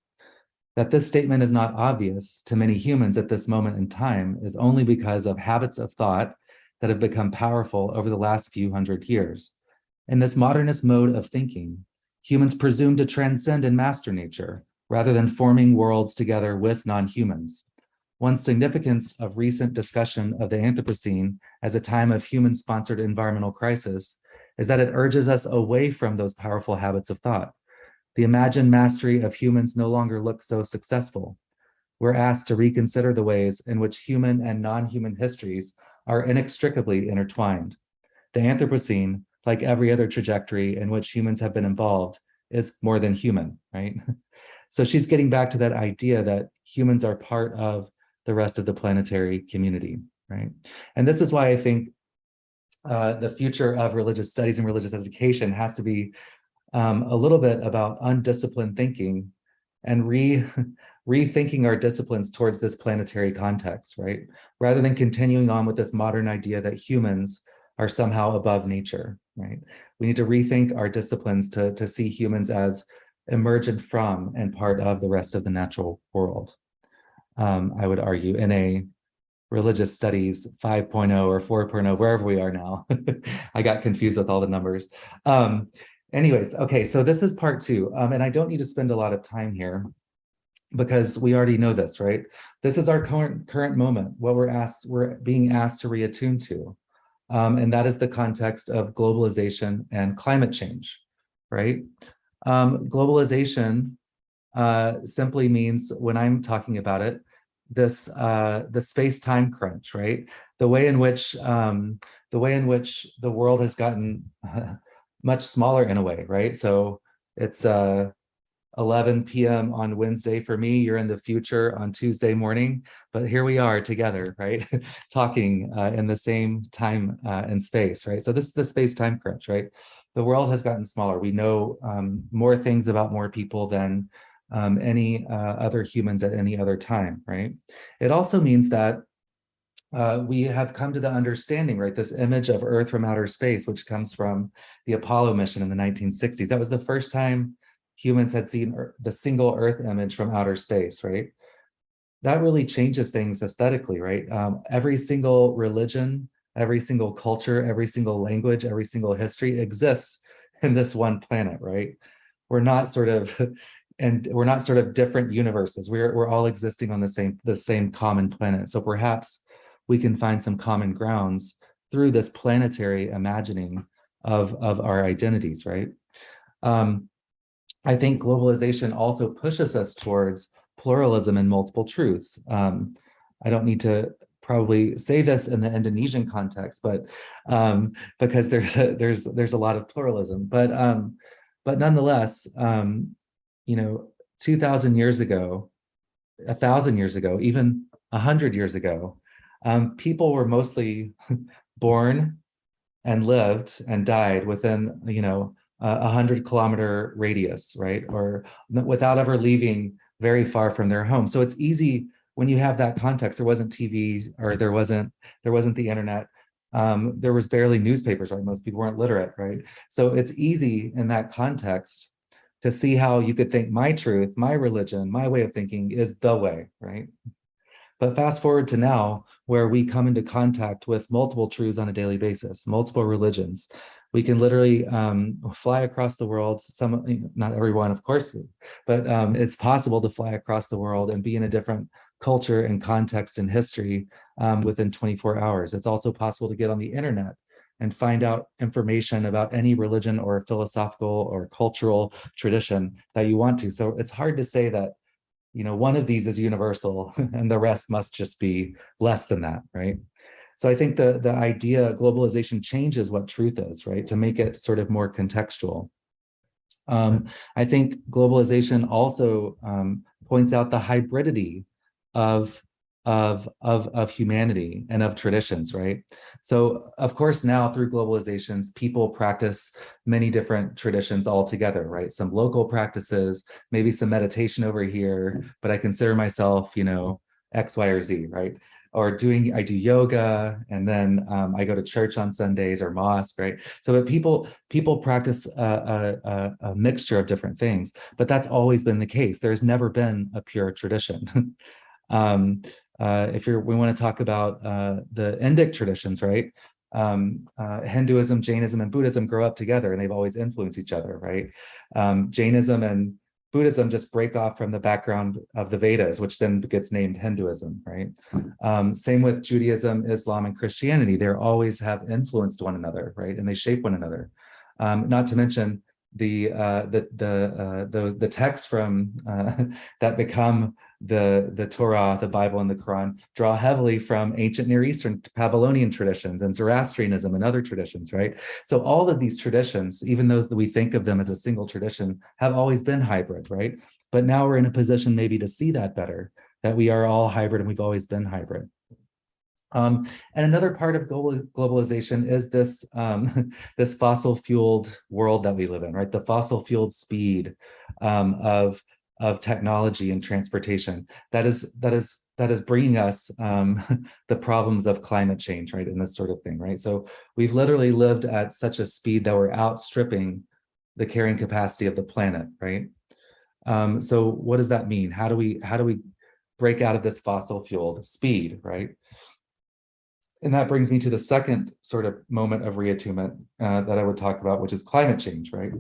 That this statement is not obvious to many humans at this moment in time is only because of habits of thought that have become powerful over the last few hundred years. In this modernist mode of thinking, humans presume to transcend and master nature rather than forming worlds together with non-humans. One significance of recent discussion of the Anthropocene as a time of human-sponsored environmental crisis is that it urges us away from those powerful habits of thought. The imagined mastery of humans no longer looks so successful. We're asked to reconsider the ways in which human and non-human histories are inextricably intertwined. The Anthropocene, like every other trajectory in which humans have been involved, is more than human, right? So she's getting back to that idea that humans are part of the rest of the planetary community, right? And this is why I think the future of religious studies and religious education has to be a little bit about undisciplined thinking and rethinking our disciplines towards this planetary context, right? Rather than continuing on with this modern idea that humans are somehow above nature, right? We need to rethink our disciplines to see humans as emergent from and part of the rest of the natural world. I would argue in a religious studies 5.0 or 4.0, wherever we are now. I got confused with all the numbers. Anyways, okay, so this is part 2, and I don't need to spend a lot of time here because we already know this, right? This is our current moment, what we're being asked to reattune to, and that is the context of globalization and climate change, right? Globalization simply means, when I'm talking about it, the space-time crunch, right? The way in which the world has gotten much smaller in a way, right? So it's 11 p.m. on Wednesday for me, you're in the future on Tuesday morning, but here we are together, right? Talking in the same time and space, right? So this is the space-time crunch, right? The world has gotten smaller. We know more things about more people than any other humans at any other time, right? It also means that we have come to the understanding, right? This image of Earth from outer space, which comes from the Apollo mission in the 1960s. That was the first time humans had seen the single Earth image from outer space, right? That really changes things aesthetically, right? Every single religion, every single culture, every single language, every single history exists in this one planet, right? We're not sort of different universes. We're all existing on the same common planet. So perhaps we can find some common grounds through this planetary imagining of our identities, right? I think globalization also pushes us towards pluralism and multiple truths. I don't need to probably say this in the Indonesian context, but because there's a lot of pluralism, but nonetheless, you know, 2,000 years ago, 1,000 years ago, even 100 years ago, people were mostly born and lived and died within, you know, a 100-kilometer radius, right? Or without ever leaving very far from their home. So it's easy when you have that context. There wasn't TV, or there wasn't the internet. There was barely newspapers, right? Most people weren't literate, right? So it's easy in that context to see how you could think my truth, my religion, my way of thinking is the way, right? But fast forward to now, where we come into contact with multiple truths on a daily basis, multiple religions. We can literally fly across the world. Some, not everyone, of course, but it's possible to fly across the world and be in a different culture and context and history within 24 hours. It's also possible to get on the internet and find out information about any religion or philosophical or cultural tradition that you want to. So it's hard to say that, you know, one of these is universal and the rest must just be less than that, right? So I think the idea globalization changes what truth is, right? To make it sort of more contextual. I think globalization also points out the hybridity of humanity and of traditions, right? So of course now through globalizations, people practice many different traditions all together, right? Some local practices, maybe some meditation over here, but I consider myself, you know, X, Y, or Z, right? Or I do yoga, and then I go to church on Sundays or mosque, right? So that people practice a mixture of different things, but that's always been the case. There's never been a pure tradition. If we want to talk about the Indic traditions, right? Hinduism, Jainism, and Buddhism grow up together, and they've always influenced each other, right? Jainism and Buddhism just break off from the background of the Vedas, which then gets named Hinduism, right? Same with Judaism, Islam, and Christianity. They always have influenced one another, right? And they shape one another. Not to mention the texts from that become the Torah, the Bible, and the Quran draw heavily from ancient Near Eastern Babylonian traditions and Zoroastrianism and other traditions, right? So all of these traditions, even those that we think of them as a single tradition, have always been hybrid, right? But now we're in a position maybe to see that better, that we are all hybrid and we've always been hybrid. And another part of globalization is this this fossil-fueled world that we live in, right? The fossil-fueled speed of technology and transportation that is bringing us the problems of climate change, right? And this sort of thing, right? So we've literally lived at such a speed that we're outstripping the carrying capacity of the planet, right? So what does that mean? How do we break out of this fossil-fueled speed, right? And that brings me to the second sort of moment of reattunement that I would talk about, which is climate change, right?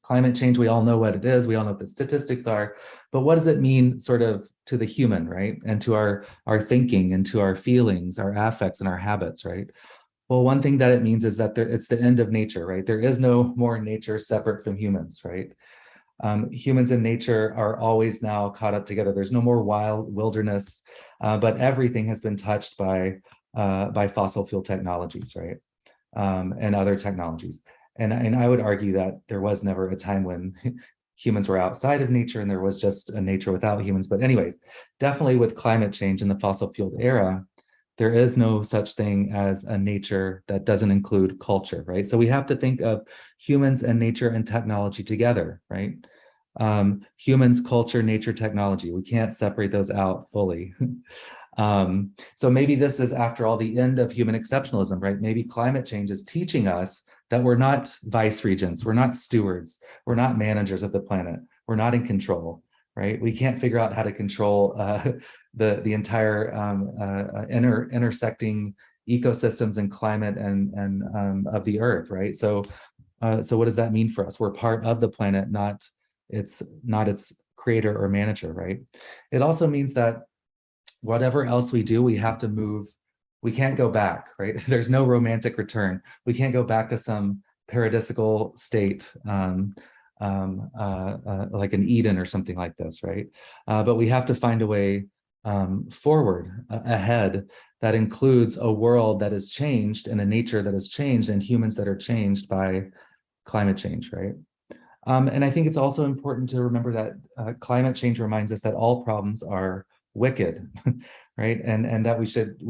Climate change, we all know what it is, we all know what the statistics are, but what does it mean sort of to the human, right? And to our thinking and to our feelings, our affects and our habits, right? Well, one thing that it means is that it's the end of nature, right? There is no more nature separate from humans, right? Humans and nature are always now caught up together. There's no more wild wilderness, but everything has been touched by fossil fuel technologies, right? And other technologies. And I would argue that there was never a time when humans were outside of nature and there was just a nature without humans. But anyways, definitely with climate change in the fossil fueled era, there is no such thing as a nature that doesn't include culture, right? So we have to think of humans and nature and technology together, right? Humans, culture, nature, technology. We can't separate those out fully. So maybe this is, after all, the end of human exceptionalism, right? Maybe climate change is teaching us that we're not vice regents, we're not stewards, we're not managers of the planet, we're not in control, right? We can't figure out how to control the entire intersecting ecosystems and climate and of the earth, right? So what does that mean for us? We're part of the planet, not its creator or manager, right? It also means that whatever else we do, we have to move. We can't go back, right? There's no romantic return. We can't go back to some paradisical state, like an Eden or something like this, right? But we have to find a way forward, ahead, that includes a world that is changed and a nature that is changed and humans that are changed by climate change, right? And I think it's also important to remember that climate change reminds us that all problems are wicked, right? And that we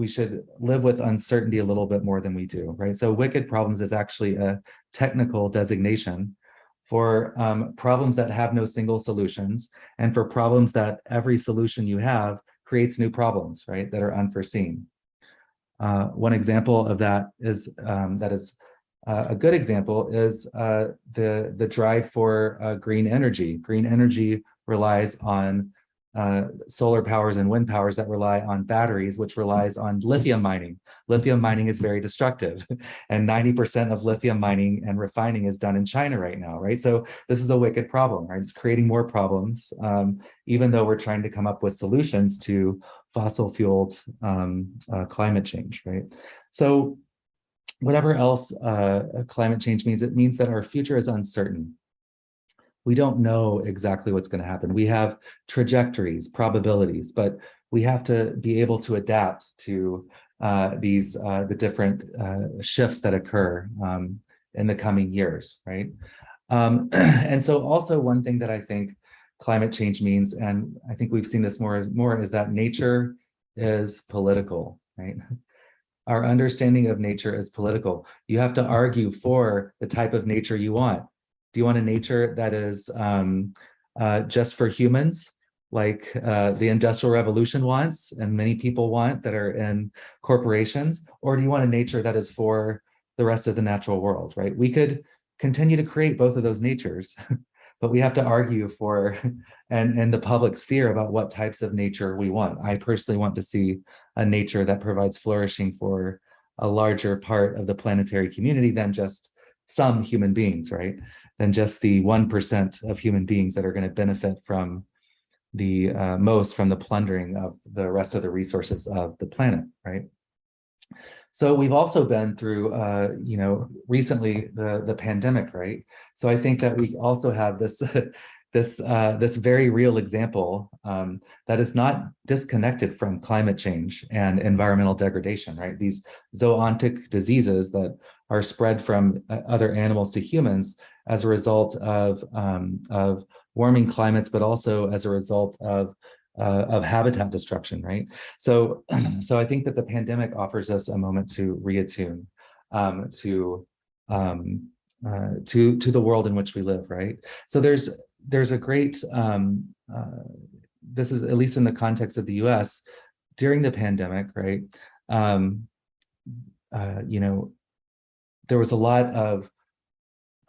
should live with uncertainty a little bit more than we do, right? So wicked problems is actually a technical designation for problems that have no single solutions, and for problems that every solution you have creates new problems, right? That are unforeseen. One example of that is a good example is the drive for green energy. Green energy relies on solar powers and wind powers that rely on batteries, which relies on lithium mining. Lithium mining is very destructive, and 90% of lithium mining and refining is done in China right now, right? So this is a wicked problem, right? It's creating more problems, even though we're trying to come up with solutions to fossil-fueled climate change, right? So whatever else climate change means, it means that our future is uncertain. We don't know exactly what's going to happen. We have trajectories, probabilities, but we have to be able to adapt to the different shifts that occur in the coming years, right? And so also one thing that I think climate change means, and I think we've seen this more, is that nature is political, right? Our understanding of nature is political. You have to argue for the type of nature you want. Do you want a nature that is just for humans, like the Industrial Revolution wants and many people want that are in corporations? Or do you want a nature that is for the rest of the natural world, right? We could continue to create both of those natures, but we have to argue for, and the public sphere, about what types of nature we want. I personally want to see a nature that provides flourishing for a larger part of the planetary community than just some human beings, right, than just the 1% of human beings that are going to benefit from the most from the plundering of the rest of the resources of the planet, right? So we've also been through, recently the pandemic, right? So I think that we also have this this very real example that is not disconnected from climate change and environmental degradation, right? These zoonotic diseases that are spread from other animals to humans as a result of warming climates, but also as a result of habitat destruction, right? So, so I think that the pandemic offers us a moment to reattune to the world in which we live, right? So there's a great this is at least in the context of the U.S. during the pandemic, right? There was a lot of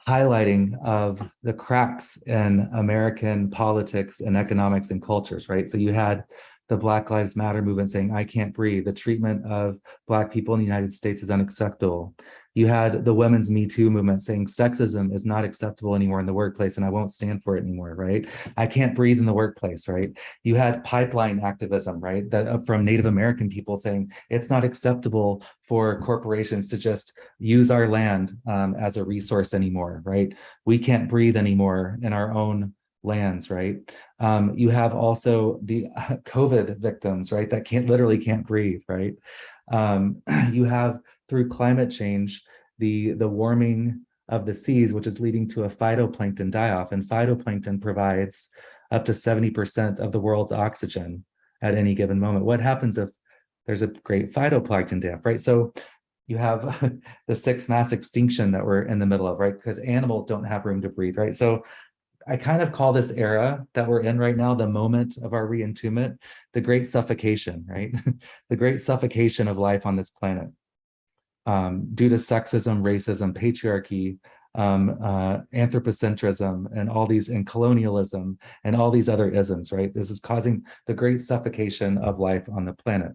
highlighting of the cracks in American politics and economics and cultures, right? So you had the Black Lives Matter movement saying, I can't breathe. The treatment of Black people in the United States is unacceptable. You had the women's Me Too movement saying sexism is not acceptable anymore in the workplace and I won't stand for it anymore, right? I can't breathe in the workplace, right? You had pipeline activism, right? That from Native American people saying it's not acceptable for corporations to just use our land as a resource anymore, right? We can't breathe anymore in our own lands, right? You have also the COVID victims, right? That literally can't breathe, right? You have through climate change, the warming of the seas, which is leading to a phytoplankton die-off, and phytoplankton provides up to 70% of the world's oxygen at any given moment. What happens if there's a great phytoplankton die-off, right? So you have the sixth mass extinction that we're in the middle of, right? Because animals don't have room to breathe, right? So I kind of call this era that we're in right now, the moment of our re-entombment, the great suffocation, right? The great suffocation of life on this planet due to sexism, racism, patriarchy, anthropocentrism, and all these, and colonialism, and all these other isms, right? This is causing the great suffocation of life on the planet.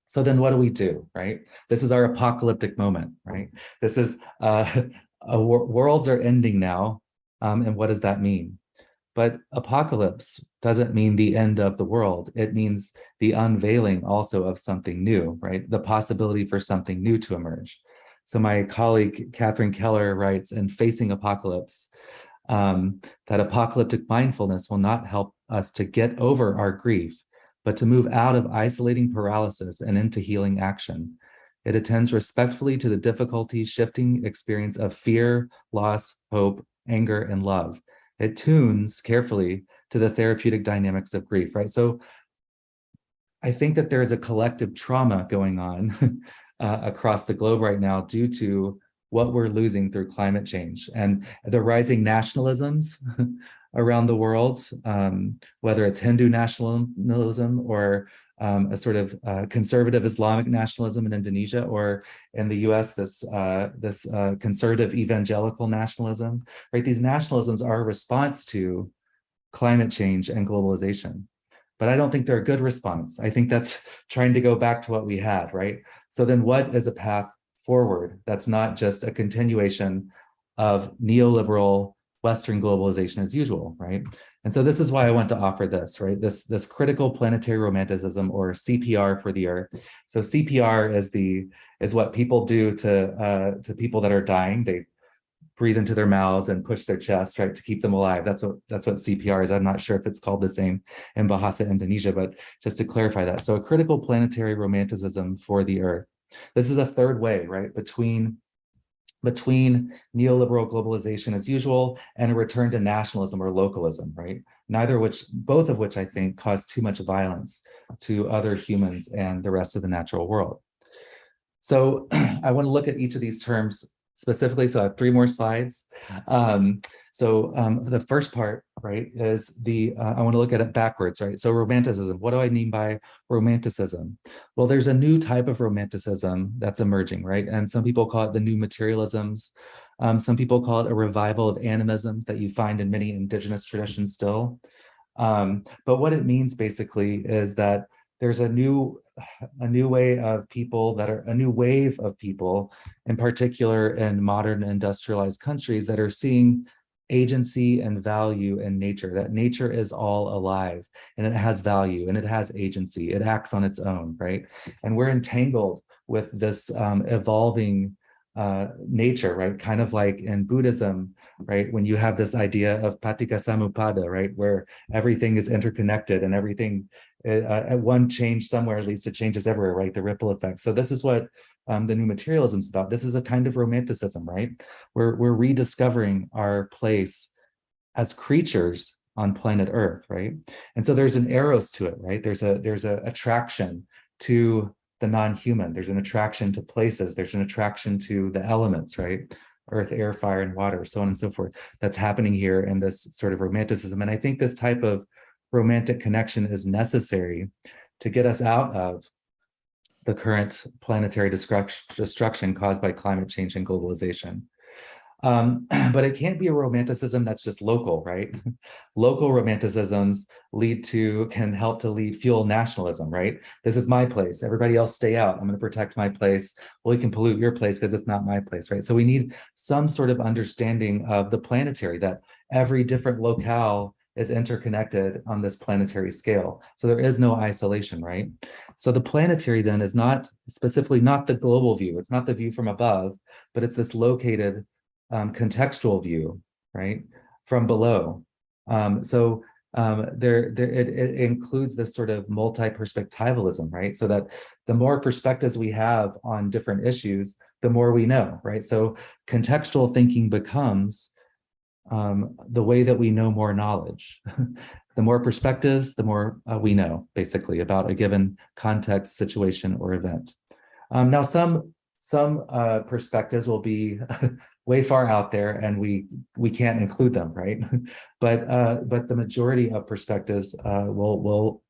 So then what do we do, right? This is our apocalyptic moment, right? This is, worlds are ending now. And what does that mean? But apocalypse doesn't mean the end of the world. It means the unveiling also of something new, right? The possibility for something new to emerge. So my colleague, Catherine Keller, writes in Facing Apocalypse, that apocalyptic mindfulness will not help us to get over our grief, but to move out of isolating paralysis and into healing action. It attends respectfully to the difficulty shifting experience of fear, loss, hope, anger, and love. It tunes carefully to the therapeutic dynamics of grief, right? So I think that there is a collective trauma going on across the globe right now due to what we're losing through climate change and the rising nationalisms around the world, whether it's Hindu nationalism or a sort of conservative Islamic nationalism in Indonesia, or in the US, this conservative evangelical nationalism, right? These nationalisms are a response to climate change and globalization. But I don't think they're a good response. I think that's trying to go back to what we had, right? So then what is a path forward that's not just a continuation of neoliberal Western globalization as usual, right? And so this is why I want to offer this, right? This critical planetary romanticism, or CPR for the Earth. So CPR is what people do to people that are dying. They breathe into their mouths and push their chest, right, to keep them alive. That's what CPR is. I'm not sure if it's called the same in Bahasa Indonesia, but just to clarify that. So a critical planetary romanticism for the Earth. This is a third way, right, between neoliberal globalization as usual and a return to nationalism or localism, right? Both of which I think cause too much violence to other humans and the rest of the natural world. So I want to look at each of these terms specifically. So I have 3 more slides. The first part, right, is I want to look at it backwards, right? So romanticism, what do I mean by romanticism? Well, there's a new type of romanticism that's emerging, right? And some people call it the new materialisms. Some people call it a revival of animism that you find in many indigenous traditions still. But what it means basically is that there's a new a new way of people that are a new wave of people, in particular in modern industrialized countries, that are seeing agency and value in nature, that nature is all alive and it has value and it has agency, it acts on its own, right? And we're entangled with this evolving nature, right? Kind of like in Buddhism, right? When you have this idea of paticcasamuppada, right? Where everything is interconnected and everything at one change somewhere leads to changes everywhere, right? The ripple effect. So this is what the new materialism is about. This is a kind of romanticism, right? We're rediscovering our place as creatures on planet Earth, right? And so there's an eros to it, right? There's a attraction to the non-human. There's an attraction to places. There's an attraction to the elements, right? Earth, air, fire, and water, so on and so forth. That's happening here in this sort of romanticism. And I think this type of romantic connection is necessary to get us out of the current planetary destruction caused by climate change and globalization. But it can't be a romanticism that's just local, right? Local romanticisms can help to fuel nationalism, right? This is my place. Everybody else stay out. I'm going to protect my place. Well, you can pollute your place because it's not my place, right? So we need some sort of understanding of the planetary, that every different locale is interconnected on this planetary scale. So there is no isolation, right? So the planetary then is not specifically not the global view. It's not the view from above, but it's this located contextual view, right, from below. It includes this sort of multi-perspectivalism, right? So that the more perspectives we have on different issues, the more we know, right? So contextual thinking becomes the way that we know more knowledge. The more perspectives, the more we know, basically, about a given context, situation, or event. Now, some perspectives will be way far out there, and we can't include them, right? But the majority of perspectives will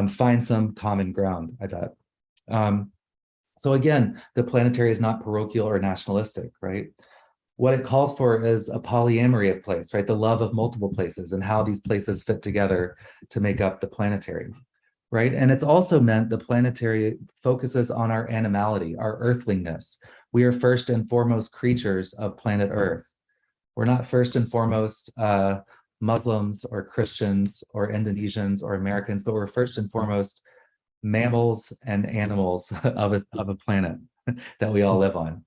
find some common ground, I bet. So again, the planetary is not parochial or nationalistic, right? What it calls for is a polyamory of place, right? The love of multiple places and how these places fit together to make up the planetary, right? And it's also meant the planetary focuses on our animality, our earthliness. We are first and foremost creatures of planet Earth. We're not first and foremost Muslims or Christians or Indonesians or Americans, but we're first and foremost mammals and animals of a planet that we all live on.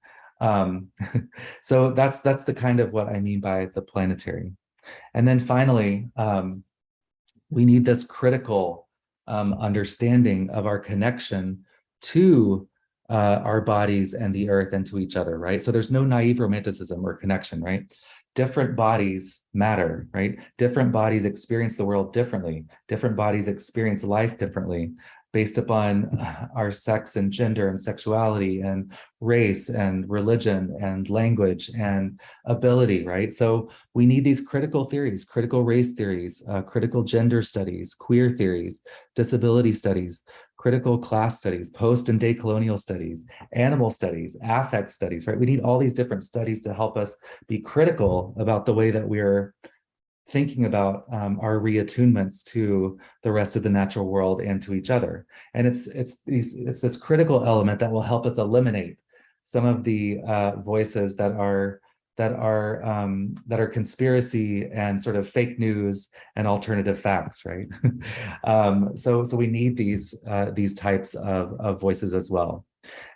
So that's the kind of what I mean by the planetary. And then finally, we need this critical understanding of our connection to our bodies and the earth and to each other, right? So there's no naive romanticism or connection, right? Different bodies matter, right? Different bodies experience the world differently. Different bodies experience life differently based upon our sex and gender and sexuality and race and religion and language and ability, right? So we need these critical theories, critical race theories, critical gender studies, queer theories, disability studies, critical class studies, post and decolonial studies, animal studies, affect studies, right? We need all these different studies to help us be critical about the way that we're thinking about our reattunements to the rest of the natural world and to each other. And it's this critical element that will help us eliminate some of the voices that are conspiracy and sort of fake news and alternative facts, right? So we need these types of voices as well.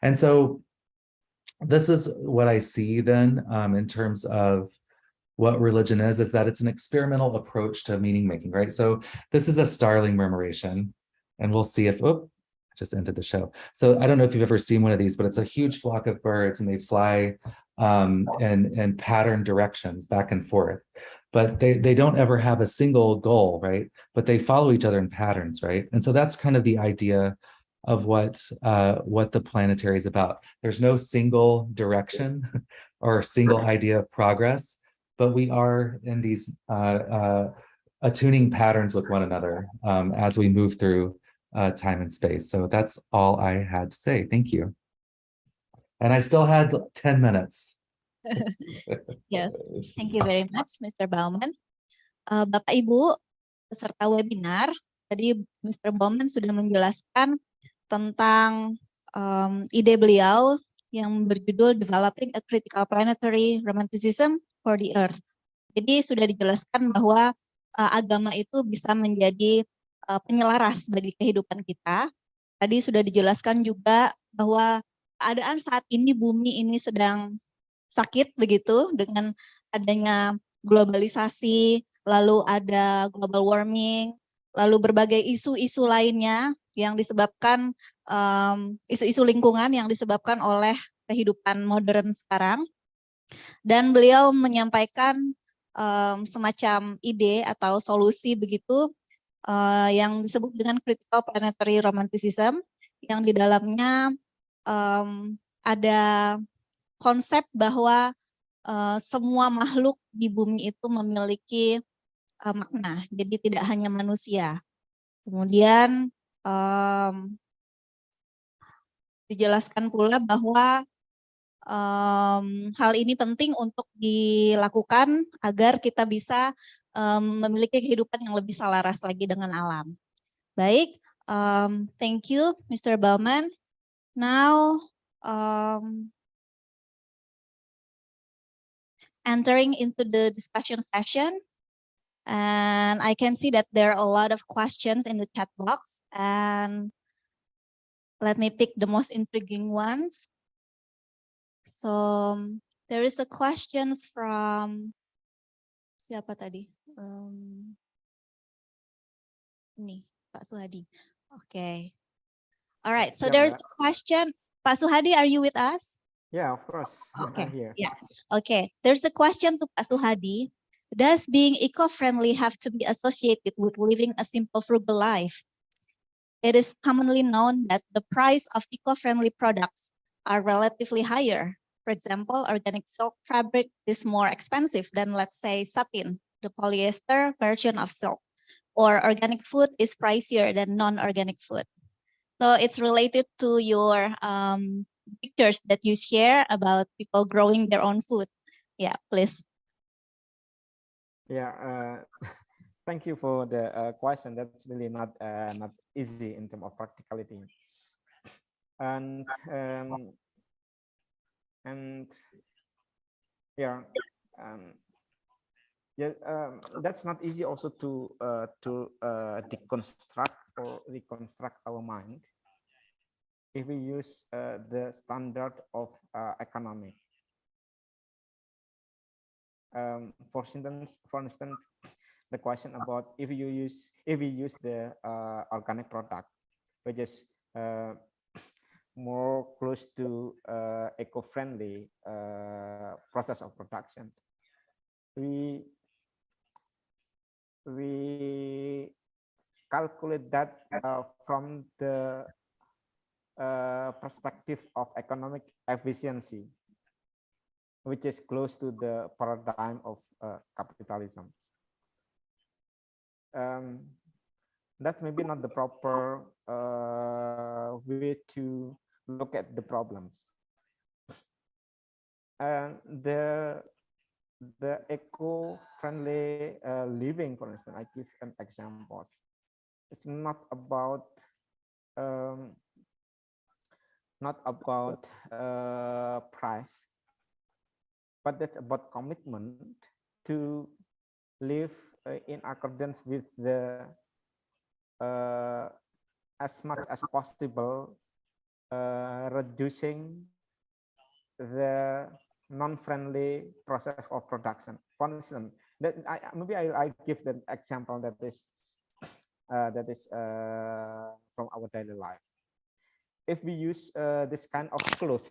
And so this is what I see then in terms of what religion is that it's an experimental approach to meaning making, right? So this is a starling murmuration, and we'll see if, I just ended the show. So I don't know if you've ever seen one of these, but it's a huge flock of birds and they fly in pattern directions back and forth, but they don't ever have a single goal, right? But they follow each other in patterns, right? And so that's kind of the idea of what the planetary is about. There's no single direction or a single idea of progress, but we are in these attuning patterns with one another as we move through time and space. So that's all I had to say. Thank you. And I still had 10 minutes. Yes, thank you very much, Mr. Bauman. Bapak Ibu peserta webinar, tadi Mr. Bauman sudah menjelaskan tentang ide beliau yang berjudul Developing a Critical Planetary Romanticism for the Earth. Jadi sudah dijelaskan bahwa agama itu bisa menjadi penyelaras bagi kehidupan kita. Tadi sudah dijelaskan juga bahwa keadaan saat ini bumi ini sedang sakit begitu dengan adanya globalisasi, lalu ada global warming, lalu berbagai isu-isu lainnya yang disebabkan isu-isu lingkungan yang disebabkan oleh kehidupan modern sekarang. Dan beliau menyampaikan semacam ide atau solusi begitu yang disebut dengan critical planetary romanticism, yang di dalamnya ada konsep bahwa semua makhluk di bumi itu memiliki makna, jadi tidak hanya manusia. Kemudian dijelaskan pula bahwa hal ini penting untuk dilakukan agar kita bisa memiliki kehidupan yang lebih selaras lagi dengan alam. Baik, thank you Mr. Bauman. Now, entering into the discussion session, and I can see that there are a lot of questions in the chat box, and let me pick the most intriguing ones. So there is a questions from siapa tadi? Ini Pak Suhadi. Okay. All right. So Yeah, there's a question. Pak Suhadi, are you with us? Yeah, of course. Okay. I'm here. Yeah. Okay. There's a question to Pak Suhadi. Does being eco-friendly have to be associated with living a simple, frugal life? It is commonly known that the price of eco-friendly products are relatively higher. For example, organic silk fabric is more expensive than, let's say, satin, the polyester version of silk, or organic food is pricier than non-organic food. So it's related to your pictures that you share about people growing their own food. Yeah, please. Yeah, thank you for the question. That's really not easy in terms of practicality. And yeah, that's not easy also to deconstruct or reconstruct our mind if we use the standard of economic. For instance, the question about if we use the organic product, which is more close to eco-friendly process of production, we calculate that from the perspective of economic efficiency, which is close to the paradigm of capitalism. That's maybe not the proper way to look at the problems. And the eco-friendly living, for instance, I give an example. It's not about price, but that's about commitment to live in accordance with the as much as possible reducing the non-friendly process of production. For instance, that maybe I give the example that is from our daily life. If we use this kind of clothes,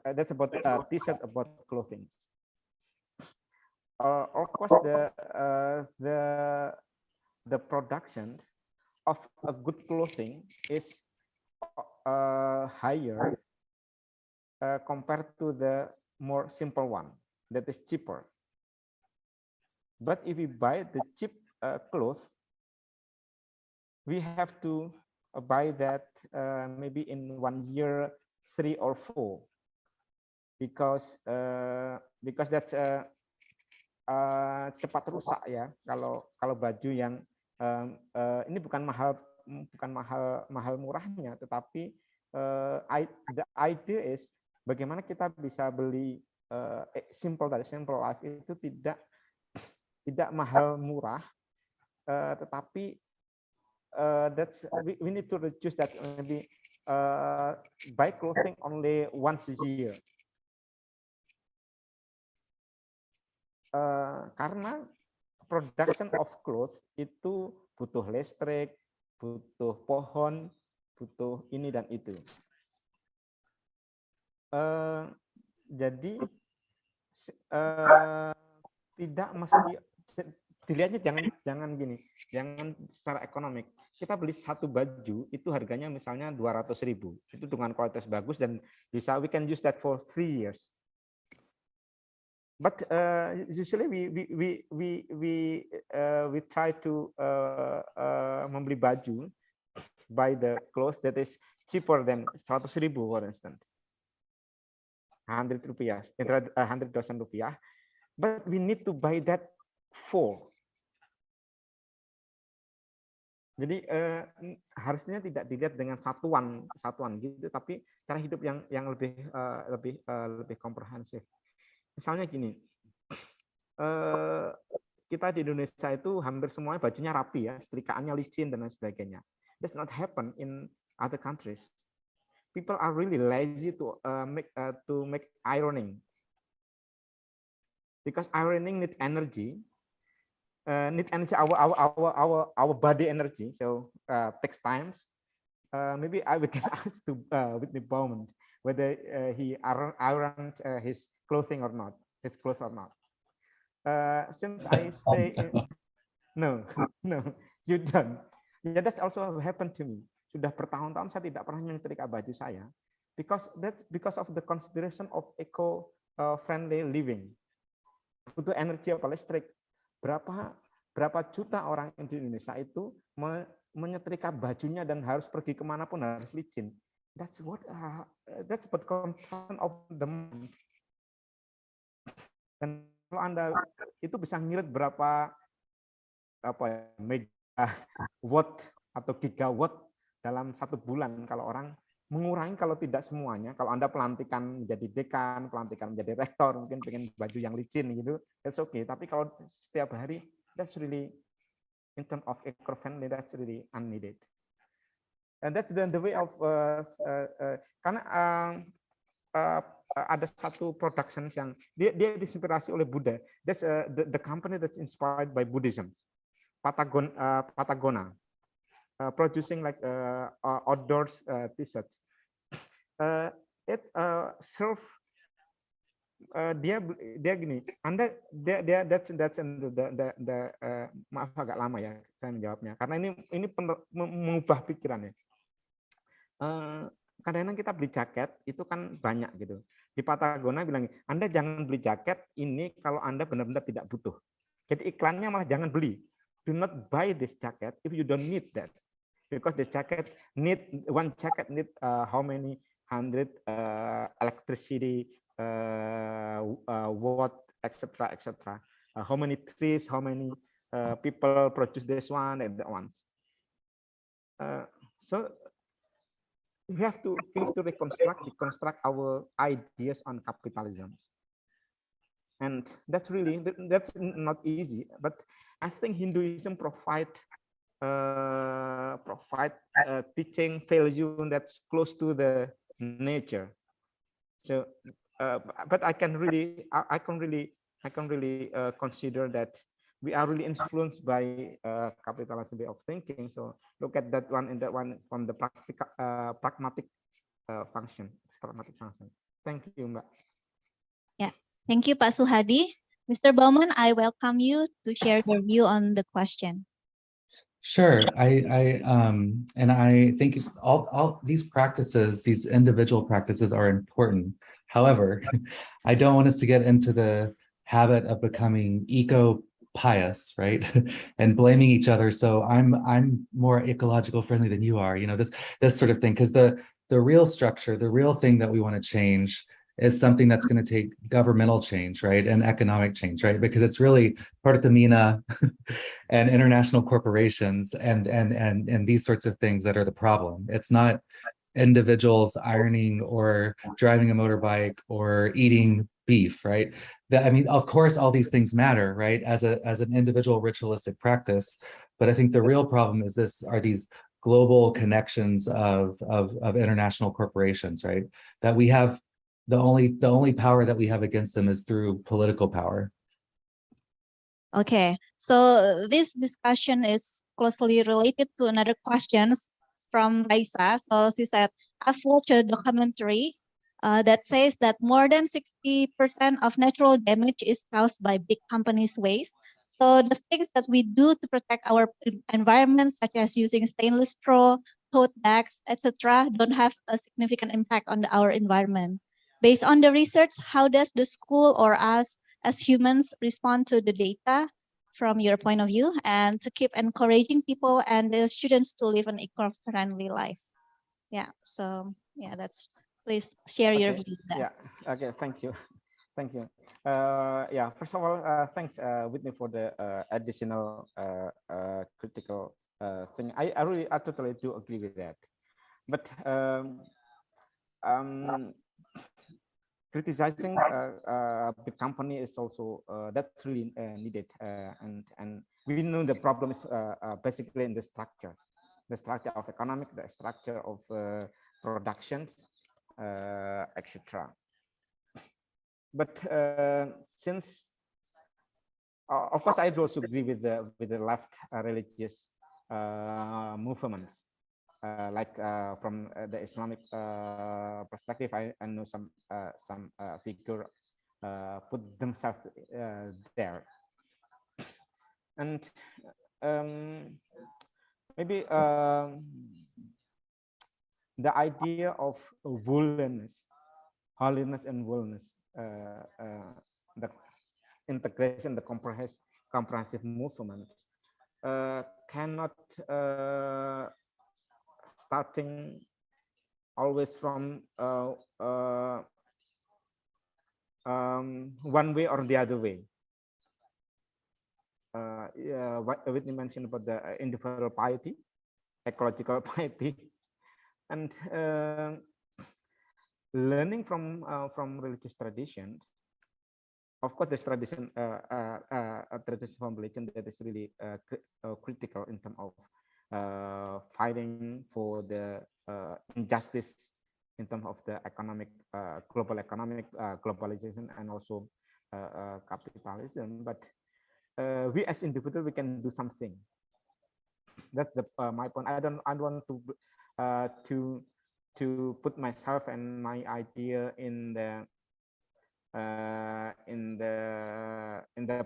that's about t-shirt, about clothing. Of course, the production of a good clothing is higher compared to the more simple one that is cheaper. But if we buy the cheap clothes, we have to buy that maybe in 1 year, 3 or 4, because that's cepat rusak ya. Kalau baju yang ini bukan mahal bukan mahal murahnya, tetapi the idea is bagaimana kita bisa beli simple life itu tidak mahal murah, tetapi we need to reduce that, maybe buy clothing only once a year. Karena production of clothes itu butuh listrik, butuh pohon, butuh ini dan itu. Jadi tidak mesti dilihatnya, jangan gini, jangan secara ekonomik. Kita beli satu baju itu harganya misalnya 200.000, itu dengan kualitas bagus dan bisa we can use that for 3 years. But usually we try to membeli baju, buy the clothes that is cheaper than 100.000, for instance, 100 rupiah, 100,000 rupiah. But we need to buy that for. Jadi harusnya tidak dilihat dengan satuan gitu, tapi cara hidup yang lebih komprehensif. Misalnya gini, kita di Indonesia itu hampir semuanya bajunya rapi ya, setrikaannya licin dan lain sebagainya. That's not happen in other countries. People are really lazy to make ironing, because ironing need energy. Our body energy, so takes times. Maybe I would ask to Whitney Bowman whether he ironed his clothing or not, since I stay no, you don't. Yeah, that's also happened to me. Sudah bertahun-tahun saya tidak pernah menyetrika baju saya, because of the consideration of eco friendly living. Butuh energi apa, listrik. Berapa juta orang di Indonesia itu menyetrika bajunya dan harus pergi kemanapun harus licin. That's what concern of the mind. Dan kalau Anda itu bisa ngirit berapa megawatt atau gigawatt dalam 1 bulan kalau orang mengurangi, kalau tidak semuanya. Kalau Anda pelantikan menjadi dekan, pelantikan menjadi rektor, mungkin pengen baju yang licin gitu, that's okay. Tapi kalau setiap hari, that's really, in terms of eco-friendly, that's really unneeded. And that's the way of karena ada satu production yang dia diinspirasi oleh Buddha. That's the company that's inspired by Buddhism, Patagona, producing like outdoors t-shirts. It serve dia gini. Anda that's the maaf agak lama ya saya menjawabnya karena ini mengubah pikirannya. Kadang-kadang kita beli jaket itu kan banyak gitu. Di Patagona bilang, Anda jangan beli jaket ini kalau Anda benar-benar tidak butuh. Jadi iklannya malah jangan beli. Do not buy this jacket if you don't need that. Because this jacket one jacket need how many 100 electricity watt, etc. How many trees, how many people produce this one at once. So we have to deconstruct our ideas on capitalism, and that's not easy. But I think Hinduism provide teaching value that's close to the nature. So, but I can really consider that we are really influenced by capitalism way of thinking. So look at that one, and that one from the pragmatic function. It's pragmatic function. Thank you, Mbak. Yeah, thank you, Pak Suhadi. Mr. Bauman, I welcome you to share your view on the question. Sure, and I think all these practices, these individual practices, are important. However, I don't want us to get into the habit of becoming eco-pious, right, and blaming each other. So I'm more ecological friendly than you are, you know, this sort of thing. Because the real structure, the real thing that we want to change is something that's going to take governmental change, right, and economic change, right, because it's really Pertamina and international corporations and these sorts of things that are the problem. It's not individuals ironing or driving a motorbike or eating beef, right? That, I mean, of course, all these things matter, right, as an individual ritualistic practice. But I think the real problem is these global connections of international corporations, right? That we have the only power that we have against them is through political power. Okay, so this discussion is closely related to another questions from Raisa. So she said, I've watched a documentary that says that more than 60% of natural damage is caused by big companies' waste. So the things that we do to protect our environment, such as using stainless straw, tote bags, etc., don't have a significant impact on our environment. Based on the research, how does the school or us as humans respond to the data from your point of view, and to keep encouraging people and the students to live an eco-friendly life? Yeah, so yeah, please share your view. Yeah, okay, thank you. Thank you. Yeah, first of all, thanks, Whitney, for the additional critical thing. I totally do agree with that. But criticizing the company is also that's really needed, and we know the problem is basically in the structure of economic, the structure of productions, etc. But since, of course, I also agree with the left religious movements. Like from the Islamic perspective, I know some figure put themselves there, and maybe the idea of holiness and wellness, the integration, the comprehensive movement cannot starting always from one way or the other way. What Whitney mentioned about the individual piety, ecological piety, and learning from religious traditions. Of course, this tradition, tradition from religion, that is really critical in terms of fighting for the injustice in terms of the economic, global economic, globalization, and also capitalism. But we as individuals, we can do something. That's my point. I don't want to put myself and my idea in the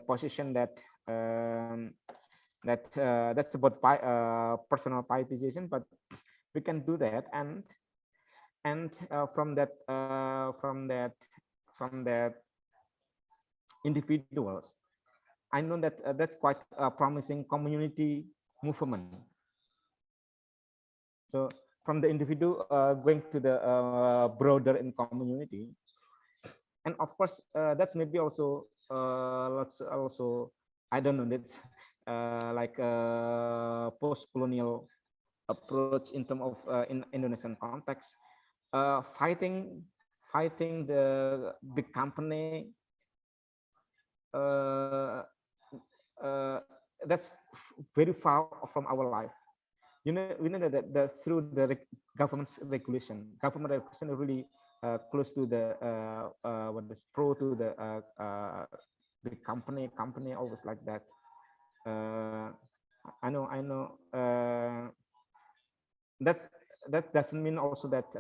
position that that's about personal pietization, but we can do that, and from that individuals, I know that that's quite a promising community movement. So from the individual going to the broader in community, and of course that's maybe also I don't know, that's like a post-colonial approach in terms of in Indonesian context, fighting the big company. That's very far from our life. We know that through the government regulation really close to the what is pro to the company always like that. I know that doesn't mean also that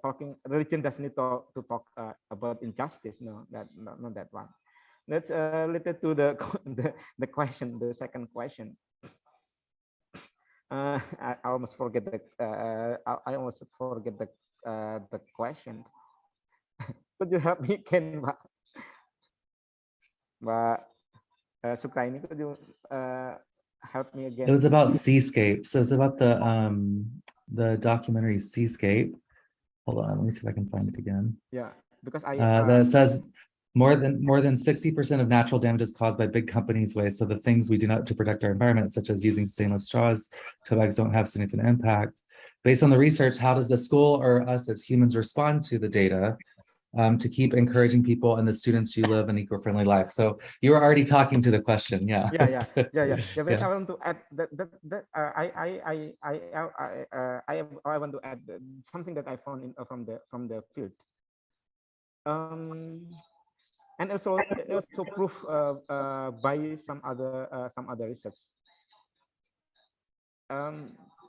talking religion doesn't need to talk about injustice. No, not that one. That's related to the question, the second question. I almost forget the question. Could you help me, Ken, Mbak Sukaini? Could you help me again? It was about Seascape. So it's about the documentary Seascape. Hold on, let me see if I can find it again. Yeah, because I that says more than 60% of natural damage is caused by big companies' waste. So the things we do not to protect our environment, such as using stainless straws, tote bags, don't have significant impact. Based on the research, how does the school or us as humans respond to the data to keep encouraging people and the students to live an eco-friendly life? So you were already talking to the question, yeah. Yeah. But Yeah. I want to add that I want to add something that I found from the field. And also proof by some other research.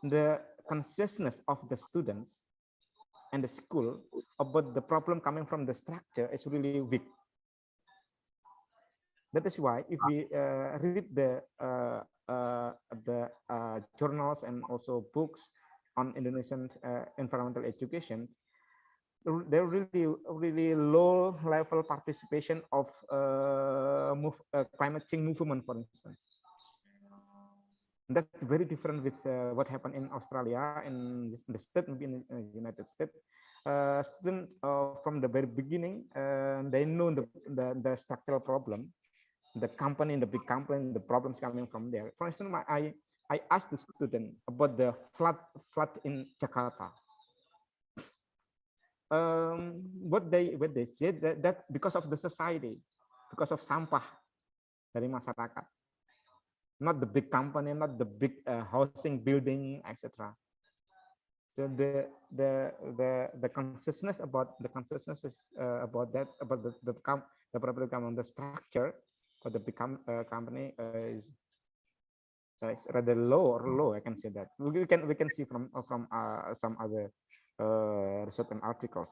The consciousness of the students and the school about the problem coming from the structure is really weak. That is why if we read the journals and also books on Indonesian environmental education, there really low level participation of climate change movement, for instance. That's very different with what happened in Australia, in the state, maybe in the United States. Students from the very beginning, they know the structural problem, the company, the big company, the problems coming from there. For instance, I asked the student about the flood in Jakarta. What they said that's because of the society, because of sampah dari masyarakat, not the big company, not the big housing building, etc. So the consciousness about the about that, about the problem on the structure for the big company is rather low. I can say that we can see from some other research and articles.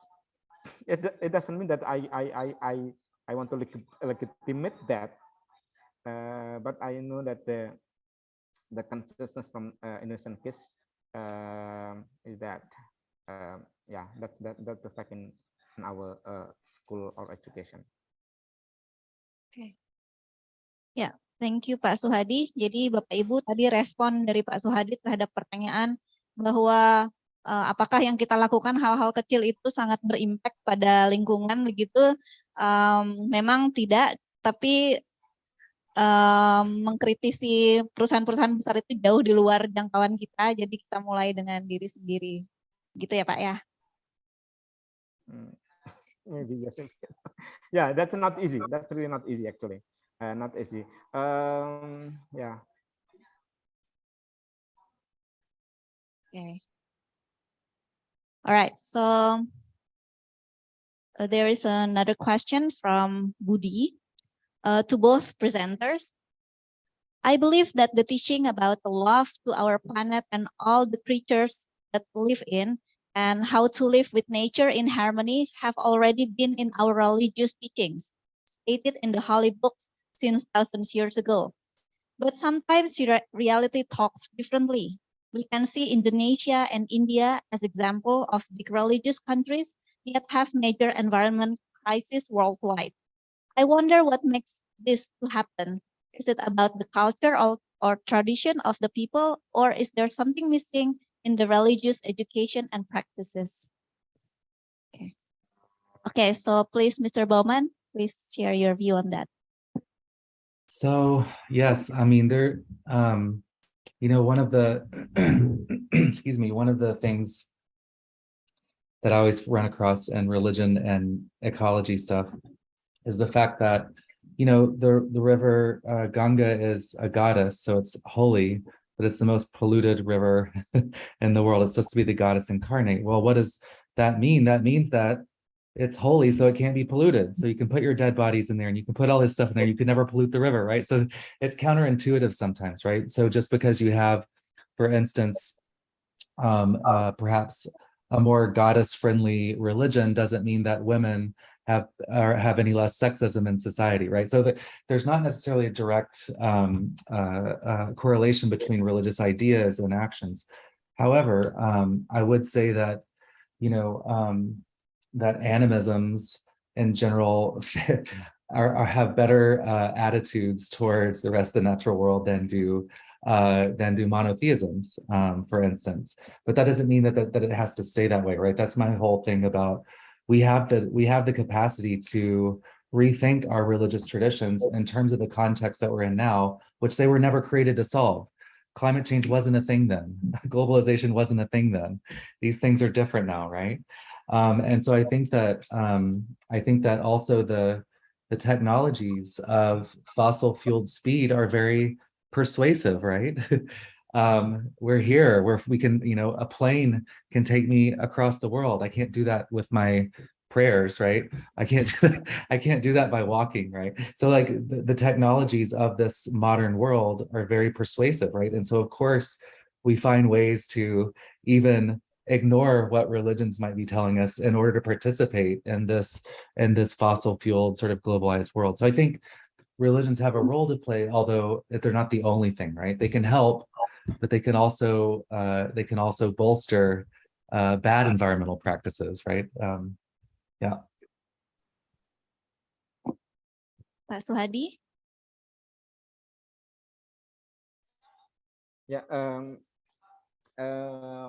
It doesn't mean that I want to legitimate that, but I know that the consciousness from innocent case is that yeah, that's the fact in our school or education. Okay. Ya, thank you Pak Suhadi. Jadi Bapak Ibu tadi respon dari Pak Suhadi terhadap pertanyaan bahwa apakah yang kita lakukan hal-hal kecil itu sangat berimpact pada lingkungan begitu? Memang tidak, tapi mengkritisi perusahaan-perusahaan besar itu jauh di luar jangkauan kita. Jadi kita mulai dengan diri sendiri, gitu ya Pak ya? Maybe yes. Yeah, that's not easy. That's really not easy actually. Not easy. Yeah. Okay. All right. So there is another question from Budi to both presenters. I believe that the teaching about the love to our planet and all the creatures that live in and how to live with nature in harmony have already been in our religious teachings, stated in the holy books since thousands of years ago. But sometimes reality talks differently. We can see Indonesia and India as example of big religious countries, yet have major environment crisis worldwide. I wonder what makes this to happen. Is it about the culture or tradition of the people, or is there something missing in the religious education and practices? Okay, so please, Mr. Bowman, please share your view on that. So yes, I mean, there, you know, one of the, excuse me, one of the things that I always run across in religion and ecology stuff is the fact that, you know, the river Ganga is a goddess, so it's holy, but it's the most polluted river in the world. It's supposed to be the goddess incarnate. Well, what does that mean? That means that it's holy, so it can't be polluted. So you can put your dead bodies in there and you can put all this stuff in there. You can never pollute the river, right? So it's counterintuitive sometimes, right? So just because you have, for instance, perhaps a more goddess-friendly religion doesn't mean that women have any less sexism in society, right? So there's not necessarily a direct correlation between religious ideas and actions. However, I would say that, you know, that animisms in general have better attitudes towards the rest of the natural world than do monotheisms, for instance. But that doesn't mean that it has to stay that way, right? That's my whole thing about we have the capacity to rethink our religious traditions in terms of the context that we're in now, which they were never created to solve. Climate change wasn't a thing then. Globalization wasn't a thing then. These things are different now, right? And so I think that also the technologies of fossil fueled speed are very persuasive, right? We're here where we can, a plane can take me across the world. I can't do that with my prayers, right? I can't do that by walking, right? So like the technologies of this modern world are very persuasive, right? And so of course we find ways to even ignore what religions might be telling us in order to participate in this fossil fueled sort of globalized world. So I think religions have a role to play, although they're not the only thing, right? They can help, but they can also bolster bad environmental practices, right? Yeah. Pak Suhadi. Ya,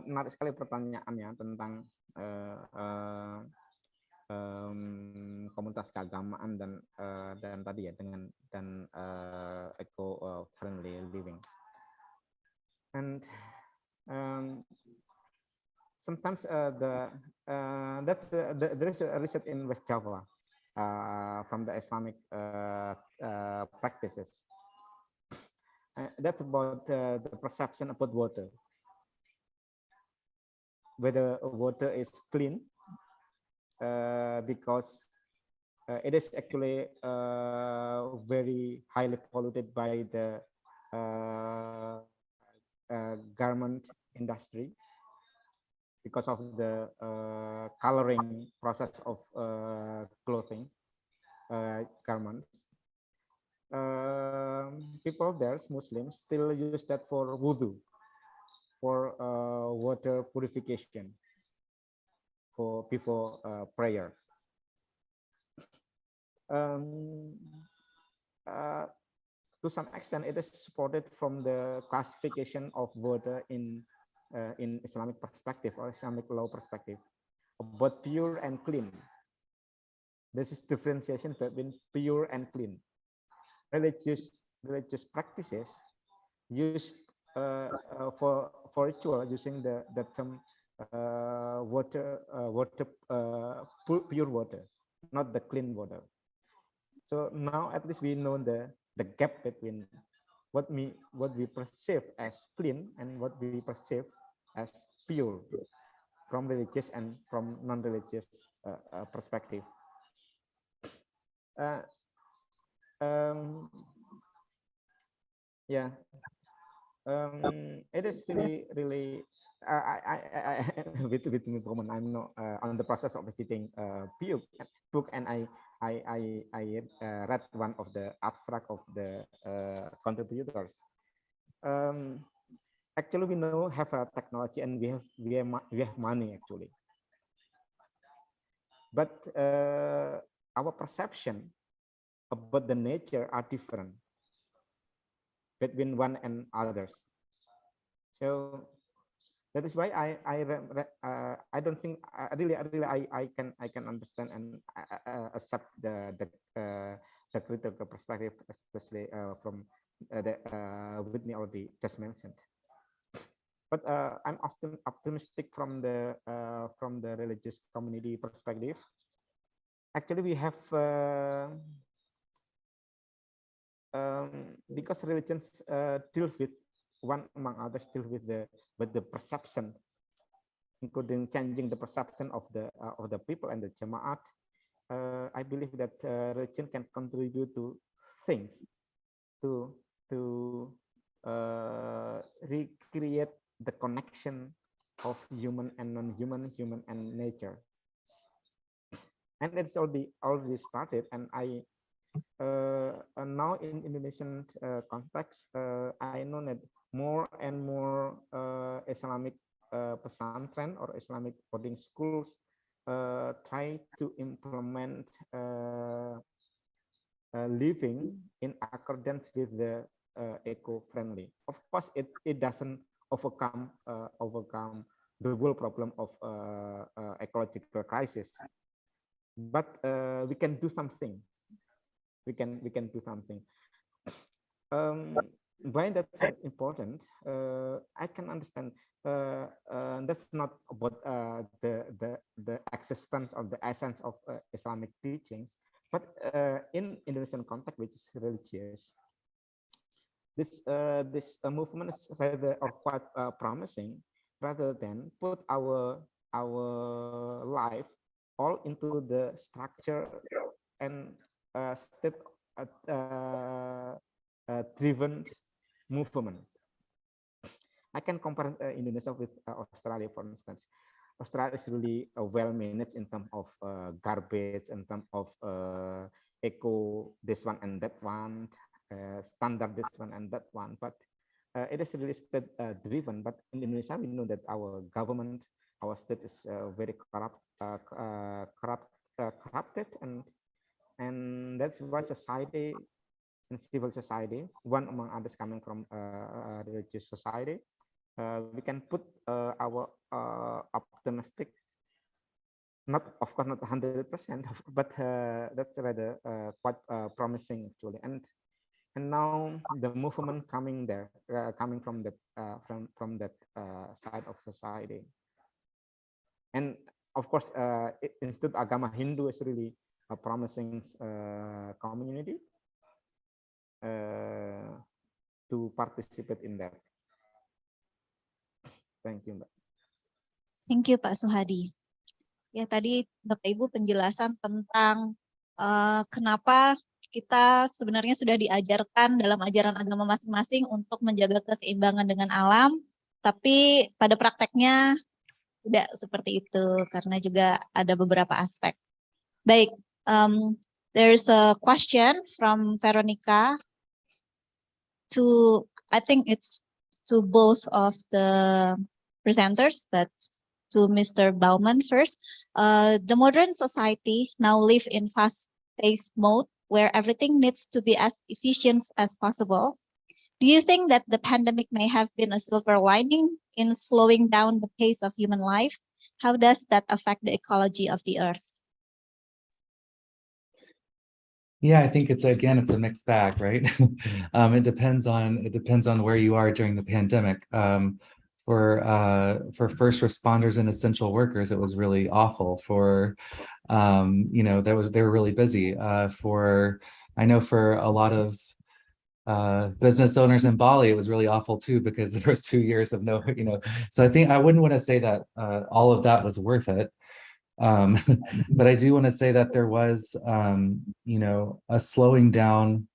menarik sekali pertanyaannya tentang komunitas keagamaan dan tadi ya dan eco friendly living. And sometimes there is a research in West Java from the Islamic practices. That's about the perception about water, whether water is clean, because it is actually very highly polluted by the garment industry because of the coloring process of clothing garments. People there, Muslims, still use that for wudu, for water purification, for before prayers. To some extent, it is supported from the classification of water in Islamic perspective or Islamic law perspective, about pure and clean. This is differentiation between pure and clean. Religious practices use for ritual using the term pure water, not the clean water. So now at least we know the gap between what we perceive as clean and what we perceive as pure from religious and from non-religious perspective. Yeah, it is really. I with me moment. I'm not on the process of editing book, and I read one of the abstract of the contributors. Actually, we know have a technology and we have money actually, but our perception about the nature are different between one and others. So that is why I don't think I can understand and accept the critical perspective, especially from Whitney already just mentioned. But I'm optimistic from the religious community perspective. Actually, we have because religions deals with one among others deal with the perception, including changing the perception of the people and the jamaat. I believe that religion can contribute to things to recreate the connection of human and non-human, human and nature. And it's already started, and I now in Indonesian context, I know that more and more Islamic pesantren or Islamic boarding schools try to implement living in accordance with the eco-friendly. Of course, it doesn't overcome the whole problem of ecological crisis, but we can do something. We can do something. Why that's important? I can understand. That's not about the existence or the essence of Islamic teachings, but in Indonesian context, which is religious, this movement is rather or quite promising, rather than put our life all into the structure and state driven movement. I can compare Indonesia with Australia, for instance. Australia is really well managed in terms of garbage, in terms of eco this one and that one, standard this one and that one. But it is really state driven. But in Indonesia, we know that our government, our state is very corrupted, and that's why society and civil society, one among others coming from religious society, we can put our optimistic, not of course not 100%, but that's rather quite promising actually. And now the movement coming there, coming from that side of society. And of course, Institute Agama Hindu is really a promising community to participate in that. Thank you, Mbak. Thank you, Pak Suhadi. Ya, tadi Bapak Ibu penjelasan tentang kenapa kita sebenarnya sudah diajarkan dalam ajaran agama masing-masing untuk menjaga keseimbangan dengan alam, tapi pada prakteknya tidak seperti itu karena juga ada beberapa aspek. Baik, there's a question from Veronica to, I think it's to both of the presenters, but to Mr. Baumann first. The modern society now live in fast-paced mode where everything needs to be as efficient as possible. Do you think that the pandemic may have been a silver lining in slowing down the pace of human life? How does that affect the ecology of the earth? Yeah, I think it's a mixed bag, right? It depends on where you are during the pandemic. For first responders and essential workers, it was really awful. For they were really busy. I know for a lot of business owners in Bali, it was really awful too, because there was 2 years of no, so I think I wouldn't want to say that all of that was worth it. But I do want to say that there was, a slowing down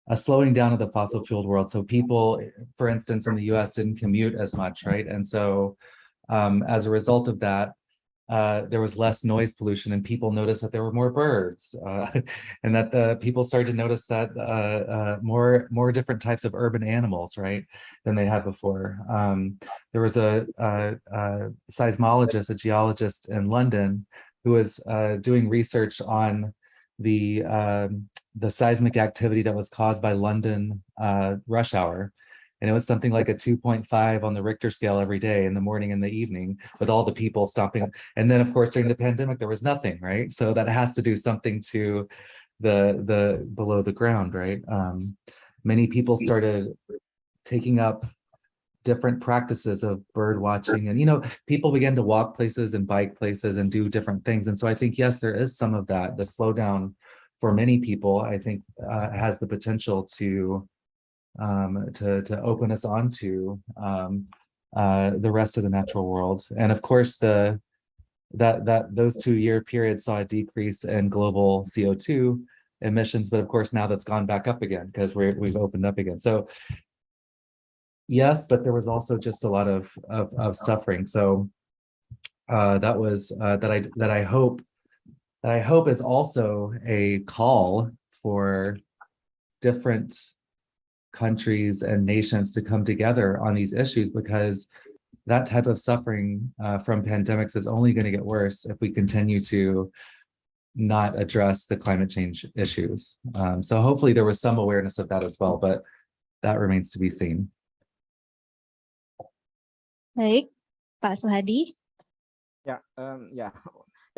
of the fossil fueled world. So people, for instance, in the US didn't commute as much, right? And so as a result of that, there was less noise pollution, and people noticed that there were more birds, and that the people started to notice that more different types of urban animals, right, than they had before. There was a seismologist, a geologist in London, who was doing research on the seismic activity that was caused by London rush hour. And it was something like a 2.5 on the Richter scale every day, in the morning and the evening, with all the people stopping. And then, of course, during the pandemic, there was nothing, right? So that has to do something to the below the ground, right? Many people started taking up different practices of bird watching, and people began to walk places and bike places and do different things. And so I think, yes, there is some of that. The slowdown for many people, I think, has the potential to open us onto the rest of the natural world. And of course, those 2-year periods saw a decrease in global CO2 emissions, but of course now that's gone back up again because we've opened up again. So yes, but there was also just a lot of suffering. So that was that I hope is also a call for different countries and nations to come together on these issues, because that type of suffering from pandemics is only going to get worse if we continue to not address the climate change issues. So hopefully there was some awareness of that as well, but that remains to be seen. Baik, Pak Suhadi.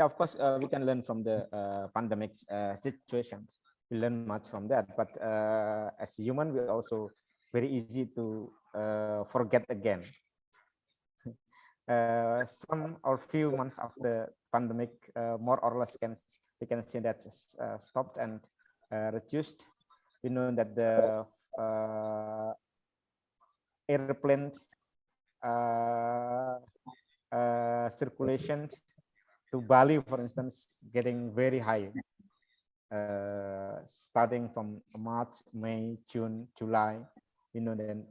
yeah, of course, we can learn from the pandemic situations. We learn much from that, but as a human, we're also very easy to forget again. Some or few months after pandemic, more or less we can see that stopped and reduced. We know that the airplane circulation to Bali, for instance, getting very high, starting from March, May, June, July. You know, then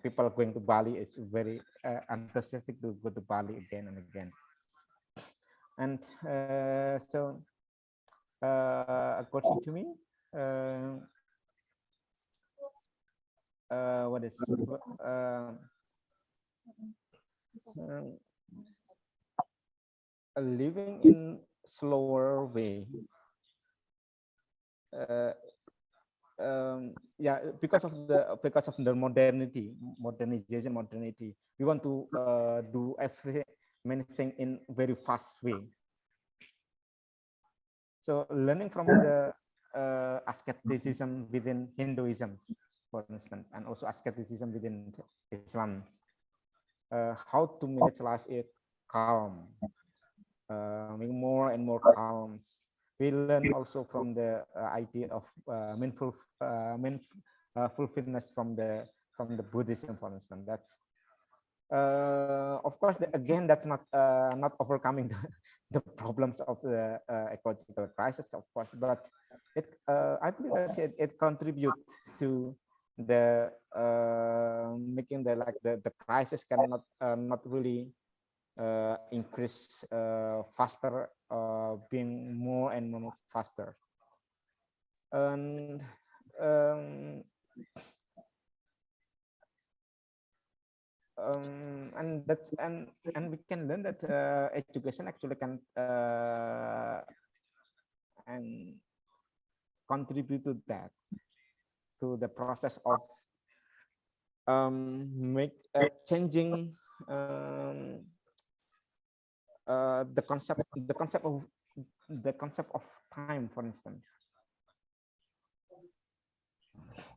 people going to Bali is very enthusiastic to go to Bali again and again. And so, according to me, what is living in slower way, yeah, because of the modernity, we want to do many things in very fast way. So learning from the asceticism within Hinduism, for instance, and also asceticism within Islam, how to manage life is calm, more and more calm. We learn also from the idea of mindfulness from the Buddhism, for instance. That's of course, again, that's not overcoming the problems of the ecological crisis, of course, but I believe that it contributes to the making the crisis cannot not really increase faster, being more and more faster, and that's and we can learn that education actually can and contribute to that, to the process of changing the concept of time, for instance.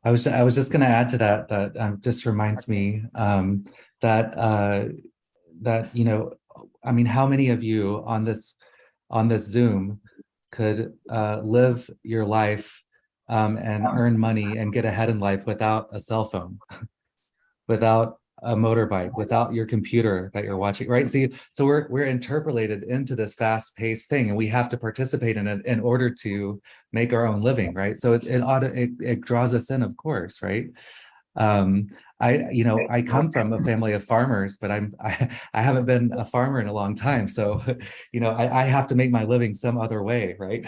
I was just going to add to that just reminds me that you know, I mean, how many of you on this Zoom could live your life and earn money and get ahead in life without a cell phone, without a motorbike, without your computer that you're watching, right? See, so we're interpolated into this fast-paced thing, and we have to participate in it in order to make our own living, right? So it draws us in, of course, right? I come from a family of farmers, but I haven't been a farmer in a long time. So, I have to make my living some other way, right?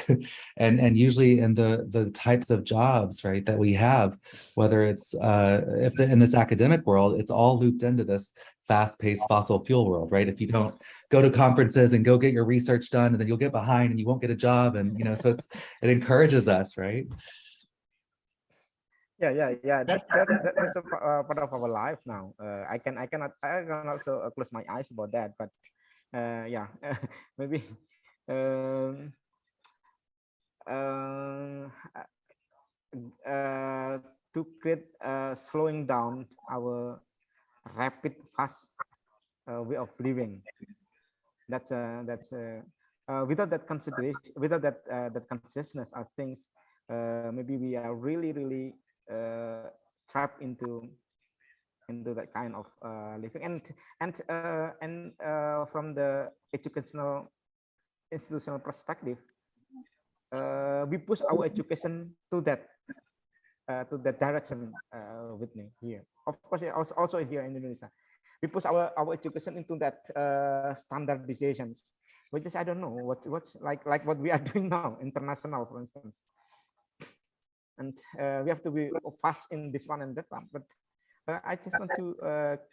and usually in the types of jobs, right, that we have, whether it's in this academic world, it's all looped into this fast-paced fossil fuel world, right? If you don't go to conferences and go get your research done, and then you'll get behind and you won't get a job, and so it encourages us, right? Yeah. That's a part of our life now. I can also close my eyes about that, but yeah, maybe to create slowing down our rapid fast way of living. That's without that consideration, without that consciousness, I think maybe we are really trapped into that kind of living, and from the institutional perspective, we push our education to that direction with me here. Of course, also here in Indonesia, we push our education into that standardizations, which is, I don't know what's like what we are doing now, Internasional, for instance. And we have to be fast in this one and that one, but I just want to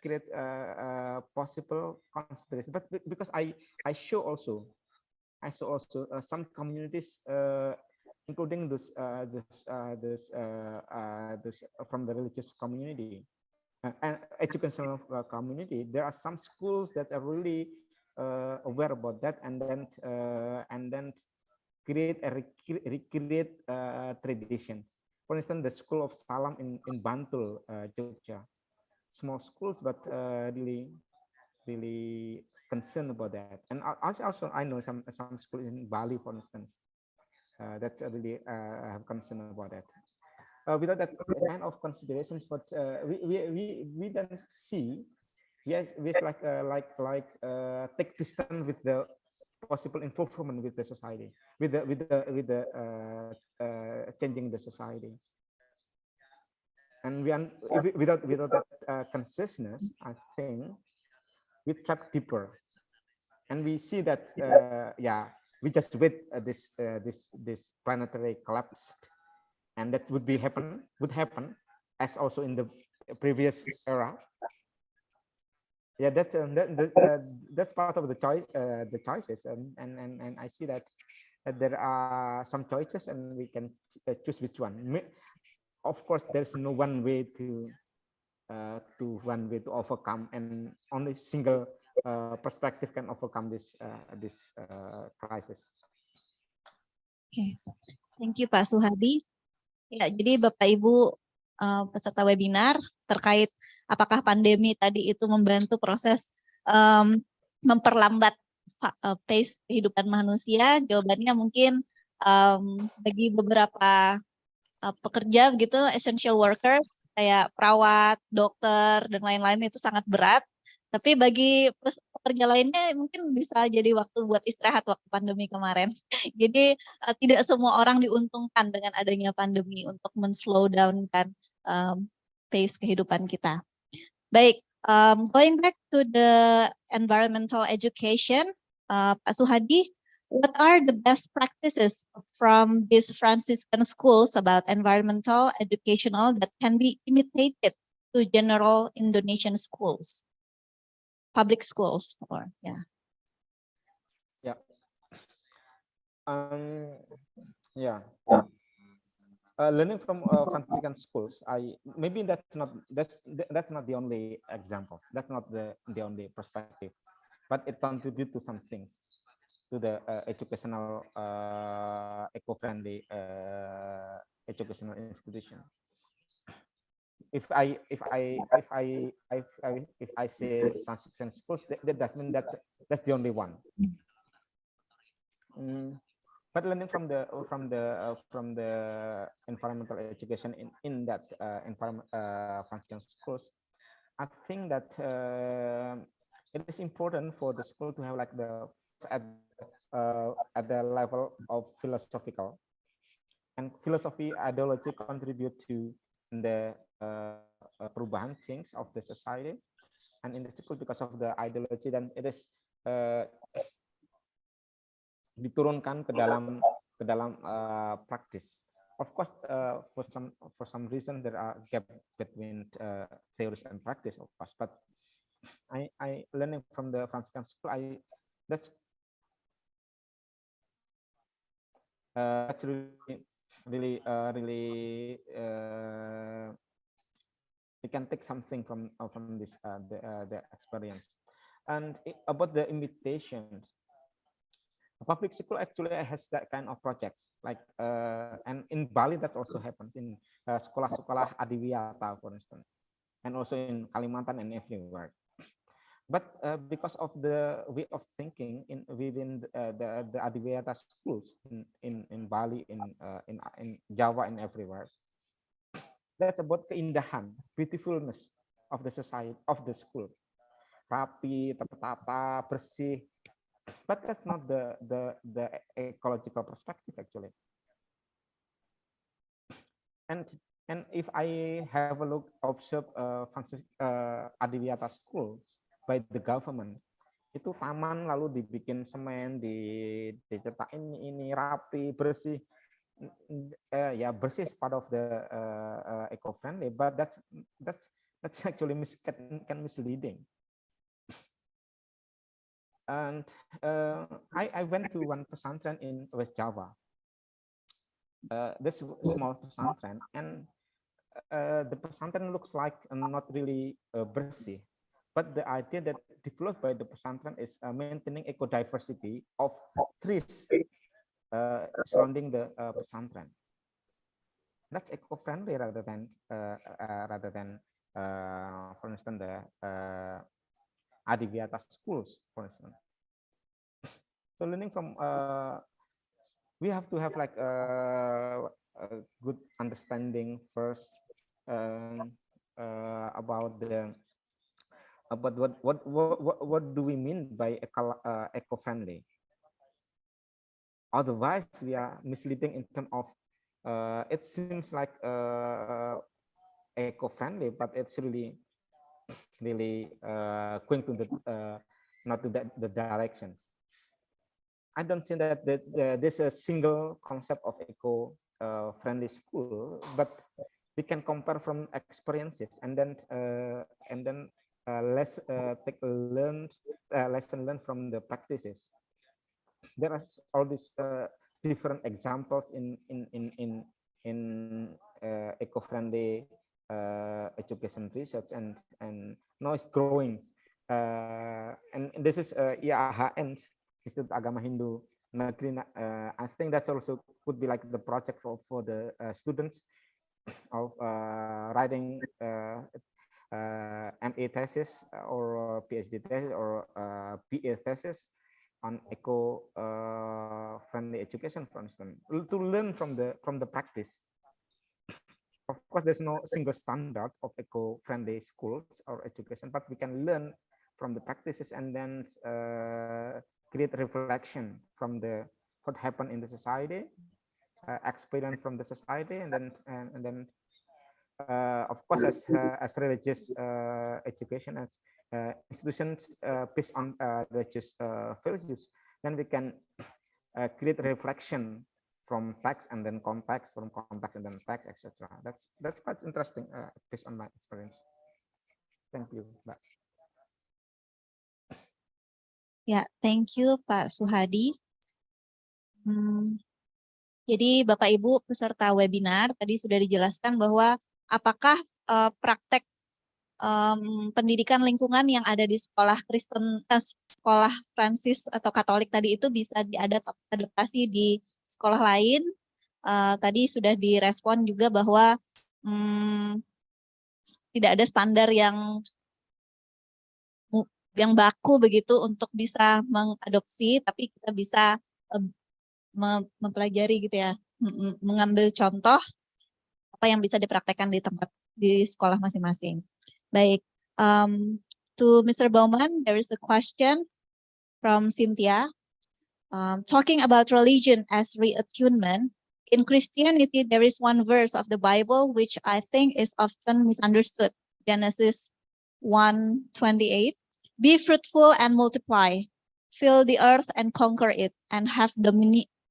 create possible consideration. But because I saw also some communities, including this from the religious community and educational community. There are some schools that are really aware about that, and then create recreate traditions. For instance, the School of Salam in Bantul, Jogja, small schools, but really concerned about that. And also I know some schools in Bali, for instance, that's really have concern about that. Without that kind of considerations, but we then see, we take distance with the possible improvement with the society, with the changing the society. And without that consciousness, I think we trap deeper, and we see that we just wait this planetary collapse, and that would happen as also in the previous era. Yeah, that's part of the choices, and I see that there are some choices, and we can choose which one. Of course, there's no one way to overcome, and only single perspective can overcome this crisis. Oke, thank you Pak Suhadi. Ya, jadi Bapak Ibu peserta webinar terkait apakah pandemi tadi itu membantu proses memperlambat pace kehidupan manusia, jawabannya mungkin bagi beberapa pekerja begitu, essential workers kayak perawat, dokter dan lain-lain itu sangat berat. Tapi bagi pekerja lainnya mungkin bisa jadi waktu buat istirahat waktu pandemi kemarin. Jadi tidak semua orang diuntungkan dengan adanya pandemi untuk men-slow down kan pace kehidupan kita. Baik, going back to the environmental education, Pak Suhadi, what are the best practices from these Franciscan schools about environmental educational that can be imitated to general Indonesian schools, public schools, or yeah? Yeah. Learning from Franciscan schools, maybe that's not the only example. That's not the only perspective, but it contributes to some things, to the educational eco-friendly educational institution. If I say Franciscan schools, that doesn't mean that's the only one. But learning from the environmental education in that Franciscan schools, I think that it is important for the school to have like at the level of philosophical, and philosophy ideology contribute to the perubahan change of the society, and in the school because of the ideology, then it is diturunkan ke dalam praktis. Of course, for some reason there are gap between theories and practice, of course. But I learning from the Franciscan school, that's really we can take something from this the experience. And about the invitations, public school actually has that kind of projects, like and in Bali that also happens in sekolah-sekolah adiwiyata, for instance, and also in Kalimantan and everywhere. But because of the way of thinking within the adiwiyata schools in Bali, in Java, and everywhere, that's about keindahan, beautifulness of the society, of the school, rapi, tertata, bersih. But that's not the ecological perspective actually. And if I have a look, observe adiwiyata schools by the government, itu taman lalu dibikin semen, dicetak ini rapi, bersih. Ya, bersih is part of the eco-friendly, but that's actually misleading. And I went to one pesantren in West Java. This small pesantren, and the pesantren looks like not really bersih. But the idea that developed by the pesantren is maintaining ecodiversity of trees surrounding the pesantren. That's eco-friendly rather than for instance, the Adivyata schools, for instance. So learning from we have to have like a good understanding first about the about what do we mean by eco-friendly. Otherwise, we are misleading in terms of it seems like eco-friendly, but it's really going to the not to the directions. I don't think that there's a single concept of eco-friendly school, but we can compare from experiences and then take lesson learned from the practices. There are all these different examples in eco-friendly education research, and now it's growing. And this is IAHN, Institute Agama Hindu Negeri. I think that's also could be like the project for the students of writing MA thesis or PhD thesis or PA thesis on eco-friendly education, for instance, to learn from the practice. Of course, there's no single standard of eco-friendly schools or education, but we can learn from the practices and then create reflection from what happened in the society, experience from the society, and then of course, as religious education, as institutions based on religious values, then we can create reflection from text and then context, from context and then text, etc. That's quite interesting based on my experience. Thank you, Mbak. Ya, thank you Pak Suhadi. Jadi Bapak Ibu peserta webinar tadi sudah dijelaskan bahwa apakah praktek pendidikan lingkungan yang ada di sekolah Kristen, sekolah Francis atau Katolik tadi itu bisa diadaptasi di sekolah lain. Tadi sudah direspon juga bahwa tidak ada standar yang baku begitu untuk bisa mengadopsi, tapi kita bisa mempelajari gitu ya, mengambil contoh apa yang bisa dipraktekkan di sekolah masing-masing. Baik, to Mr. Bauman, there is a question from Cynthia. Talking about religion as reattunement, in Christianity, there is one verse of the Bible which I think is often misunderstood. Genesis 1:28. Be fruitful and multiply, fill the earth and conquer it, and have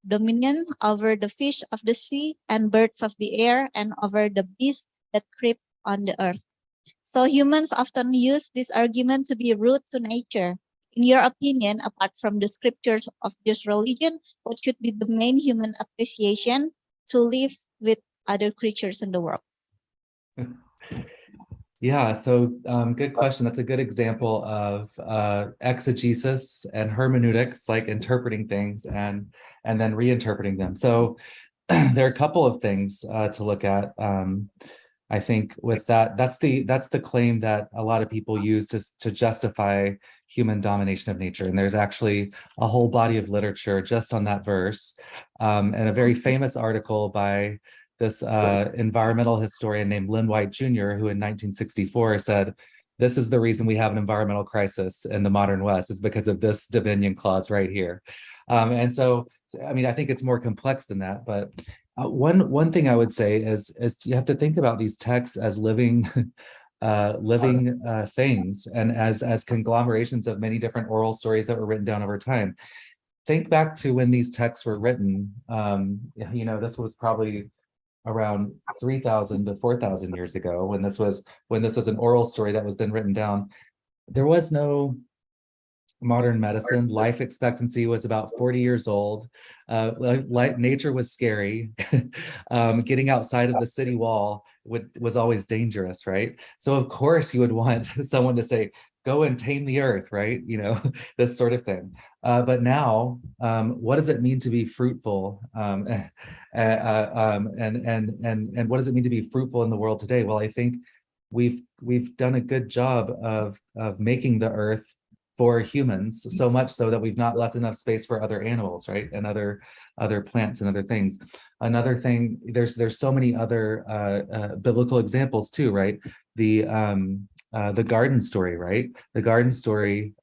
dominion over the fish of the sea and birds of the air and over the beasts that creep on the earth. So humans often use this argument to be rude to nature. In your opinion, apart from the scriptures of this religion, what should be the main human appreciation to live with other creatures in the world? Yeah, so good question. That's a good example of exegesis and hermeneutics, like interpreting things and then reinterpreting them. So there are a couple of things to look at. I think with that's the claim that a lot of people use to justify human domination of nature. And there's actually a whole body of literature just on that verse, and a very famous article by this environmental historian named Lynn White Jr., who in 1964 said, this is the reason we have an environmental crisis in the modern West, is because of this dominion clause right here. And so, I mean, I think it's more complex than that, but one thing I would say is you have to think about these texts as living things, and as conglomerations of many different oral stories that were written down over time. Think back to when these texts were written. You know, this was probably around 3,000 to 4,000 years ago, when this was an oral story that was then written down. There was no modern medicine. Life expectancy was about 40 years old. Nature was scary. Getting outside of the city wall was always dangerous, right? So of course you would want someone to say, go and tame the earth, right? You know, this sort of thing. But now, what does it mean to be fruitful? And what does it mean to be fruitful in the world today? Well, I think we've done a good job of making the earth for humans, so much so that we've not left enough space for other animals, right? And other plants and other things. Another thing, there's so many other biblical examples too, right? The garden story, right? The garden story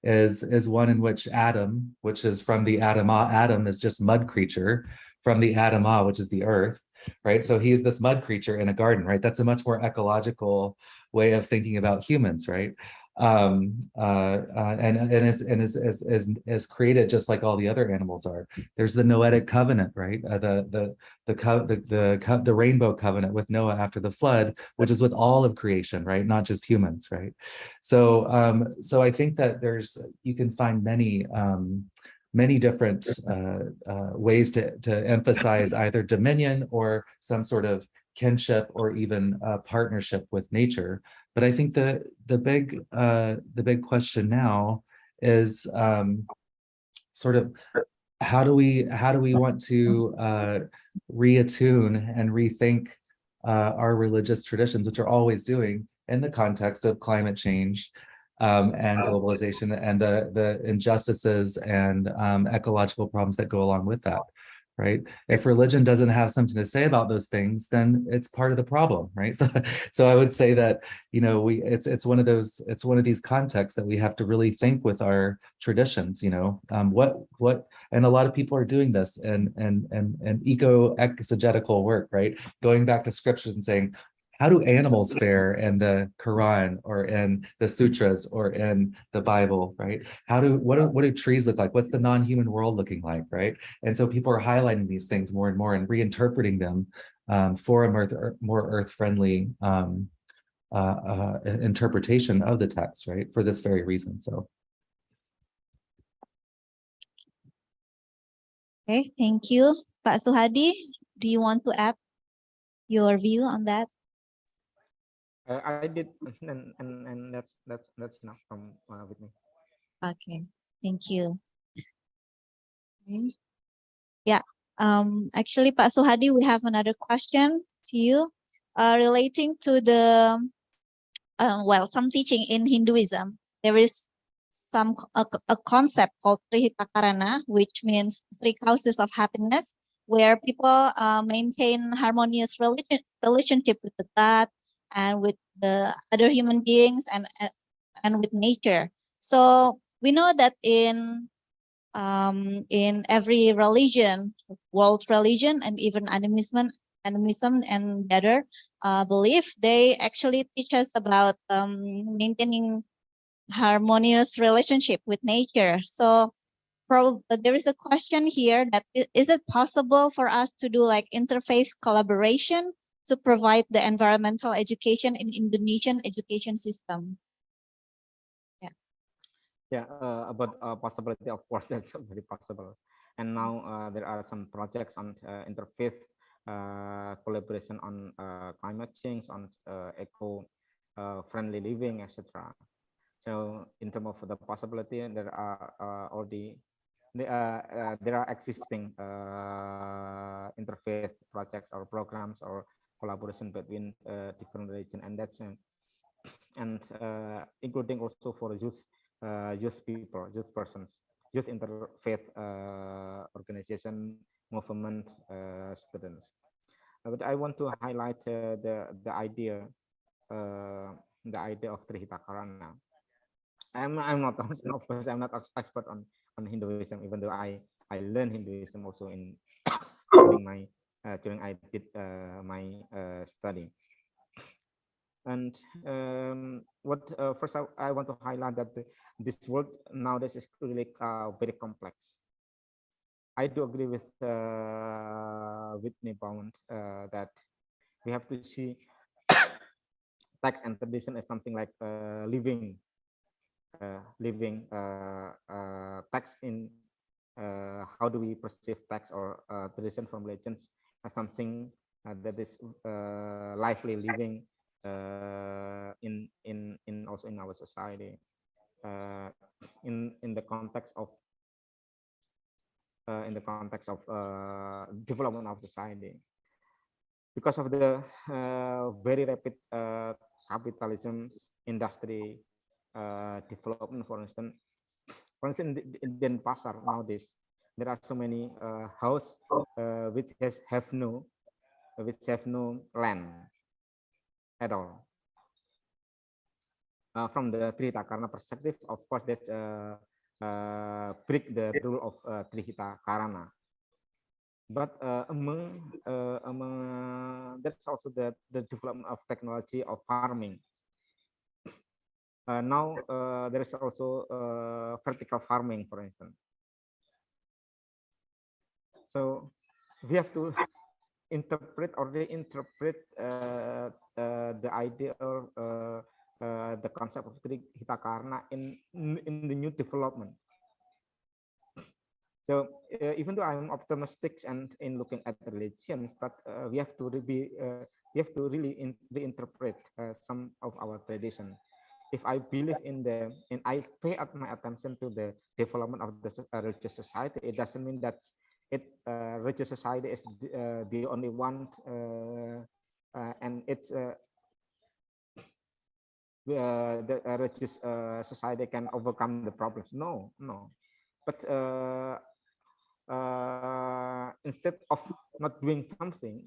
is one in which Adam, which is from the Adamah, Adam is just mud creature, from the Adamah, which is the earth, right? So he's this mud creature in a garden, right? That's a much more ecological way of thinking about humans, right? And is created just like all the other animals are. There's the Noetic covenant, right? The rainbow covenant with Noah after the flood, which is with all of creation, right? Not just humans, right? So so I think that you can find many different ways to emphasize either dominion or some sort of kinship or even partnership with nature. But I think the big question now is sort of how do we want to reattune and rethink our religious traditions, which are always doing in the context of climate change and globalization and the injustices and ecological problems that go along with that, right? If religion doesn't have something to say about those things, then it's part of the problem, right? So I would say that, you know, it's one of these contexts that we have to really think with our traditions, you know, what and a lot of people are doing this and eco-exegetical work, right? Going back to scriptures and saying, how do animals fare in the Quran or in the sutras or in the Bible, right? What do trees look like? What's the non-human world looking like, right? And so people are highlighting these things more and more and reinterpreting them for a more earth-friendly interpretation of the text, right? For this very reason. So. Okay, thank you. Pak Suhadi, do you want to add your view on that? I did, and that's enough from with me. Okay, thank you. Okay. Yeah, actually, Pak Suhadi, we have another question to you relating to the, some teaching in Hinduism. There is a concept called Trihitakarana, which means three causes of happiness, where people maintain harmonious relationship with the God and with the other human beings and with nature. So we know that in every religion, world religion, and even animism and the other belief, they actually teach us about maintaining harmonious relationship with nature. So there is a question here that is it possible for us to do like interfaith collaboration to provide the environmental education in Indonesian education system? Yeah, about possibility, of course, that's very possible. And now there are some projects on interfaith collaboration on climate change, on eco-friendly living, etc. So in terms of the possibility, there are there are existing interfaith projects or programs or collaboration between different religions, and that's and including also for youth people, youth persons, youth interfaith organization, movement, students. But I want to highlight the idea of Trihitakarana. I'm not, of course, I'm not expert on Hinduism, even though I learned Hinduism also in during I did my study. And what first I want to highlight that this world nowadays is really very complex. I do agree with Whitney Bound that we have to see text and tradition as something like living text in how do we perceive text or tradition from legends as something that is lively, living in also in our society, in the context of development of society, because of the very rapid capitalism industry development. For instance, in Denpasar nowadays, there are so many houses which have no land at all. From the Trihita perspective, of course, that's break the rule of Trihita Karana. But among that's also the development of technology of farming. Now there is also vertical farming, for instance. So we have to interpret or reinterpret the idea or the concept of Trihita Karana in the new development. So even though I'm optimistic and in looking at the religions, but we have to really reinterpret some of our tradition. If I believe in them and I pay my attention to the development of the religious society, it doesn't mean that religious society is the only one, and it's the religious society can overcome the problems. No, but instead of not doing something,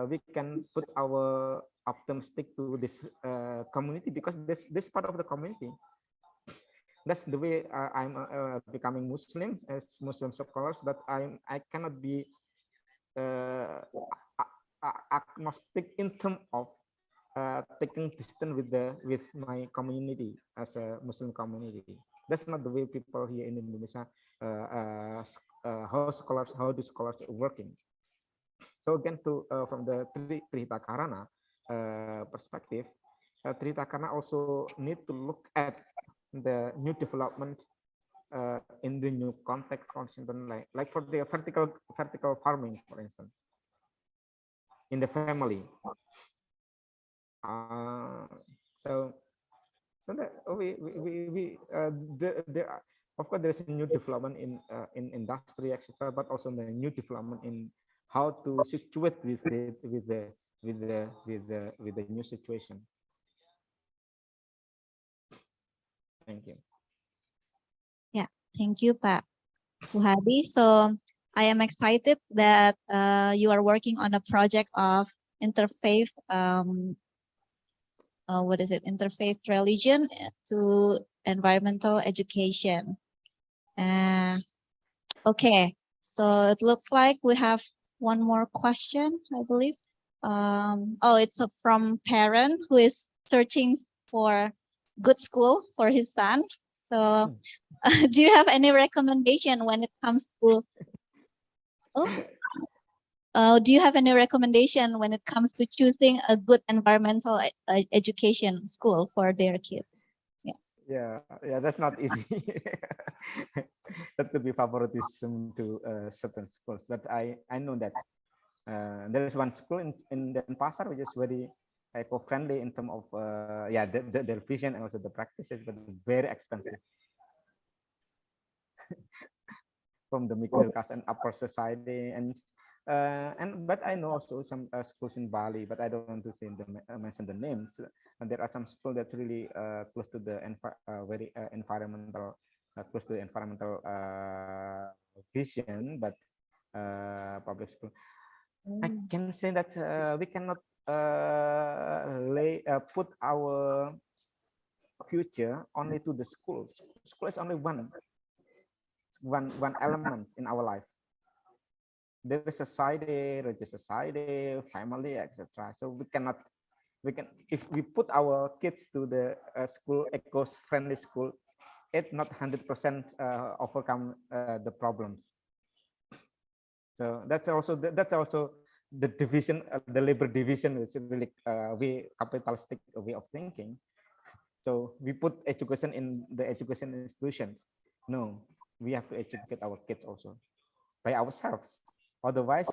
we can put our optimistic to this community, because this part of the community. That's the way I'm becoming Muslim as Muslim scholars, but I cannot be agnostic in terms of taking distance with my community as a Muslim community. That's not the way people here in Indonesia how do scholars are working. So again, from the Trihita Karana perspective, Trihita Karana also need to look at the new development in the new context, for instance, like for the vertical farming, for instance, in the family. So that of course there's a new development in industry, etc., but also the new development in how to situate with the new situation. Thank you. Yeah, thank you, Pak Suhadi. So I am excited that you are working on a project of interfaith interfaith religion to environmental education. Okay, so it looks like we have one more question, I believe. It's from parent who is searching for good school for his son. So do you have any recommendation when it comes to do you have any recommendation when it comes to choosing a good environmental education school for their kids? Yeah, that's not easy. That could be favoritism to certain schools, but I know that there is one school in Denpasar which is very eco-friendly in terms of their vision and also the practices, but very expensive from the middle class and upper society. But I know also some schools in Bali, but I don't want to say mention the names. And there are some schools that's really close to the very environmental, close to the environmental vision, but public school. I can say that we cannot put our future only to the school. School is only one element in our life. There is society, religious society, family, etc. So we can if we put our kids to the school, eco-friendly school, it not 100% overcome the problems. So that's also the division, the labor division, which is really we capitalistic way of thinking. So we put education in the education institutions. No, we have to educate our kids also by ourselves. Otherwise,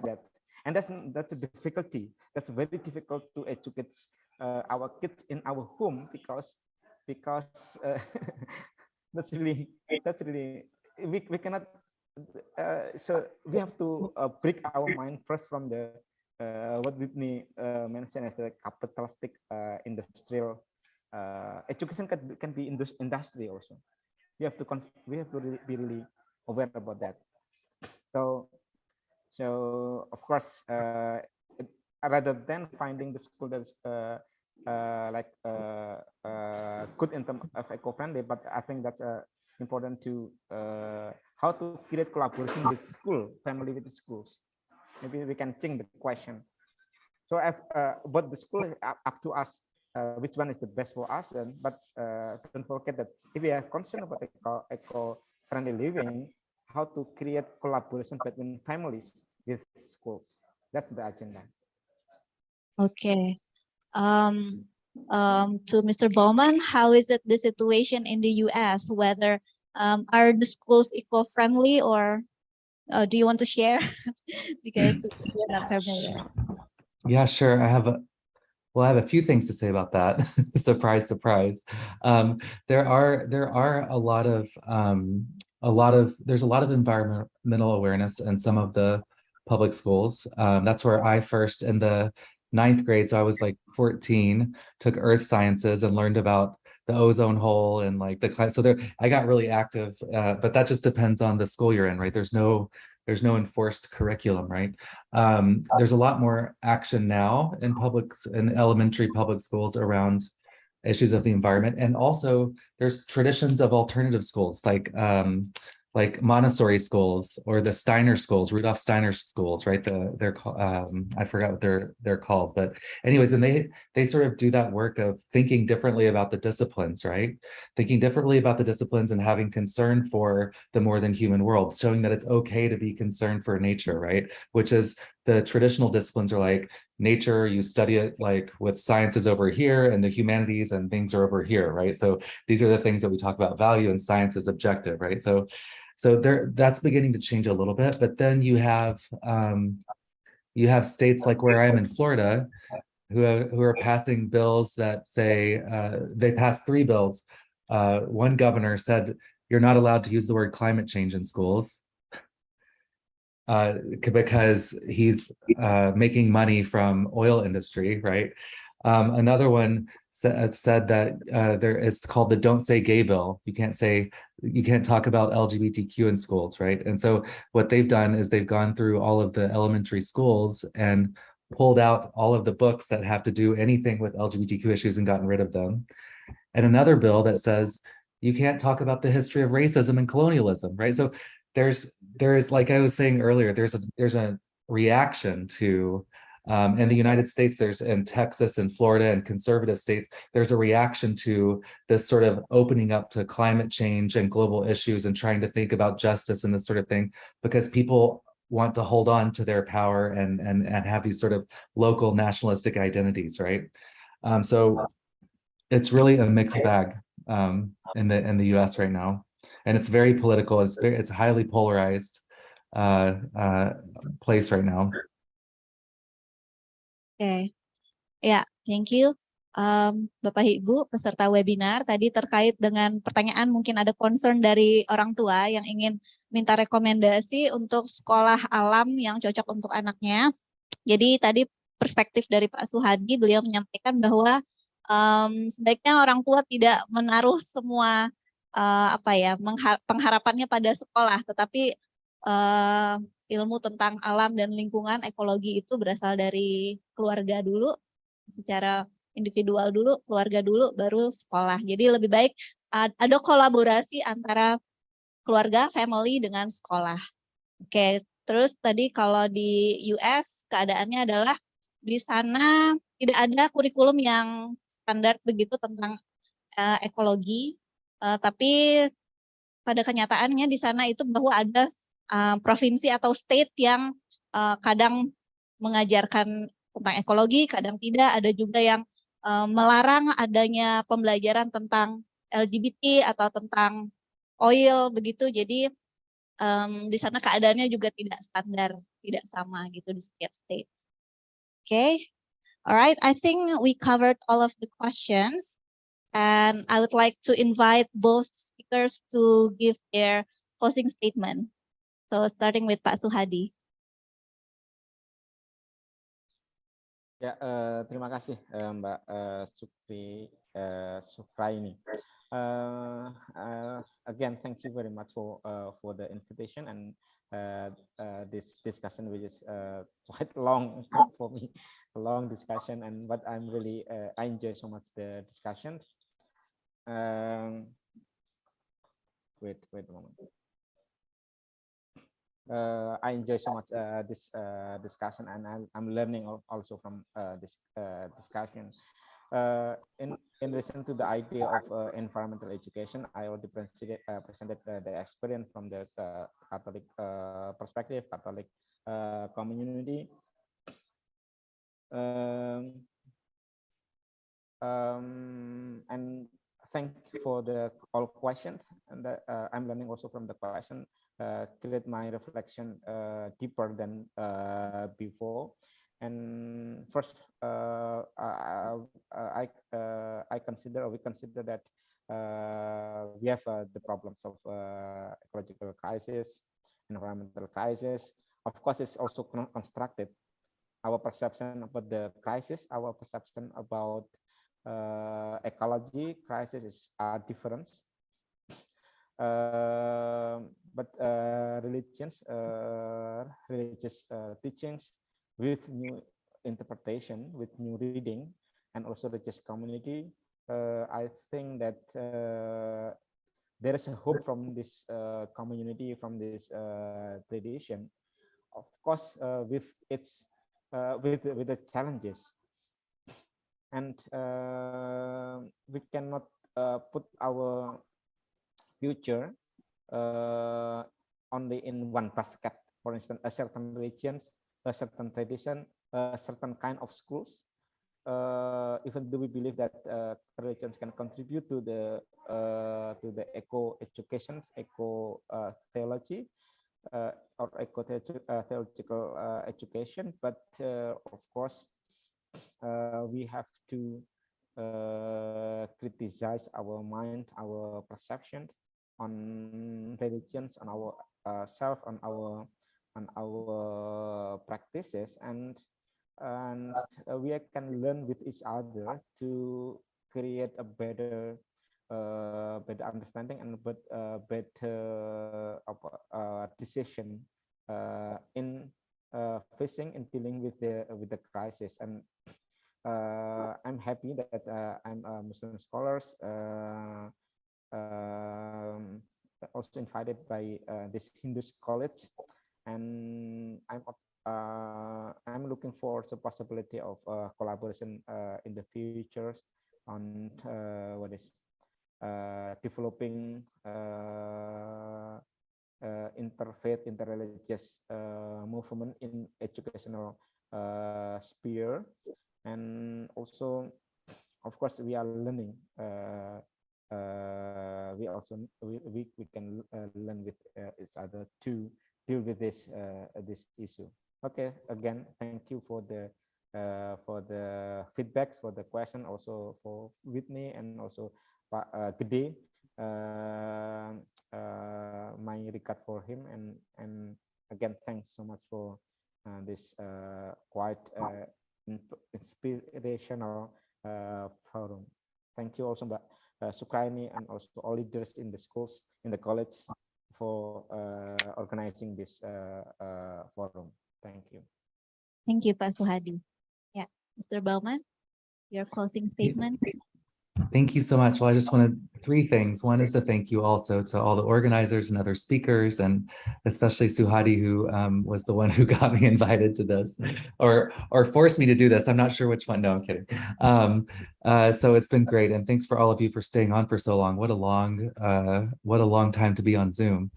that's a difficulty. That's very difficult to educate our kids in our home, because that's really we cannot. So we have to break our mind first from the what Whitney mentioned as the capitalistic industrial education can be industry also. We have to be really aware about that. So of course, rather than finding the school that's good in terms of eco-friendly, but I think that's important to how to create collaboration with school, family with the schools. Maybe we can change the question. So but the school is up to us, which one is the best for us. But don't forget that if we are concerned about eco-friendly living, how to create collaboration between families with schools. That's the agenda. Okay. To Mr. Bowman, how is it the situation in the US? Whether are the schools eco-friendly, or do you want to share? Because we're not familiar. Yeah, sure. I have a few things to say about that. Surprise, surprise. There are a lot of there's a lot of environmental awareness in some of the public schools. That's where I first, in the 9th grade, so I was like 14, took earth sciences and learned about the ozone hole and like the climate. So there, I got really active, but that just depends on the school you're in, right? There's no enforced curriculum, right? There's a lot more action now in elementary public schools around issues of the environment. And also there's traditions of alternative schools like Montessori schools or the Steiner schools, Rudolf Steiner schools, right? They're I forgot what they're called, but anyways, and they sort of do that work of thinking differently about the disciplines, right? Thinking differently about the disciplines and having concern for the more than human world, showing that it's okay to be concerned for nature, right? Which is, the traditional disciplines are like nature, you study it like with sciences over here and the humanities and things are over here, right? So these are the things that we talk about, value, and science is objective, right? So that's beginning to change a little bit, but then you have states like where I am in Florida who are passing bills that say, they passed 3 bills. One governor said, you're not allowed to use the word climate change in schools because he's making money from oil industry, right? Another one said that it's called the Don't Say Gay bill. You can't talk about LGBTQ in schools, right? And so what they've done is they've gone through all of the elementary schools and pulled out all of the books that have to do anything with LGBTQ issues and gotten rid of them. And another bill that says you can't talk about the history of racism and colonialism, right? So there's like I was saying earlier, there's a reaction to in the United States, there's in Texas and Florida and conservative states, there's a reaction to this sort of opening up to climate change and global issues and trying to think about justice and this sort of thing, because people want to hold on to their power and have these sort of local nationalistic identities, right? So it's really a mixed bag in the US right now. And it's very political. It's a highly polarized place right now. Okay, ya, thank you. Bapak Ibu peserta webinar tadi terkait dengan pertanyaan, mungkin ada concern dari orang tua yang ingin minta rekomendasi untuk sekolah alam yang cocok untuk anaknya. Jadi tadi perspektif dari Pak Suhadi, beliau menyampaikan bahwa sebaiknya orang tua tidak menaruh semua pengharapannya pada sekolah, tetapi ilmu tentang alam dan lingkungan, ekologi itu berasal dari keluarga dulu, secara individual dulu, keluarga dulu, baru sekolah. Jadi lebih baik ada kolaborasi antara keluarga, family dengan sekolah. Oke, terus tadi kalau di US keadaannya adalah di sana tidak ada kurikulum yang standar begitu tentang ekologi, tapi pada kenyataannya di sana itu bahwa ada provinsi atau state yang kadang mengajarkan tentang ekologi, kadang tidak. Ada juga yang melarang adanya pembelajaran tentang LGBT atau tentang oil begitu. Jadi di sana keadaannya juga tidak standar, tidak sama gitu di setiap state. Oke. All right, I think we covered all of the questions, and I would like to invite both speakers to give their closing statement. So starting with Pak Suhadi. Ya, terima kasih Mbak Sukraini. Again, thank you very much for the invitation and this discussion, which is quite long for me, a long discussion, and but I'm really I enjoy so much the discussion. Wait a moment. I enjoy so much this discussion, and I'm learning also from this discussion. In relation to the idea of environmental education, I already presented the experience from the Catholic perspective, Catholic community. And thank for the all questions, and I'm learning also from the question. Create my reflection deeper than before. And first, I consider, or we consider that we have the problems of ecological crisis, environmental crisis. Of course, it's also constructed. Our perception about the crisis, our perception about ecology crisis are different. But religious teachings with new interpretation, with new reading, and also the religious community, I think that there is a hope from this community, from this tradition. Of course, with its with the challenges, and we cannot put our future only in one basket. For instance, a certain religions, a certain tradition, a certain kind of schools. Even though we believe that religions can contribute to the eco education, eco theology, or eco theological education, but of course we have to criticize our mind, our perceptions on religions, on our self, on our practices, and we can learn with each other to create a better understanding and better decision in facing and dealing with the crisis. And I'm happy that I'm Muslim scholars also invited by this Hindu college, and I'm looking for the possibility of collaboration in the future on what is developing interfaith, interreligious movement in educational sphere. And also, of course, we are learning. We can learn with each other to deal with this issue. Okay, again, thank you for the feedbacks, for the question, also for Whitney and also Pak Gede. My regard for him, and again, thanks so much for this quite inspirational forum. Thank you also, Mbak Sukraini, and also all leaders in the schools, in the college, for organizing this forum. Thank you. Thank you, Pak Suhadi. Yeah, Mr. Bauman, your closing statement. Thank you so much. Well, I just wanted three things. One is to thank you also to all the organizers and other speakers, and especially Suhadi, who was the one who got me invited to this, or forced me to do this. I'm not sure which one. No, I'm kidding. So it's been great, and thanks for all of you for staying on for so long. What a long time to be on Zoom.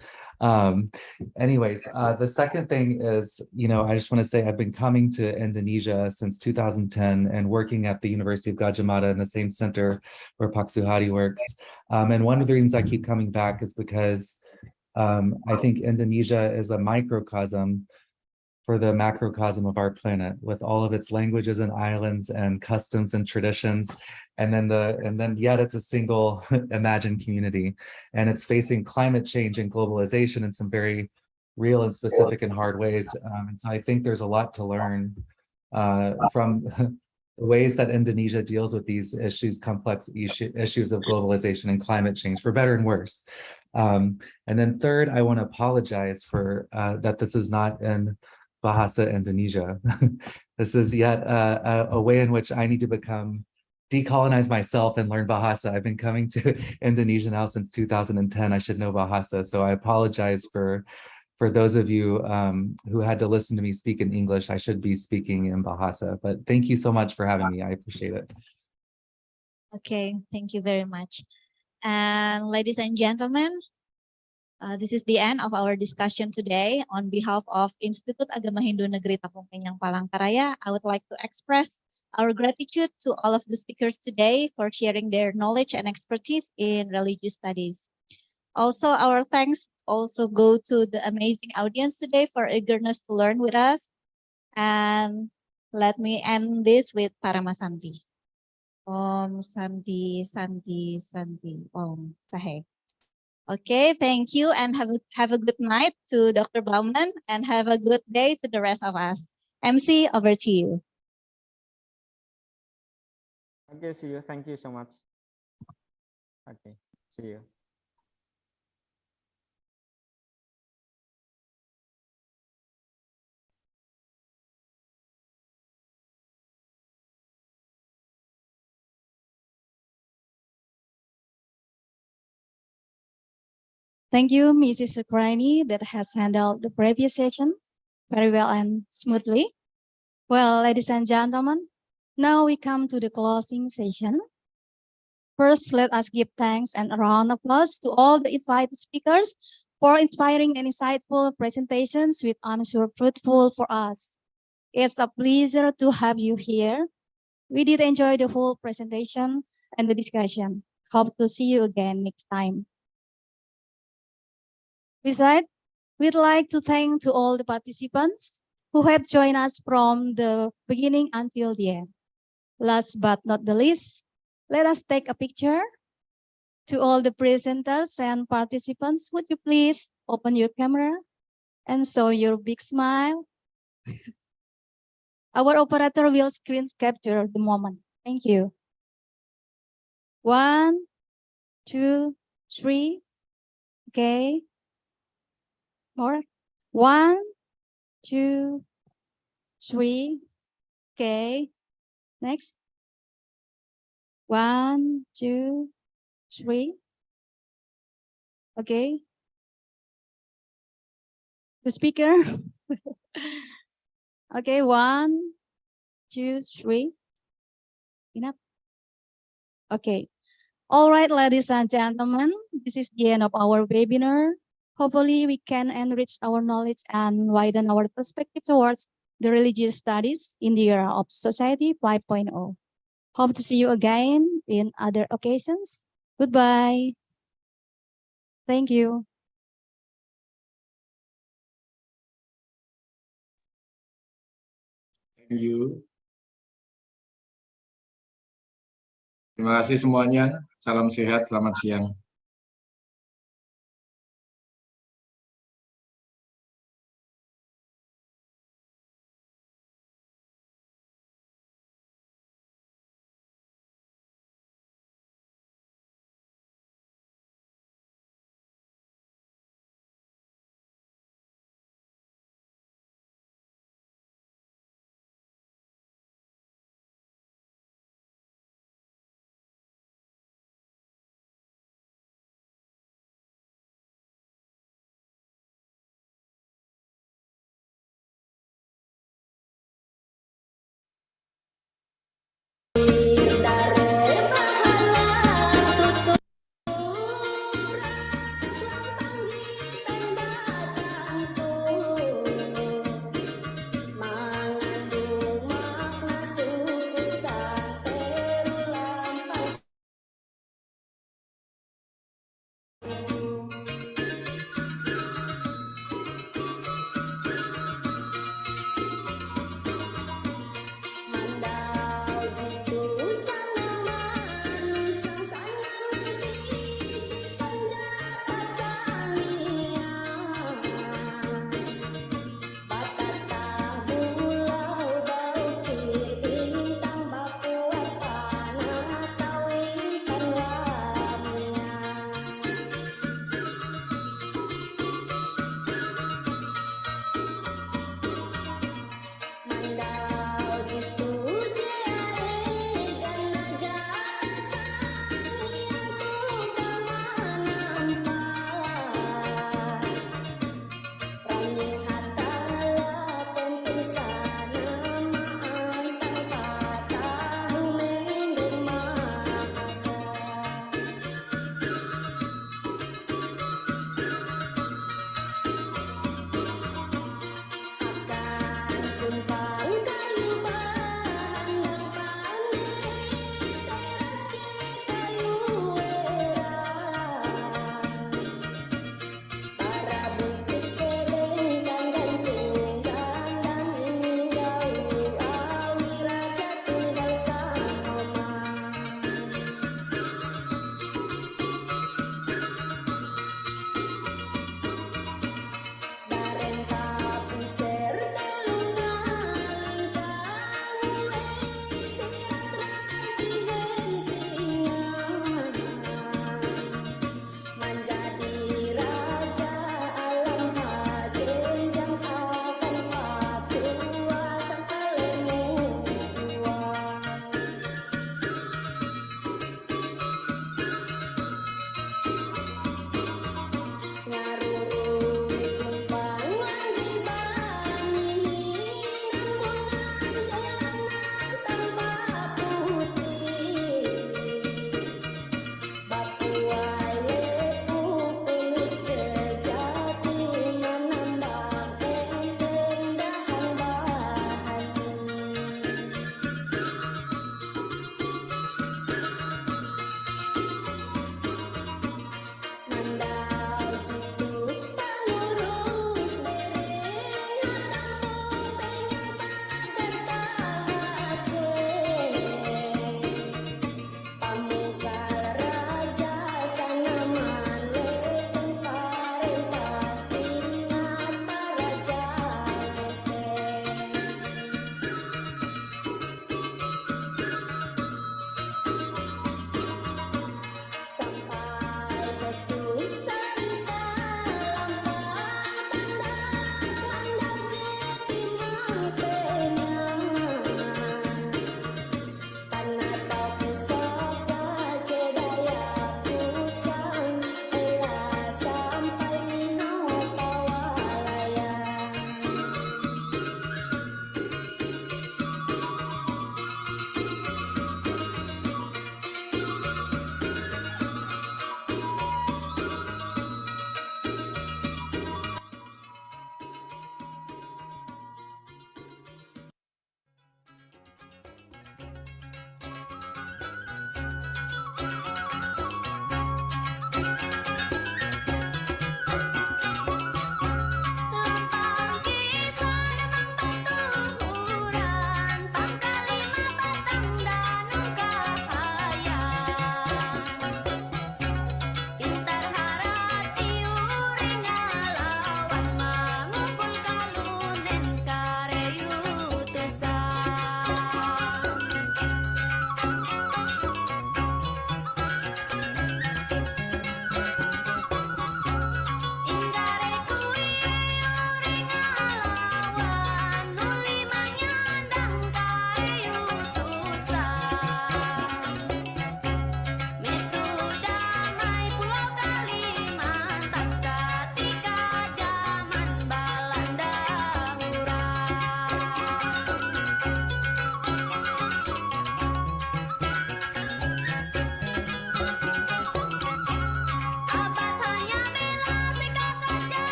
Anyways, the second thing is, I just want to say I've been coming to Indonesia since 2010 and working at the University of Gajah Mada in the same center where Pak Suhadi works. And one of the reasons I keep coming back is because I think Indonesia is a microcosm for the macrocosm of our planet, with all of its languages and islands and customs and traditions, and then yet it's a single imagined community, and it's facing climate change and globalization in some very real and specific and hard ways. And so I think there's a lot to learn from the ways that Indonesia deals with these issues, complex issues of globalization and climate change, for better and worse. And then third, I want to apologize for that this is not in Bahasa Indonesia. This is yet a way in which I need to decolonize myself and learn Bahasa. I've been coming to Indonesia now since 2010. I should know Bahasa. So I apologize for those of you who had to listen to me speak in English. I should be speaking in Bahasa, but thank you so much for having me. I appreciate it. Okay, thank you very much. And ladies and gentlemen, this is the end of our discussion today. On behalf of Institut Agama Hindu Negeri Tapung Kenyang Palangka Raya, I would like to express our gratitude to all of the speakers today for sharing their knowledge and expertise in religious studies. Also, our thanks also go to the amazing audience today for eagerness to learn with us. And let me end this with Paramasanti. Om Santi, Santi, Santi, Om Sahe. Okay, thank you, and have a good night to Dr. Bauman, and have a good day to the rest of us. MC, over to you. Okay, see you. Thank you so much. Okay, see you. Thank you, Mrs. Ukraini, that has handled the previous session very well and smoothly. Well, ladies and gentlemen, now we come to the closing session. First, let us give thanks and a round of applause to all the invited speakers for inspiring and insightful presentations, which I'm sure fruitful for us. It's a pleasure to have you here. We did enjoy the whole presentation and the discussion. Hope to see you again next time. Besides, we'd like to thank to all the participants who have joined us from the beginning until the end. Last but not the least, let us take a picture. To all the presenters and participants, would you please open your camera and show your big smile? Our operator will screen capture the moment. Thank you. 1, 2, 3. Okay. More. 1, 2, 3. Okay. Next. 1, 2, 3. Okay. The speaker. Okay. 1, 2, 3. Enough. Okay. All right, ladies and gentlemen, this is the end of our webinar. Hopefully, we can enrich our knowledge and widen our perspective towards the religious studies in the era of Society 5.0. Hope to see you again in other occasions. Goodbye. Thank you. Thank you. Terima kasih semuanya. Salam sehat, selamat siang.